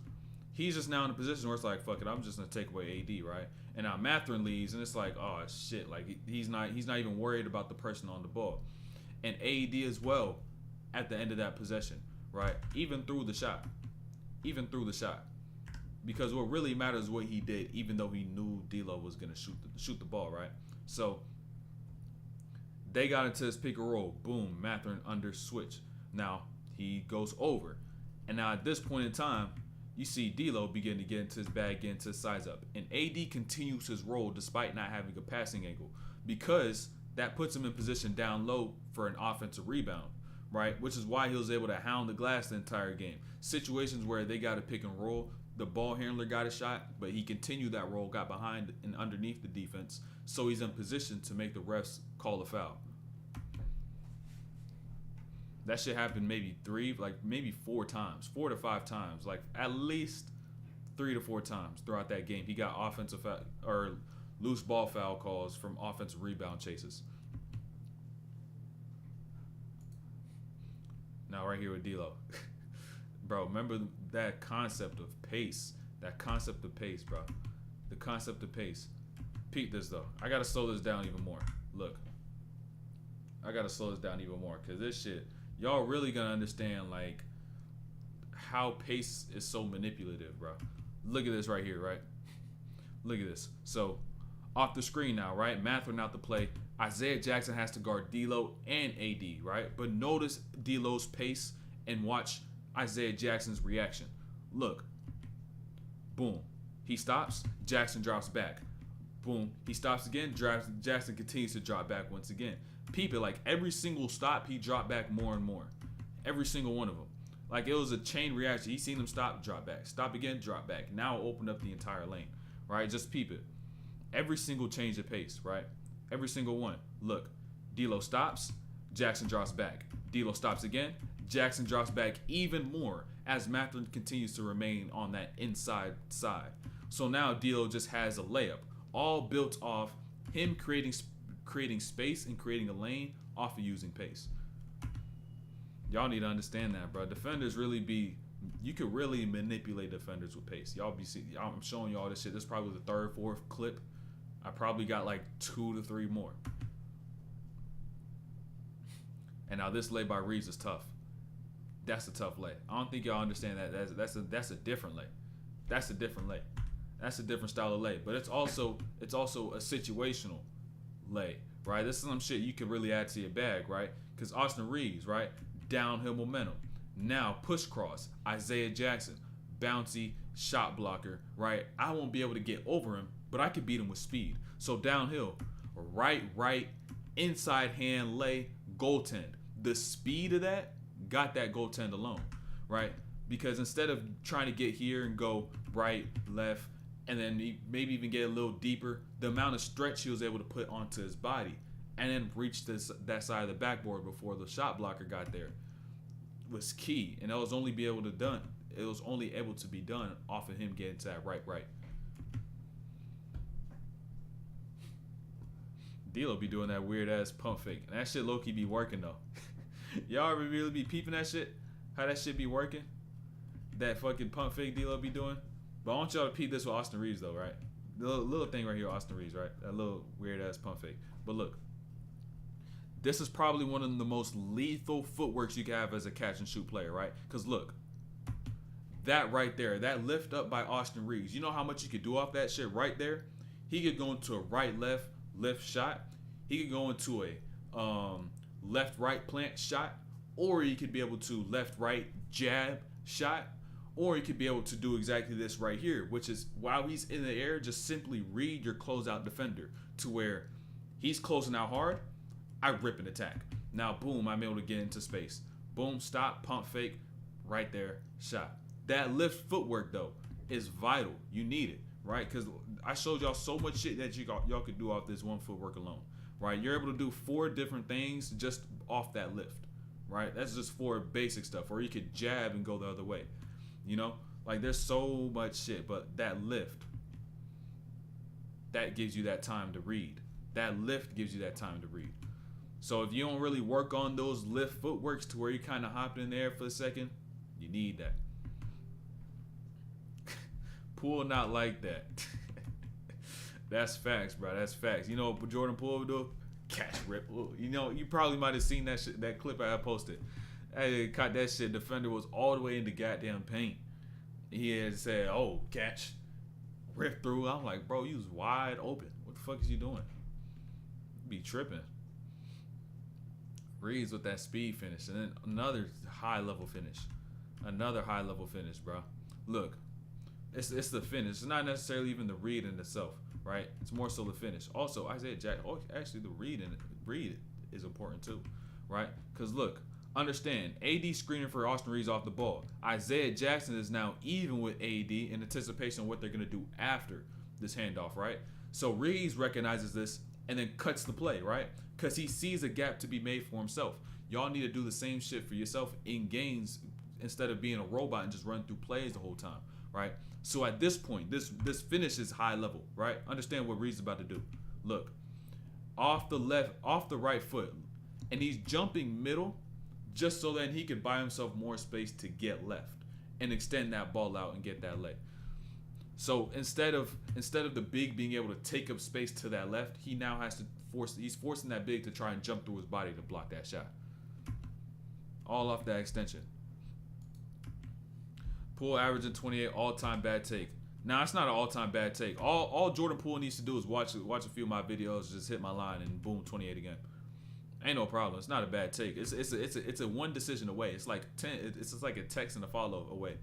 he's just now in a position where it's like, fuck it, I'm just gonna take away AD, right? And now Mathurin leaves, and it's like, oh shit, like he's not even worried about the person on the ball, and AD as well at the end of that possession, right? Even through the shot, because what really matters is what he did, even though he knew D'Lo was gonna shoot the ball, right? So they got into his pick and roll, boom, Mathurin under switch. Now he goes over, and now at this point in time, you see D'Lo begin to get into his bag, get into his size up. And AD continues his role despite not having a passing angle, because that puts him in position down low for an offensive rebound, right? Which is why he was able to hound the glass the entire game. Situations where they got a pick and roll, the ball handler got a shot, but he continued that role, got behind and underneath the defense, so he's in position to make the refs call a foul. That shit happened maybe 4 times, 4 to 5 times, like at least 3 to 4 times throughout that game. He got offensive or loose ball foul calls from offensive rebound chases. Now right here with D'Lo, bro. Remember that concept of pace. Bro. The concept of pace. Peep this though. I gotta slow this down even more. Look, I gotta slow this down even more because this shit. Y'all really gonna understand like how pace is so manipulative, bro. Look at this right here, right? Look at this. So off the screen now, right? Mathurin out the play. Isaiah Jackson has to guard D'Lo and AD, right? But notice D'Lo's pace and watch Isaiah Jackson's reaction. Look. Boom. He stops. Jackson drops back. Boom. He stops again. Jackson continues to drop back once again. Peep it, like every single stop, he dropped back more and more. Every single one of them. Like it was a chain reaction. He seen them stop, drop back. Stop again, drop back. Now open up the entire lane, right? Just peep it. Every single change of pace, right? Every single one. Look, D'Lo stops, Jackson drops back. D'Lo stops again, Jackson drops back even more as Mathurin continues to remain on that inside side. So now D'Lo just has a layup, all built off him creating space and creating a lane off of using pace. Y'all need to understand that, bro. Defenders really you could really manipulate defenders with pace. I'm showing y'all this shit. This is probably the 3rd, 4th clip. I probably got like 2 to 3 more. And now this lay by Reaves is tough. That's a tough lay. I don't think y'all understand that. That's a different lay. That's a different lay. That's a different style of lay. But it's also a situational lay, right? This is some shit you can really add to your bag, right? Because Austin Reaves, right? Downhill momentum. Now push cross. Isaiah Jackson, bouncy shot blocker, right? I won't be able to get over him, but I can beat him with speed. So downhill, right, inside hand lay, goaltend. The speed of that got that goaltend alone, right? Because instead of trying to get here and go right, left, and then maybe even get a little deeper, the amount of stretch he was able to put onto his body and then reach that side of the backboard before the shot blocker got there was key. And it was only able to be done off of him getting to that right. D'Lo be doing that weird ass pump fake, and that shit low key be working though. Y'all really be peeping that shit? How that shit be working? That fucking pump fake D'Lo be doing? But I want y'all to peep this with Austin Reaves though, right? The little thing right here, Austin Reaves, right? That little weird ass pump fake. But look, this is probably one of the most lethal footworks you can have as a catch and shoot player, right? Because look, that right there, that lift up by Austin Reaves, you know how much you could do off that shit right there? He could go into a right, left shot. He could go into a left-right plant shot, or he could be able to left-right jab shot, or he could be able to do exactly this right here, which is while he's in the air, just simply read your closeout defender to where he's closing out hard, I rip and attack. Now, boom, I'm able to get into space. Boom, stop, pump fake, right there, shot. That lift footwork, though, is vital. You need it, right? Because I showed y'all so much shit that y'all could do off this one footwork alone, right? You're able to do 4 different things just off that lift, right? That's just 4 basic stuff. Or you could jab and go the other way, you know? Like, there's so much shit, but that lift, that gives you that time to read. That lift gives you that time to read. So if you don't really work on those lift footworks to where you kind of hop in there for a second, you need that. Poole not like that. That's facts, bro. That's facts. You know what Jordan Poole would do? Catch, rip. You know, you probably might have seen that shit, that clip I posted. I caught that shit. Defender was all the way in the goddamn paint. He had said, "Oh, catch, rip through." I'm like, bro, you was wide open. What the fuck is you doing? You be tripping. Reaves with that speed finish, and then another high level finish. Another high level finish, bro. Look, it's the finish. It's not necessarily even the read in itself, right? It's more so the finish. Also, Isaiah Jackson. Oh, actually, the read is important too, right? Because look, understand, AD screening for Austin Reaves off the ball. Isaiah Jackson is now even with AD in anticipation of what they're gonna do after this handoff, right? So Reaves recognizes this and then cuts the play, right? Because he sees a gap to be made for himself. Y'all need to do the same shit for yourself in games instead of being a robot and just run through plays the whole time, right? So at this point, this finish is high level, right? Understand what Reaves is about to do. Look, off the right foot, and he's jumping middle just so that he can buy himself more space to get left and extend that ball out and get that leg. So instead of the big being able to take up space to that left, he now has to he's forcing that big to try and jump through his body to block that shot. All off that extension. Poole averaging 28 all-time bad take. Now, it's not an all-time bad take. All Jordan Poole needs to do is watch a few of my videos, just hit my line, and boom, 28 again. Ain't no problem. It's not a bad take. It's a one decision away. It's like 10. It's just like a text and a follow away.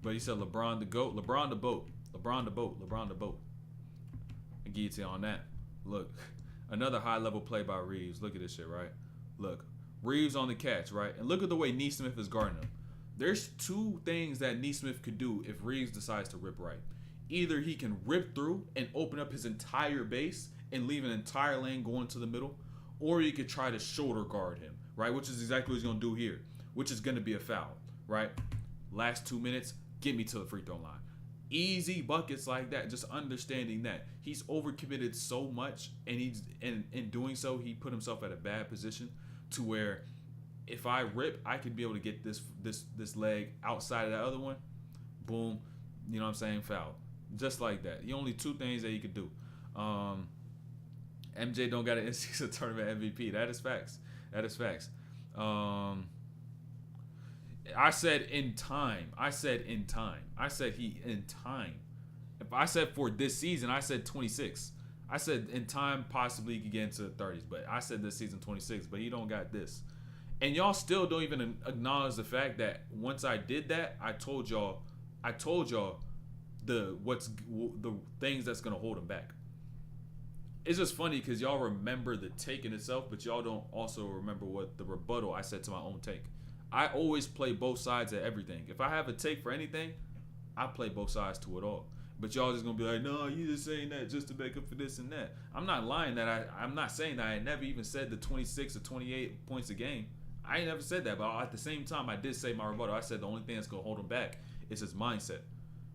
But he said LeBron the GOAT, LeBron the boat, LeBron the boat, LeBron the boat. I give it to you on that. Look, another high level play by Reaves. Look at this shit, right? Look, Reaves on the catch, right? And look at the way Neesmith is guarding him. There's 2 things that Neesmith could do if Reaves decides to rip right. Either he can rip through and open up his entire base and leave an entire lane going to the middle, or he could try to shoulder guard him, right? Which is exactly what he's going to do here, which is going to be a foul, right? Last 2 minutes, get me to the free throw line. Easy buckets like that, just understanding that he's overcommitted so much, and in doing so, he put himself at a bad position to where if I rip, I could be able to get this leg outside of that other one. Boom, you know what I'm saying? Foul. Just like that. The only 2 things that he could do. MJ don't got an NCAA tournament MVP. That is facts. That is facts. I said in time. I said in time. I said he in time. If I said for this season, I said 26. I said in time possibly he could get into the 30s, but I said this season 26, but he don't got this. And y'all still don't even acknowledge the fact that once I did that, I told y'all the things that's gonna hold him back. It's just funny because y'all remember the take in itself, but y'all don't also remember what the rebuttal I said to my own take. I always play both sides of everything. If I have a take for anything, I play both sides to it all. But y'all just gonna be like, no, you just saying that just to make up for this and that. I'm not lying that I'm not saying that I never even said the 26 or 28 points a game. I ain't never said that, but at the same time, I did say my rebuttal. I said the only thing that's gonna hold him back is his mindset,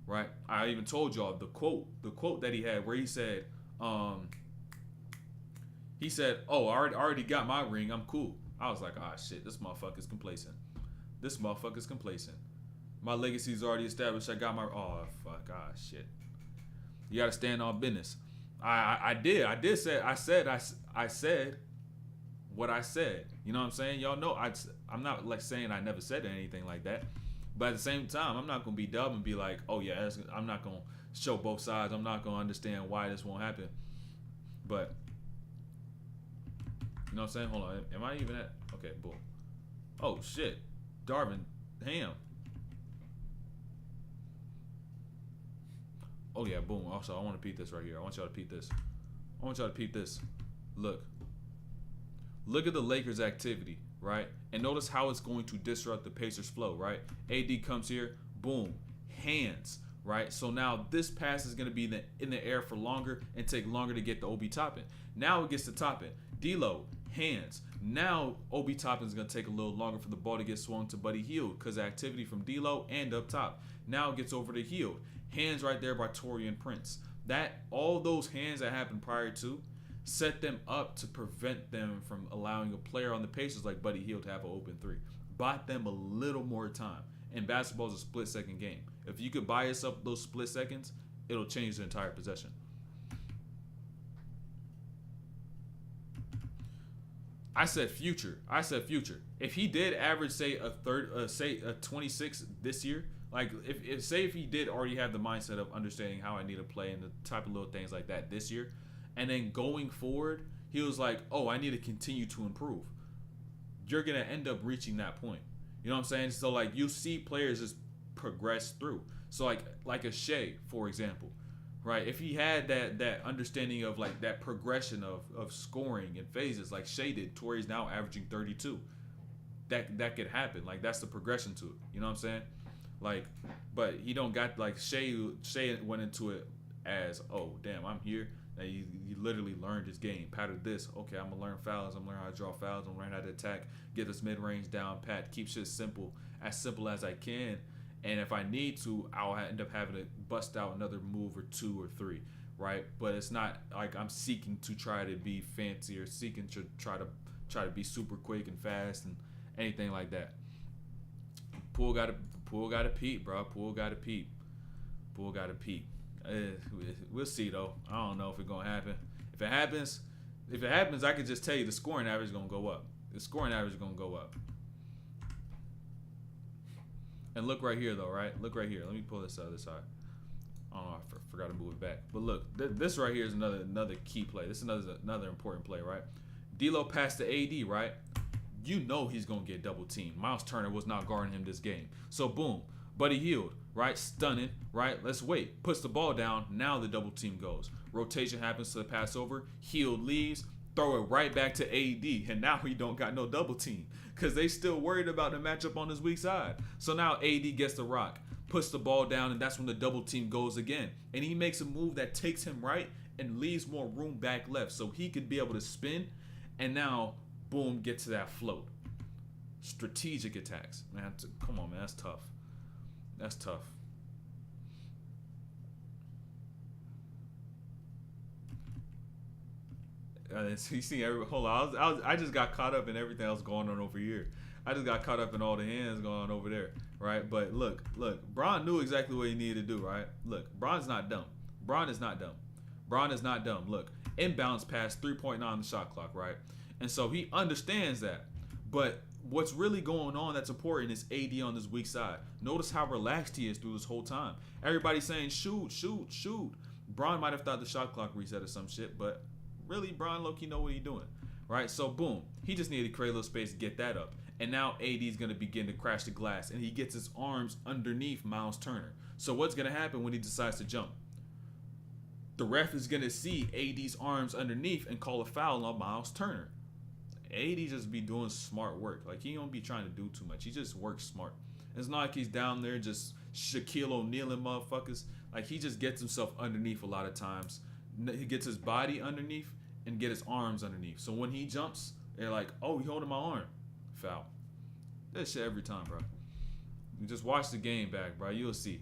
right? I even told y'all the quote that he had where he said, "Oh, I already got my ring. I'm cool." I was like, "Ah, shit, this motherfucker's complacent. This motherfucker's complacent. My legacy's already established. I got my fuck, shit. You gotta stand on business." I said what I said. You know what I'm saying? Y'all know I'm not like saying I never said anything like that, But at the same time, I'm not gonna be dumb and be like, oh yeah, I'm not gonna show both sides. I'm not gonna understand why this won't happen. But you know what I'm saying? Hold on, am I even at? Okay, boom. Oh shit, Darvin Ham. Oh yeah, boom. Also, I want to peep this right here. I want y'all to peep this. I want y'all to peep this. Look at the Lakers' activity, right? And notice how it's going to disrupt the Pacers' flow, right? AD comes here, boom, hands, right? So now this pass is going to be in the air for longer and take longer to get the OB Toppin. Now it gets to Toppin. D-Lo, hands. Now OB Toppin is going to take a little longer for the ball to get swung to Buddy Hield because activity from D-Lo and up top. Now it gets over to Hield. Hands right there by Taurean Prince. All those hands that happened prior to set them up to prevent them from allowing a player on the Pacers like Buddy Hield to have an open three. Bought them a little more time. And basketball is a split-second game. If you could buy yourself those split seconds, it'll change the entire possession. I said future. If he did average, say a 26 this year, like if he did already have the mindset of understanding how I need to play and the type of little things like that this year, and then going forward, he was like, oh, I need to continue to improve. You're going to end up reaching that point. You know what I'm saying? So, like, you see players just progress through. So, like a Shea, for example, right? If he had that understanding of, like, that progression of scoring and phases like Shea did, to where he's now averaging 32, that could happen. Like, that's the progression to it. You know what I'm saying? Like, but he don't got, like, Shea went into it as, oh, damn, I'm here. He literally learned his game. Patted this. Okay, I'm gonna learn fouls. I'm gonna learn how to draw fouls. I'm gonna learn how to attack. Get this mid-range down pat. Keep shit simple as I can. And if I need to, I'll end up having to bust out another move or two or three, right? But it's not like I'm seeking to try to be fancy or seeking to try to be super quick and fast and anything like that. Poole got to peep, bro. Poole got to peep. We'll see though. I don't know if it's gonna happen. If it happens, I can just tell you the scoring average is gonna go up. And look right here though, right? Look right here. Let me pull this other side. I don't know. I forgot to move it back. But look, this right here is another key play. This is another important play, right? D'Lo passed to AD, right? You know he's gonna get double teamed. Miles Turner was not guarding him this game. So boom, Buddy Hield, right? Stunning, right? Let's wait. Puts the ball down. Now the double team goes. Rotation happens to the pass over. Hield leaves. Throw it right back to AD. And now he don't got no double team because they still worried about the matchup on his weak side. So now AD gets the rock, puts the ball down, and that's when the double team goes again. And he makes a move that takes him right and leaves more room back left so he could be able to spin. And now, boom, get to that float. Strategic attacks. Man, come on, man. That's tough. You see, hold on. I just got caught up in everything else going on over here. I just got caught up in all the hands going on over there, right? But look. Bron knew exactly what he needed to do, right? Look, Bron's not dumb. Bron is not dumb. Look, inbounds pass 3.9 on the shot clock, right? And so he understands that. But what's really going on that's important is AD on this weak side. Notice how relaxed he is through this whole time. Everybody's saying, shoot. Bron might have thought the shot clock reset or some shit, but really, Bron low-key know what he's doing, right? So, boom. He just needed to create a little space to get that up. And now AD is going to begin to crash the glass, and he gets his arms underneath Miles Turner. So, what's going to happen when he decides to jump? The ref is going to see AD's arms underneath and call a foul on Miles Turner. AD just be doing smart work. Like, he don't be trying to do too much. He just works smart. It's not like he's down there just Shaquille O'Neal and motherfuckers. Like, he just gets himself underneath a lot of times. He gets his body underneath and get his arms underneath. So when he jumps, they're like, oh, he holding my arm. Foul. That shit every time, bro. You just watch the game back, bro. You'll see.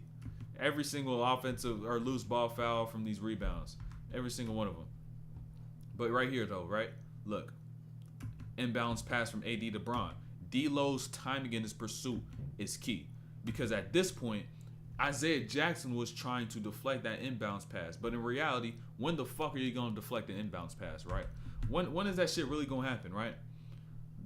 Every single offensive or loose ball foul from these rebounds. Every single one of them. But right here, though, right? Look. Inbounds pass from AD to Bron. D'Lo's timing in his pursuit is key. Because at this point, Isaiah Jackson was trying to deflect that inbounds pass. But in reality, when the fuck are you going to deflect an inbounds pass, right? When is that shit really going to happen, right?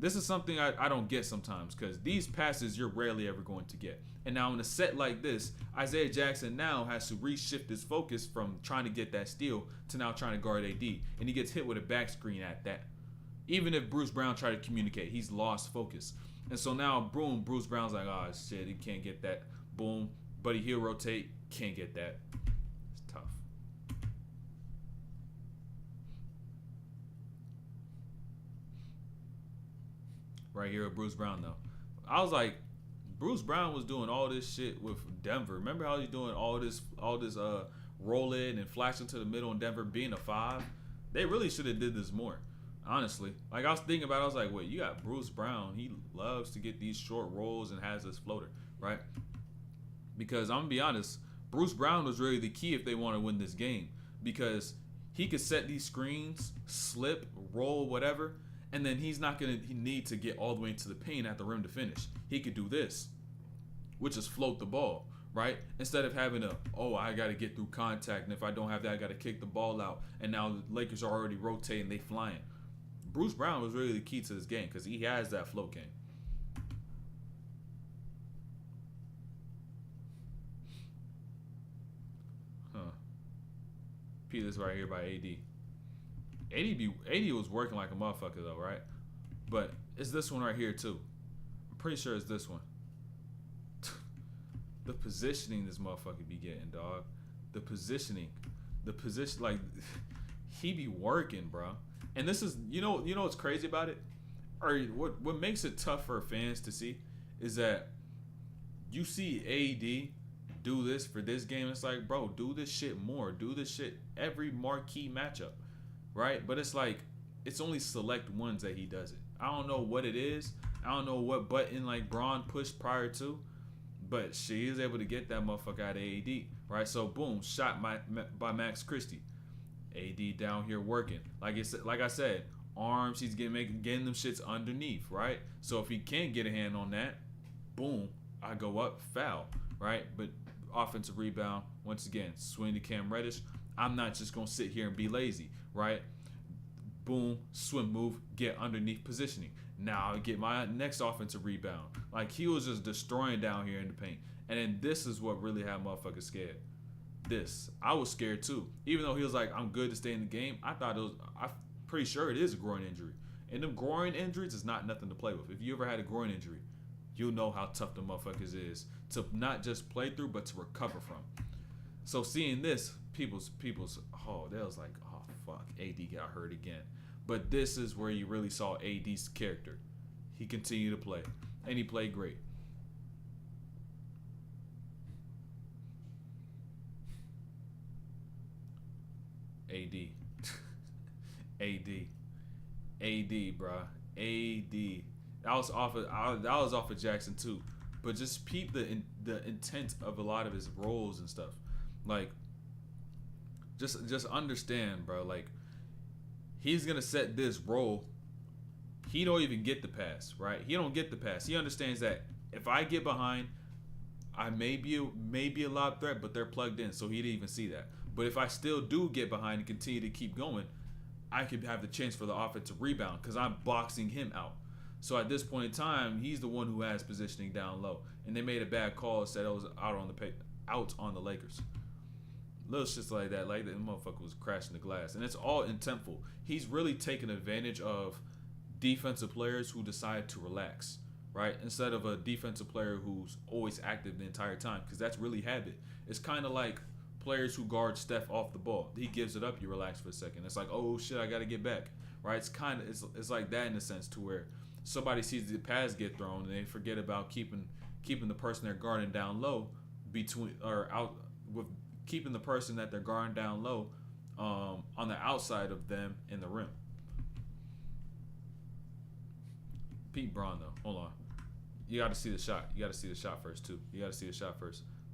this is something I don't get sometimes, because these passes you're rarely ever going to get. And now in a set like this, Isaiah Jackson now has to reshift his focus from trying to get that steal to now trying to guard AD. And he gets hit with a back screen at that. Even if Bruce Brown tried to communicate, he's lost focus. And so now, boom, Bruce Brown's like, oh shit, he can't get that. Boom, Buddy Hield rotate, can't get that. It's tough. Right here with Bruce Brown though. I was like, Bruce Brown was doing all this shit with Denver. Remember how he's doing all this roll in and flashing to the middle in Denver being a 5? They really should have did this more. Honestly. Like I was thinking about it, I was like, wait, you got Bruce Brown. He loves to get these short rolls and has this floater, right? Because I'm gonna be honest, Bruce Brown was really the key if they want to win this game. Because he could set these screens, slip, roll, whatever, and then he's not gonna need to get all the way into the paint at the rim to finish. He could do this, which is float the ball, right? Instead of having I got to get through contact, and if I don't have that, I got to kick the ball out. And now the Lakers are already rotating, they flying. Bruce Brown was really the key to this game because he has that float game. This right here by AD. AD was working like a motherfucker though, right? But it's this one right here too. I'm pretty sure it's this one. The positioning this motherfucker be getting, dog. The position, like he be working, bro. And this is, you know what's crazy about it, or what makes it tough for fans to see, is that you see AD do this for this game. It's like, bro, do this shit more. Do this shit every marquee matchup, right? But it's like, it's only select ones that he does it. I don't know what it is. I don't know what button like Braun pushed prior to, but she is able to get that motherfucker out of AD, right? So boom, shot by Max Christie. AD down here working. Like I said, arms, he's getting them shits underneath, right? So if he can't get a hand on that, boom, I go up, foul, right? But offensive rebound, once again, swing to Cam Reddish. I'm not just gonna sit here and be lazy, right? Boom, swim move, get underneath positioning. Now I get my next offensive rebound. Like he was just destroying down here in the paint. And then this is what really had motherfuckers scared. I was scared too. Even though he was like, I'm good to stay in the game, I'm pretty sure it is a groin injury. And them groin injuries is not nothing to play with. If you ever had a groin injury, you'll know how tough the motherfuckers is to not just play through, but to recover from. So seeing this, people's, they was like, oh fuck, AD got hurt again. But this is where you really saw AD's character. He continued to play, and he played great. AD, bro. AD. That was off of Jackson too, but just peep the intent of a lot of his roles and stuff. Like, just understand, bro. Like, he's gonna set this role. He don't even get the pass, right? He don't get the pass. He understands that if I get behind, I may be a lob threat, but they're plugged in, so he didn't even see that. But if I still do get behind and continue to keep going, I could have the chance for the offensive rebound because I'm boxing him out. So at this point in time, he's the one who has positioning down low. And they made a bad call, said it was out on the Lakers. Little shits like that. Like that motherfucker was crashing the glass. And it's all intentful. He's really taking advantage of defensive players who decide to relax, right? Instead of a defensive player who's always active the entire time, because that's really habit. It's kind of like players who guard Steph off the ball. He gives it up, you relax for a second. It's like, oh shit, I got to get back, right? It's like that in a sense, to where somebody sees the pass get thrown and they forget about keeping the person they're guarding down low keeping the person that they're guarding down low on the outside of them in the rim. Pete Braun though, hold on. You got to see the shot. You got to see the shot first too.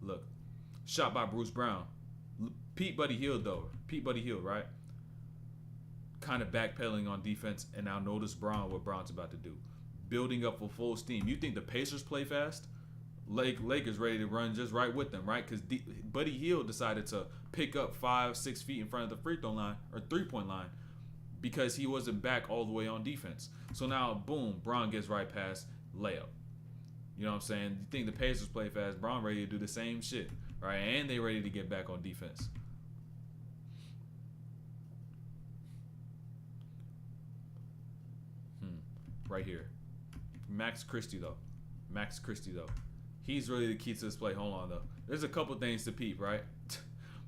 Look, shot by Bruce Brown. Pete Buddy Hield, right? Kind of backpedaling on defense, and now notice what Braun's about to do. Building up for full steam. You think the Pacers play fast? Lakers ready to run just right with them, right? Because Buddy Hield decided to pick up 5-6 feet in front of the free throw line or 3-point line. because he wasn't back all the way on defense. So now, boom, Bron gets right past layup. You know what I'm saying? You think the Pacers play fast, Bron ready to do the same shit, right? And they ready to get back on defense. Right here. Max Christie, though. He's really the key to this play. Hold on, though. There's a couple things to peep, right?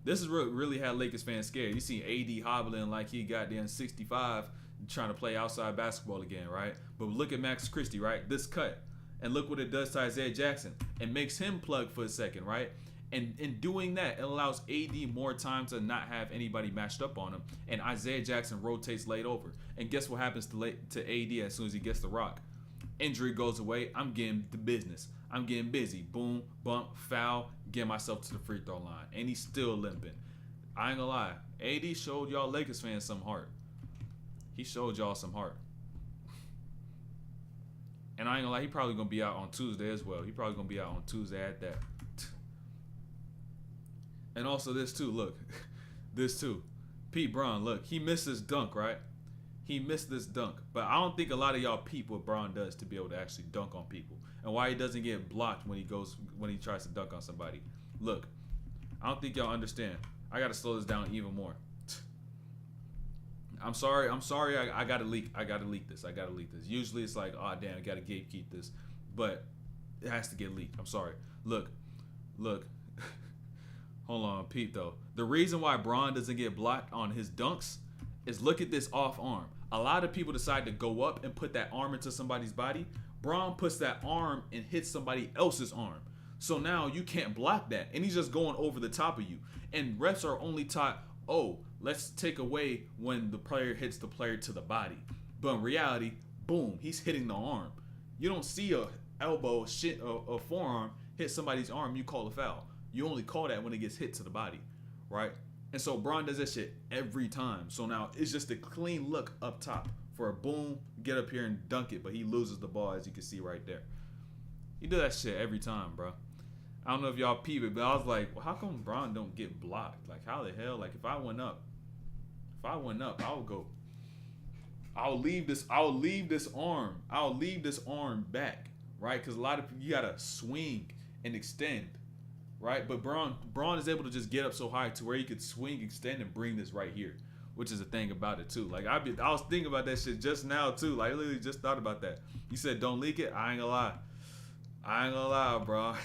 This is really had Lakers fans scared. You see AD hobbling like he goddamn 65 trying to play outside basketball again, right? But look at Max Christie, right? This cut. And look what it does to Isaiah Jackson. It makes him plug for a second, right? And in doing that, it allows AD more time to not have anybody matched up on him. And Isaiah Jackson rotates late over. And guess what happens to AD as soon as he gets the rock? Injury goes away. I'm getting the business. I'm getting busy. Boom, bump, foul, get myself to the free throw line. And he's still limping. I ain't gonna lie. AD showed y'all Lakers fans some heart. He showed y'all some heart. And I ain't gonna lie, he probably gonna be out on Tuesday as well. He probably gonna be out on Tuesday at that. And also this too, look. This too. Pete Bron, look, he missed this dunk, right? He missed this dunk. But I don't think a lot of y'all peep what Bron does to be able to actually dunk on people. And why he doesn't get blocked when he tries to dunk on somebody. Look, I don't think y'all understand. I gotta slow this down even more. I'm sorry. I gotta leak this. Usually it's like, oh damn, I gotta gatekeep this, but it has to get leaked. I'm sorry. Look. Hold on, Pete though. The reason why Bron doesn't get blocked on his dunks is look at this off arm. A lot of people decide to go up and put that arm into somebody's body. Bron puts that arm and hits somebody else's arm. So now you can't block that, and he's just going over the top of you. And refs are only taught, oh, let's take away when the player hits the player to the body. But in reality, boom, he's hitting the arm. You don't see a elbow, a forearm hit somebody's arm, you call a foul. You only call that when it gets hit to the body, right? And so Bron does that shit every time. So now it's just a clean look up top for a boom, get up here and dunk it, but he loses the ball, as you can see right there. He do that shit every time, bro. I don't know if y'all peep it, but I was like, well, how come Bron don't get blocked? Like, how the hell? Like, if I went up, I would go. I'll leave this arm back, right? Because a lot of people, you gotta swing and extend, right? But Bron is able to just get up so high to where he could swing, extend, and bring this right here, which is the thing about it too. Like I was thinking about that shit just now too. Like I literally just thought about that. You said don't leak it. I ain't gonna lie, bro.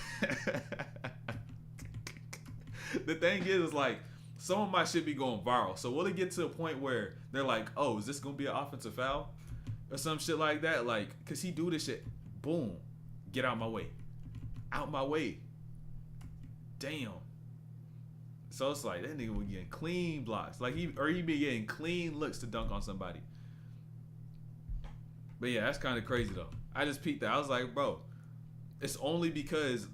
The thing is like some of my shit be going viral. So will it get to a point where they're like, oh, is this gonna be an offensive foul or some shit like that? Like, cause he do this shit. Boom, get out my way. Damn. So it's like that nigga was getting clean blocks. Like he be getting clean looks to dunk on somebody. But yeah, that's kind of crazy though. I just peeked that. I was like, bro, it's only because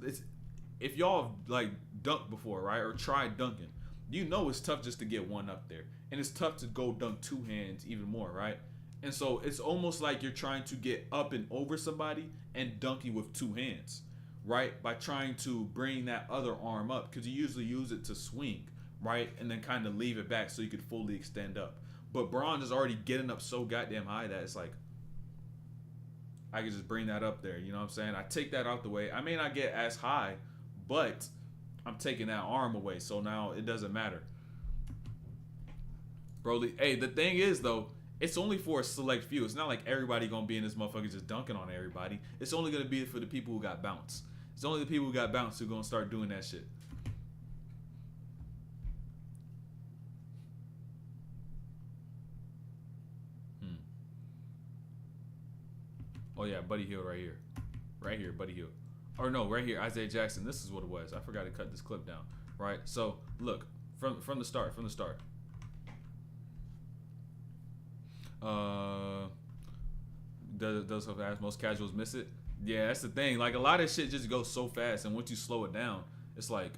if y'all like dunked before, right? Or tried dunking, you know it's tough just to get one up there. And it's tough to go dunk two hands even more, right? And so it's almost like you're trying to get up and over somebody and dunking with two hands, right? By trying to bring that other arm up, because you usually use it to swing, right? And then kind of leave it back so you could fully extend up. But Bron is already getting up so goddamn high that it's like, I can just bring that up there, you know what I'm saying? I take that out the way. I may not get as high, but I'm taking that arm away, so now it doesn't matter. Broly, hey, the thing is though, it's only for a select few. It's not like everybody gonna be in this motherfucker just dunking on everybody. It's only gonna be for the people who got bounce. It's only the people who got bounce who gonna start doing that shit. Oh yeah, Buddy Hield right here. Right here, Buddy Hield. Or no, right here, Isaiah Jackson. This is what it was. I forgot to cut this clip down. Right? So look, from the start. Does most casuals miss it? Yeah, that's the thing. Like a lot of shit just goes so fast, and once you slow it down, it's like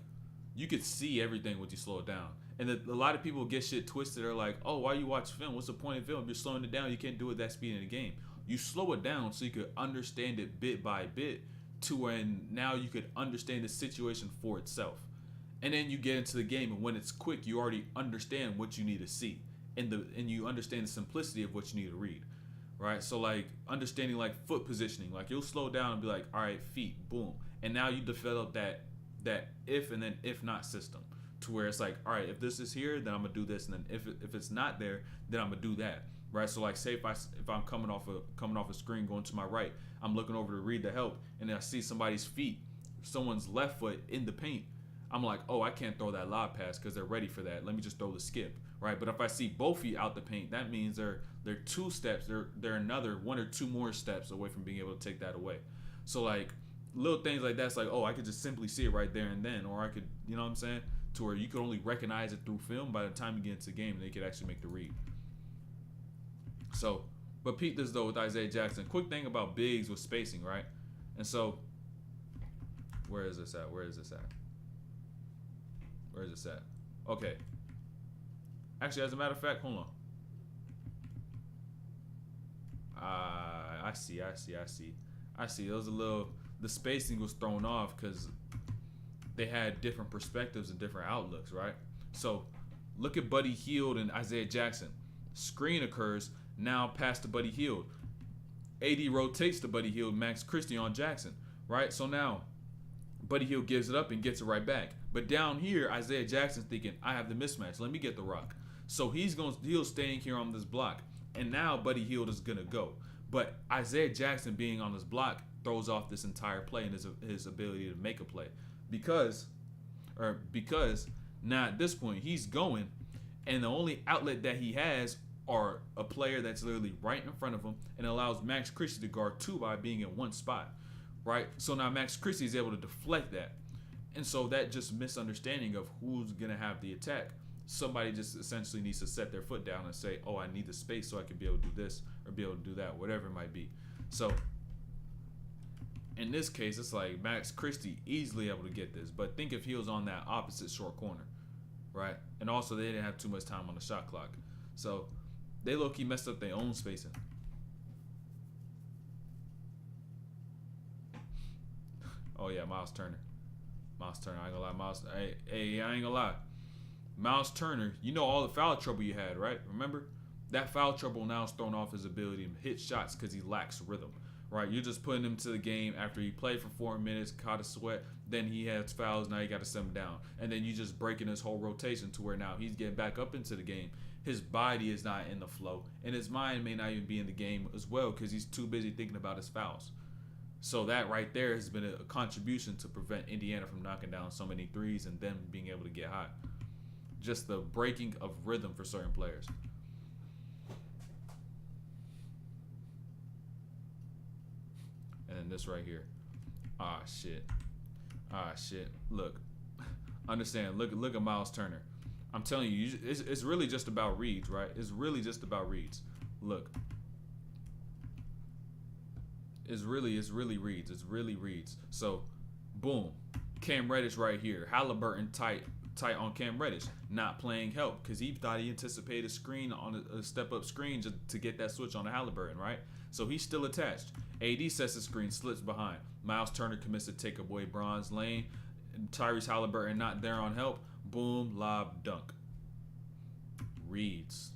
you could see everything once you slow it down. And a lot of people get shit twisted. They're like, oh, why you watch film? What's the point of film? If you're slowing it down, you can't do it that speed in the game. You slow it down so you could understand it bit by bit to when now you could understand the situation for itself. And then you get into the game, and when it's quick, you already understand what you need to see. and you understand the simplicity of what you need to read, right? So like understanding like foot positioning, like you'll slow down and be like, all right, feet, boom, and now you develop that if and then if not system, to where it's like, all right, if this is here, then I'm gonna do this, and then if it's not there, then I'm gonna do that, right? So like, say if I'm coming off a screen going to my right, I'm looking over to read the help, and then I see somebody's feet, someone's left foot in the paint. I'm like, oh, I can't throw that lob pass because they're ready for that. Let me just throw the skip, right? But if I see both feet out the paint, that means they're 2 steps, they're another 1 or 2 more steps away from being able to take that away. So like little things like that's like, oh, I could just simply see it right there and then, or I could, you know what I'm saying, to where you could only recognize it through film. By the time you get into the game, they could actually make the read. So, but peep this though with Isaiah Jackson. Quick thing about bigs with spacing, right? And so, where is this at? Okay. Actually, as a matter of fact, hold on. I see. Those the spacing was thrown off because they had different perspectives and different outlooks, right? So look at Buddy Hield and Isaiah Jackson. Screen occurs, now pass to Buddy Hield. AD rotates to Buddy Hield, Max Christie on Jackson, right? So now Buddy Hield gives it up and gets it right back. But down here, Isaiah Jackson's thinking, I have the mismatch. Let me get the rock. So Hield's staying here on this block. And now Buddy Hield is going to go. But Isaiah Jackson being on this block throws off this entire play and his ability to make a play. Because now at this point, he's going, and the only outlet that he has are a player that's literally right in front of him and allows Max Christie to guard 2 by being in one spot, right? So now Max Christie is able to deflect that. And so that just misunderstanding of who's going to have the attack, somebody just essentially needs to set their foot down and say, oh, I need the space so I can be able to do this or be able to do that, whatever it might be. So in this case, it's like Max Christie easily able to get this. But think if he was on that opposite short corner, right? And also they didn't have too much time on the shot clock. So they low-key messed up their own spacing. Oh yeah, Miles Turner. I ain't gonna lie, Miles. Hey, I ain't gonna lie. Miles Turner, you know all the foul trouble you had, right? Remember? That foul trouble now is thrown off his ability to hit shots because he lacks rhythm, right? You're just putting him to the game after he played for 4 minutes, caught a sweat, then he has fouls, now you got to send him down. And then you just breaking his whole rotation to where now he's getting back up into the game. His body is not in the flow, and his mind may not even be in the game as well because he's too busy thinking about his fouls. So that right there has been a contribution to prevent Indiana from knocking down so many threes and them being able to get hot. Just the breaking of rhythm for certain players. And then this right here. Ah, shit. Look. Understand. Look at Miles Turner. I'm telling you, it's really just about reads, right? It's really just about reads. Look. It's really reads. It's really reads. So, boom. Cam Reddish right here. Haliburton tight on Cam Reddish. Not playing help because he thought he anticipated a screen on a step-up screen just to get that switch on the Haliburton, right? So he's still attached. AD sets the screen, slips behind. Miles Turner commits to take away Bron's lane. Tyrese Haliburton not there on help. Boom, lob, dunk. Reads.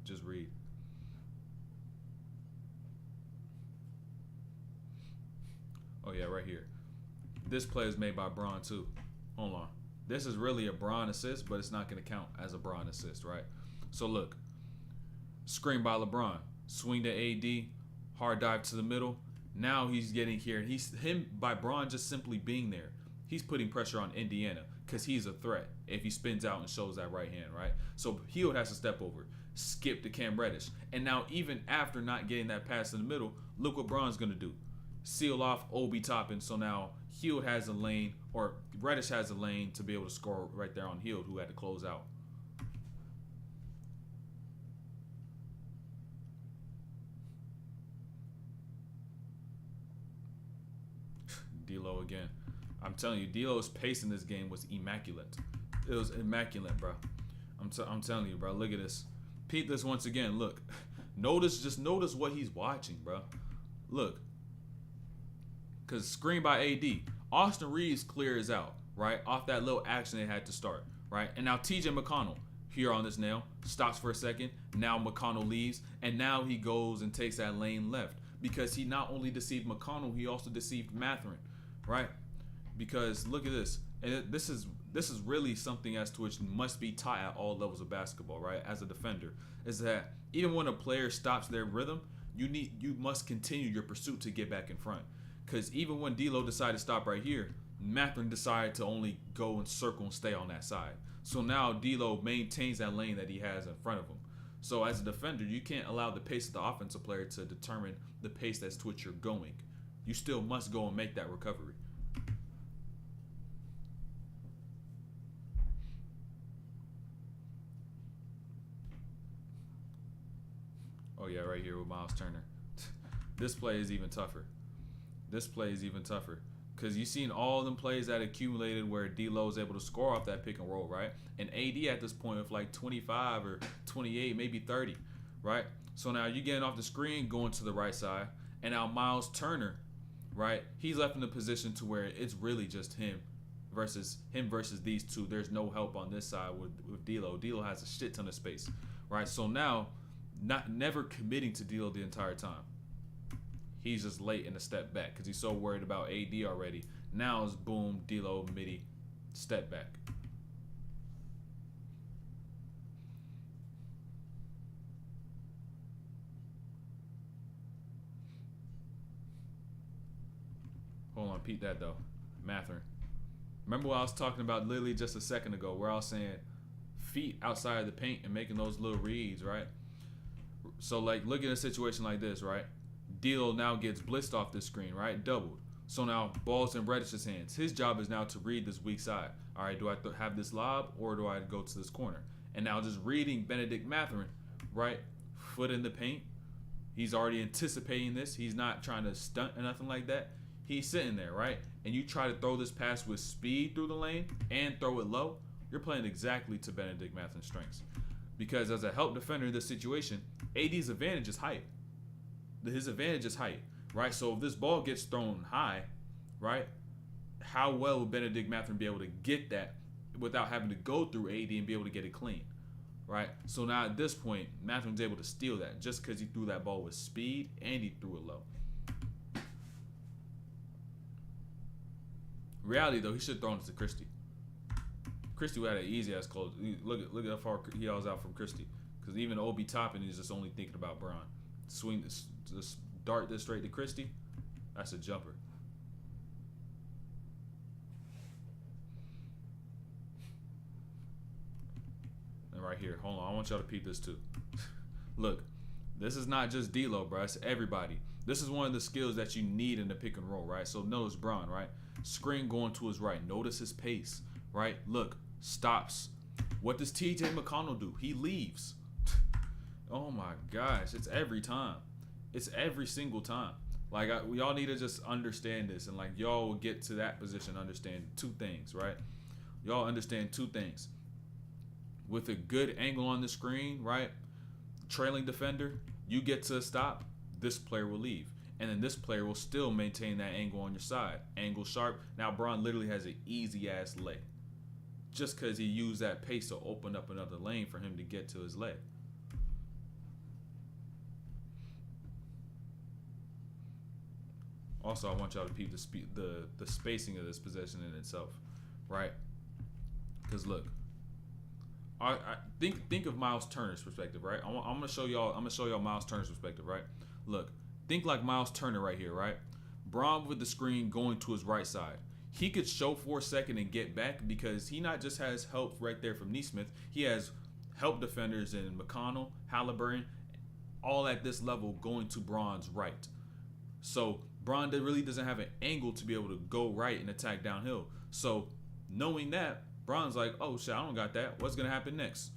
Just read. Oh yeah, right here. This play is made by Bron too. Hold on. This is really a Bron assist, but it's not going to count as a Bron assist, right? So look. Screen by LeBron. Swing to AD. Hard dive to the middle. Now he's getting here. And by Bron just simply being there, he's putting pressure on Indiana because he's a threat if he spins out and shows that right hand, right? So Hield has to step over. Skip to Cam Reddish. And now even after not getting that pass in the middle, look what Bron's going to do. Seal off Obi Toppin. So now Hield has a lane, or Reddish has a lane to be able to score right there on Hield, who had to close out. D'Lo again. I'm telling you, D'Lo's pace in this game was immaculate. It was immaculate, bro. I'm telling you, bro. Look at this. Peep this once again. Look. Just notice what he's watching, bro. Look. Because screen by AD. Austin Reaves clears out, right? Off that little action they had to start, right? And now TJ McConnell. here on this nail, stops for a second. Now McConnell leaves, and now he goes and takes that lane left because he not only deceived McConnell, he also deceived Mathurin, right? Because look at this, and this is really something as to which must be taught at all levels of basketball, right? As a defender, is that even when a player stops their rhythm, you must continue your pursuit to get back in front. Because even when D'Lo decided to stop right here, Mathurin decided to only go and circle and stay on that side. So now D'Lo maintains that lane that he has in front of him. So as a defender, you can't allow the pace of the offensive player to determine the pace that's to which you're going. You still must go and make that recovery. Oh yeah, right here with Miles Turner. This play is even tougher. Because you've seen all them plays that accumulated where D'Lo is able to score off that pick and roll, right? And AD at this point with like 25 or 28, maybe 30, right? So now you're getting off the screen, going to the right side, and now Miles Turner, right? He's left in a position to where it's really just him versus these two. There's no help on this side with D'Lo. D'Lo has a shit ton of space, right? So now, never committing to D'Lo the entire time. He's just late in the step back because he's so worried about AD already. Now it's boom, D'Lo, midi, step back. Hold on, peep that though. Mathurin. Remember what I was talking about literally just a second ago where I was saying feet outside of the paint and making those little reads, right? So like look at a situation like this, right? D'Lo now gets blitzed off this screen, right? Doubled. So now ball's in Reddish's hands. His job is now to read this weak side. All right, do I have this lob or do I go to this corner? And now just reading Benedict Mathurin, right? Foot in the paint. He's already anticipating this. He's not trying to stunt or nothing like that. He's sitting there, right? And you try to throw this pass with speed through the lane and throw it low, you're playing exactly to Benedict Mathurin's strengths. Because as a help defender in this situation, AD's advantage is height. His advantage is height, right? So if this ball gets thrown high, right, how well will Benedict Mathurin be able to get that without having to go through AD and be able to get it clean, right? So now at this point, Mathurin's able to steal that just because he threw that ball with speed and he threw it low. Reality though, he should have thrown it to Christie. Christie had an easy ass close. Look at how far he was out from Christie. Because even Obi Toppin is just only thinking about Bron. Swing this, just dart this straight to Christie. That's a jumper. And right here, hold on, I want y'all to peep this too. Look, this is not just D'Lo, bro. It's everybody. This is one of the skills that you need in the pick and roll, right? So notice Bron, right? Screen going to his right. Notice his pace, right? Look, stops. What does TJ McConnell do? He leaves. Oh my gosh, it's every time. It's every single time. Like, we all need to just understand this. And, like, y'all will get to that position, understand two things, right? Y'all understand two things. With a good angle on the screen, right? Trailing defender, you get to a stop, this player will leave. And then this player will still maintain that angle on your side. Angle sharp. Now, Bron literally has an easy-ass lay. Just because he used that pace to open up another lane for him to get to his lay. Also, I want y'all to peep the spacing of this possession in itself, right? Because look, I think of Miles Turner's perspective, right? I'm gonna show y'all Miles Turner's perspective, right? Look, think like Miles Turner right here, right? Bron with the screen going to his right side. He could show for a second and get back because he not just has help right there from Nesmith. He has help defenders in McConnell, Haliburton, all at this level going to Bron's right. So Bron really doesn't have an angle to be able to go right and attack downhill. So knowing that, Bron's like, oh shit, I don't got that. What's gonna happen next?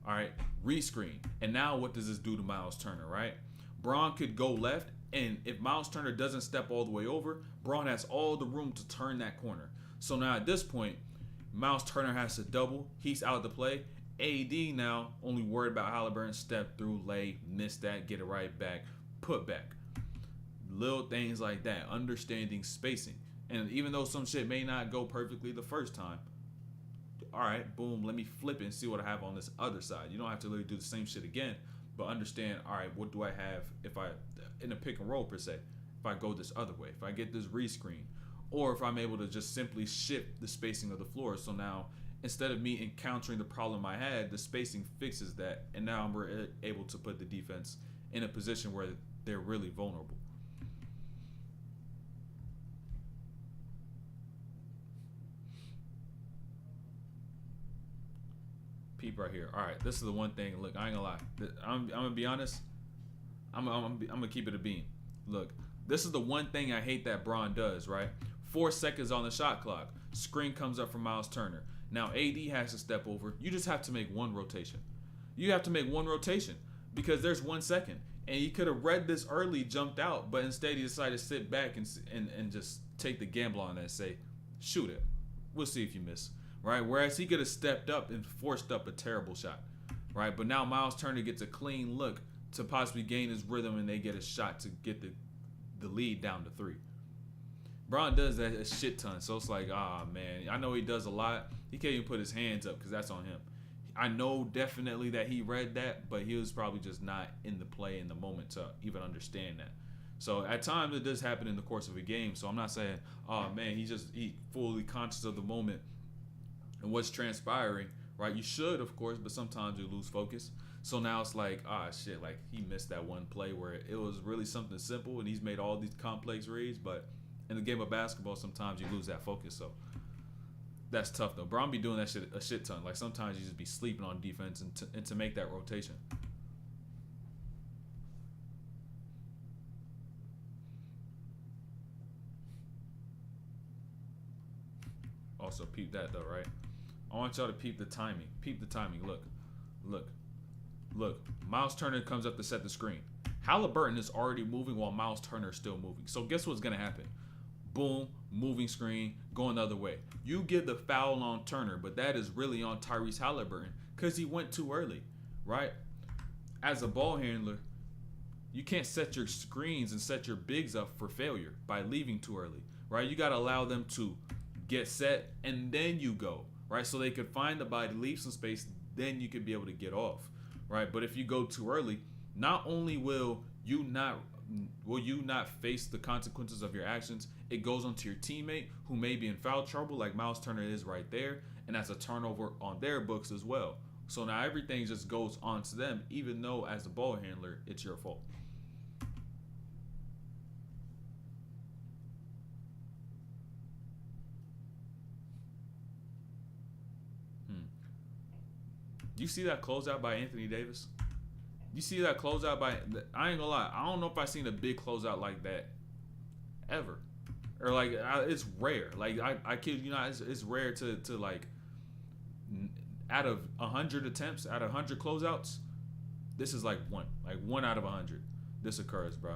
All right, rescreen. And now what does this do to Miles Turner, right? Bron could go left, and if Miles Turner doesn't step all the way over, Bron has all the room to turn that corner. So now at this point, Miles Turner has to double. He's out of the play. AD now only worried about Haliburton, step through, lay, miss that, get it right back, put back. Little things like that, understanding spacing. And even though some shit may not go perfectly the first time, all right, boom, let me flip it and see what I have on this other side. You don't have to literally do the same shit again, but understand, all right, what do I have if I, in a pick and roll per se, if I go this other way, if I get this rescreen, or if I'm able to just simply shift the spacing of the floor. So now, instead of me encountering the problem I had, the spacing fixes that, and now we're able to put the defense in a position where they're really vulnerable. Peep right here. All right, this is the one thing. Look, I ain't gonna lie. I'm gonna be honest. I'm gonna keep it a beam. Look, this is the one thing I hate that Bron does. Right, 4 seconds on the shot clock. Screen comes up from Miles Turner. Now AD has to step over. You just have to make one rotation. You have to make one rotation because there's 1 second, and he could have read this early, jumped out, but instead he decided to sit back and just take the gamble on that and say, shoot it. We'll see if you miss. Right? Whereas he could have stepped up and forced up a terrible shot. Right? But now Miles Turner gets a clean look to possibly gain his rhythm, and they get a shot to get the lead down to 3. Bron does that a shit ton, so it's like, man, I know he does a lot. He can't even put his hands up because that's on him. I know definitely that he read that, but he was probably just not in the play in the moment to even understand that. So at times it does happen in the course of a game. So I'm not saying, oh man, he fully conscious of the moment and what's transpiring, right? You should, of course, but sometimes you lose focus. So now it's like, shit, like he missed that one play where it was really something simple, and he's made all these complex reads, but in the game of basketball, sometimes you lose that focus. So that's tough though. Bron be doing that shit a shit ton. Like sometimes you just be sleeping on defense and to make that rotation. Also peep that though, right? I want y'all to peep the timing. Peep the timing. Look. Miles Turner comes up to set the screen. Haliburton is already moving while Miles Turner is still moving. So guess what's gonna happen? Boom, moving screen, going the other way. You give the foul on Turner, but that is really on Tyrese Haliburton because he went too early, right? As a ball handler, you can't set your screens and set your bigs up for failure by leaving too early, right? You got to allow them to get set and then you go, right? So they could find the body, leave some space, then you could be able to get off, right? But if you go too early, not only will you not face the consequences of your actions, it goes onto your teammate who may be in foul trouble like Miles Turner is right there, and that's a turnover on their books as well. So now everything just goes onto them, even though as a ball handler, it's your fault. You see that closeout by Anthony Davis? You see that closeout by... I ain't gonna lie. I don't know if I've seen a big closeout like that ever. Or like, it's rare. Like, I kid you not, it's rare to like... Out of 100 attempts, out of 100 closeouts, this is like one. Like 1 out of 100. This occurs, bro.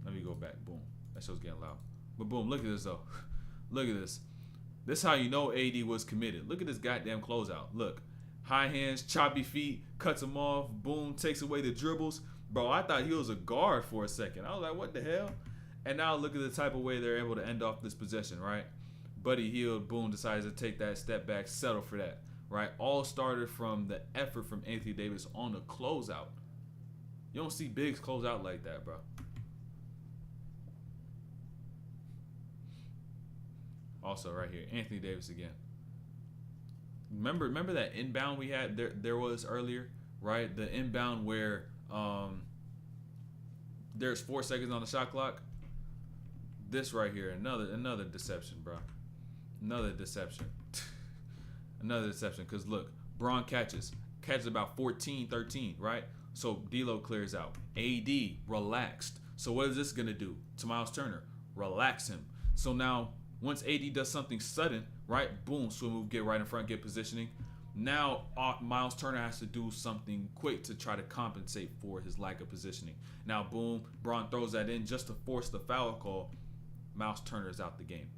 Let me go back. Boom. That show's getting loud. But boom, look at this though. Look at this. This is how you know AD was committed. Look at this goddamn closeout. Look. High hands, choppy feet, cuts him off, boom, takes away the dribbles. Bro, I thought he was a guard for a second. I was like, what the hell? And now look at the type of way they're able to end off this possession, right? Buddy Hield, boom, decides to take that step back, settle for that, right? All started from the effort from Anthony Davis on the closeout. You don't see bigs close out like that, bro. Also, right here, Anthony Davis again. Remember that inbound we had there was earlier, right? The inbound where there's 4 seconds on the shot clock. This right here, another deception, bro. Another deception. Another deception. Because look, Bron catches about 14-13, right? So D'Lo clears out. AD relaxed. So what is this gonna do to Miles Turner? Relax him. So now once AD does something sudden, right? Boom, swim move, get right in front, get positioning. Now Miles Turner has to do something quick to try to compensate for his lack of positioning. Now boom, Bron throws that in just to force the foul call. Miles Turner's out the game.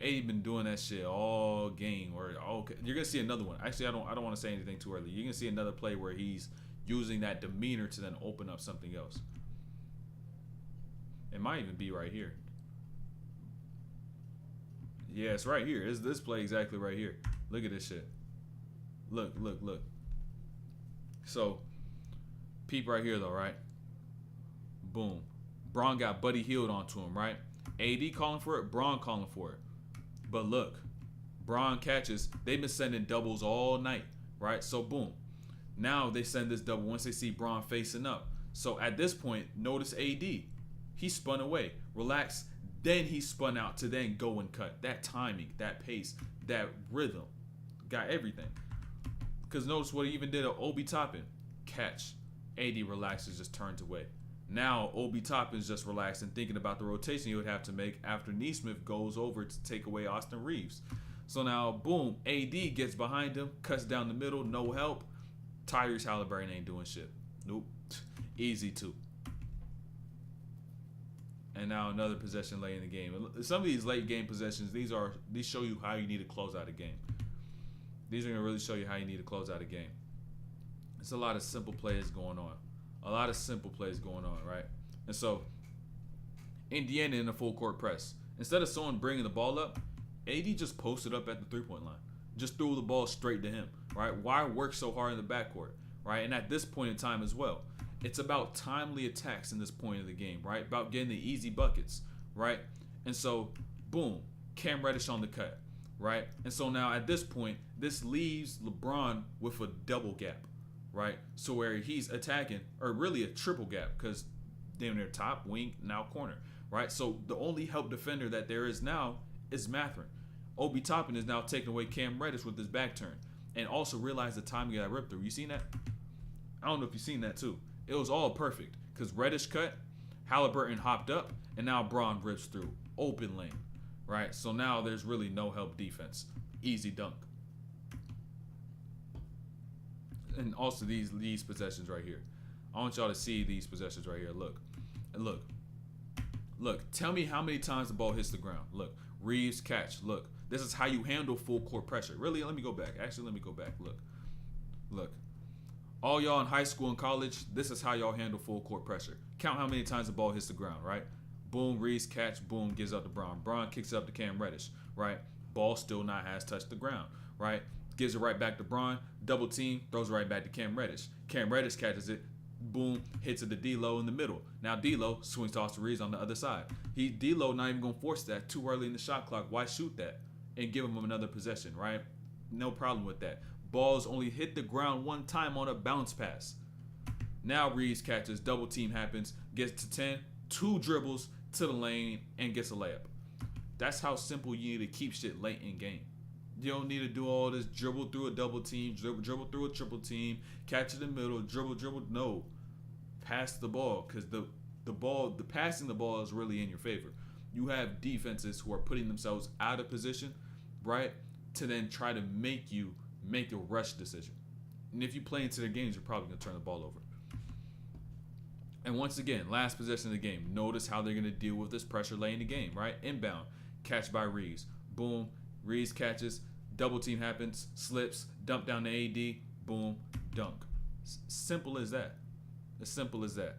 AD been doing that shit all game. Or okay, you're gonna see another one. Actually, I don't want to say anything too early. You're gonna see another play where he's using that demeanor to then open up something else. It might even be right here. Yeah, it's right here. It's this play exactly right here. Look at this shit. Look. So, peep right here though, right? Boom. Bron got Buddy Hield onto him, right? AD calling for it, Bron calling for it. But look, Bron catches. They've been sending doubles all night, right? So boom. Now they send this double once they see Bron facing up. So at this point, notice AD. He spun away, relax. Then he spun out to then go and cut. That timing, that pace, that rhythm, got everything. Because notice what he even did at Obi Toppin. Catch. AD relaxes, just turns away. Now Obi Toppin's just relaxed and thinking about the rotation he would have to make after Neesmith goes over to take away Austin Reaves. So now, boom, AD gets behind him, cuts down the middle, no help. Tyrese Haliburton ain't doing shit. Nope. Easy too. And now another possession late in the game. Some of these late game possessions, these show you how you need to close out a game. These are gonna really show you how you need to close out a game. It's a lot of simple plays going on. Right? And so, Indiana in a full court press. Instead of someone bringing the ball up, AD just posted up at the three-point line. Just threw the ball straight to him, right? Why work so hard in the backcourt, right? And at this point in time as well, it's about timely attacks in this point of the game, right? About getting the easy buckets, right? And so, boom, Cam Reddish on the cut, right? And so now at this point, this leaves LeBron with a double gap, right? So where he's attacking, or really a triple gap, because damn near top, wing, now corner, right? So the only help defender that there is now is Mathurin. Obi Toppin is now taking away Cam Reddish with his back turn. And also realize the timing of that rip through. You seen that? I don't know if you've seen that too. It was all perfect. Because Reddish cut, Haliburton hopped up, and now Bron rips through. Open lane. Right? So now there's really no help defense. Easy dunk. And also these possessions right here. I want y'all to see these possessions right here. Look. And look. Look. Tell me how many times the ball hits the ground. Look. Reaves catch. Look. This is how you handle full court pressure. Really, let me go back. Actually, let me go back. Look. All y'all in high school and college, this is how y'all handle full court pressure. Count how many times the ball hits the ground, right? Boom, Reaves catch, boom, gives up to Bron. Bron kicks up to Cam Reddish, right? Ball still not has touched the ground, right? Gives it right back to Bron. Double team, throws it right back to Cam Reddish. Cam Reddish catches it. Boom, hits it to D-Lo in the middle. Now D-Lo swings to Austin Reaves on the other side. D-Lo not even going to force that too early in the shot clock. Why shoot that? And give him another possession, right? No problem with that. Balls only hit the ground one time on a bounce pass. Now Reaves catches, double team happens, gets to 10, 2 dribbles to the lane, and gets a layup. That's how simple you need to keep shit late in game. You don't need to do all this dribble through a double team, dribble through a triple team, catch in the middle, dribble. No. Pass the ball, because the passing the ball is really in your favor. You have defenses who are putting themselves out of position, right, to then try to make you make a rush decision. And if you play into their games, you're probably going to turn the ball over. And once again, last possession of the game. Notice how they're going to deal with this pressure late in the game, right? Inbound, catch by Reaves. Boom, Reaves catches, double team happens, slips, dump down to AD, boom, dunk. Simple as that. As simple as that.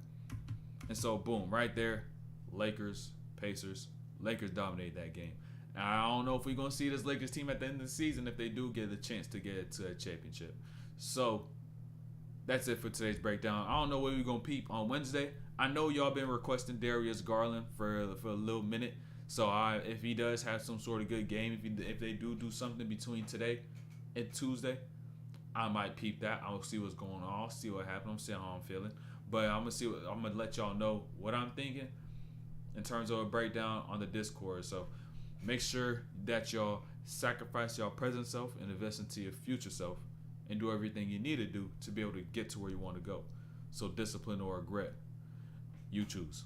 And so, boom, right there, Lakers, Pacers. Lakers dominate that game. Now, I don't know if we're going to see this Lakers team at the end of the season if they do get a chance to get to a championship. So, that's it for today's breakdown. I don't know where we're going to peep on Wednesday. I know y'all been requesting Darius Garland for a little minute. So, if he does have some sort of good game, if they do something between today and Tuesday, I might peep that. I'll see what's going on. I'll see what happens. I'm seeing how I'm feeling. But I'm going to let y'all know what I'm thinking in terms of a breakdown on the Discord. So, make sure that y'all sacrifice y'all present self and invest into your future self and do everything you need to do to be able to get to where you want to go. So discipline or regret, you choose.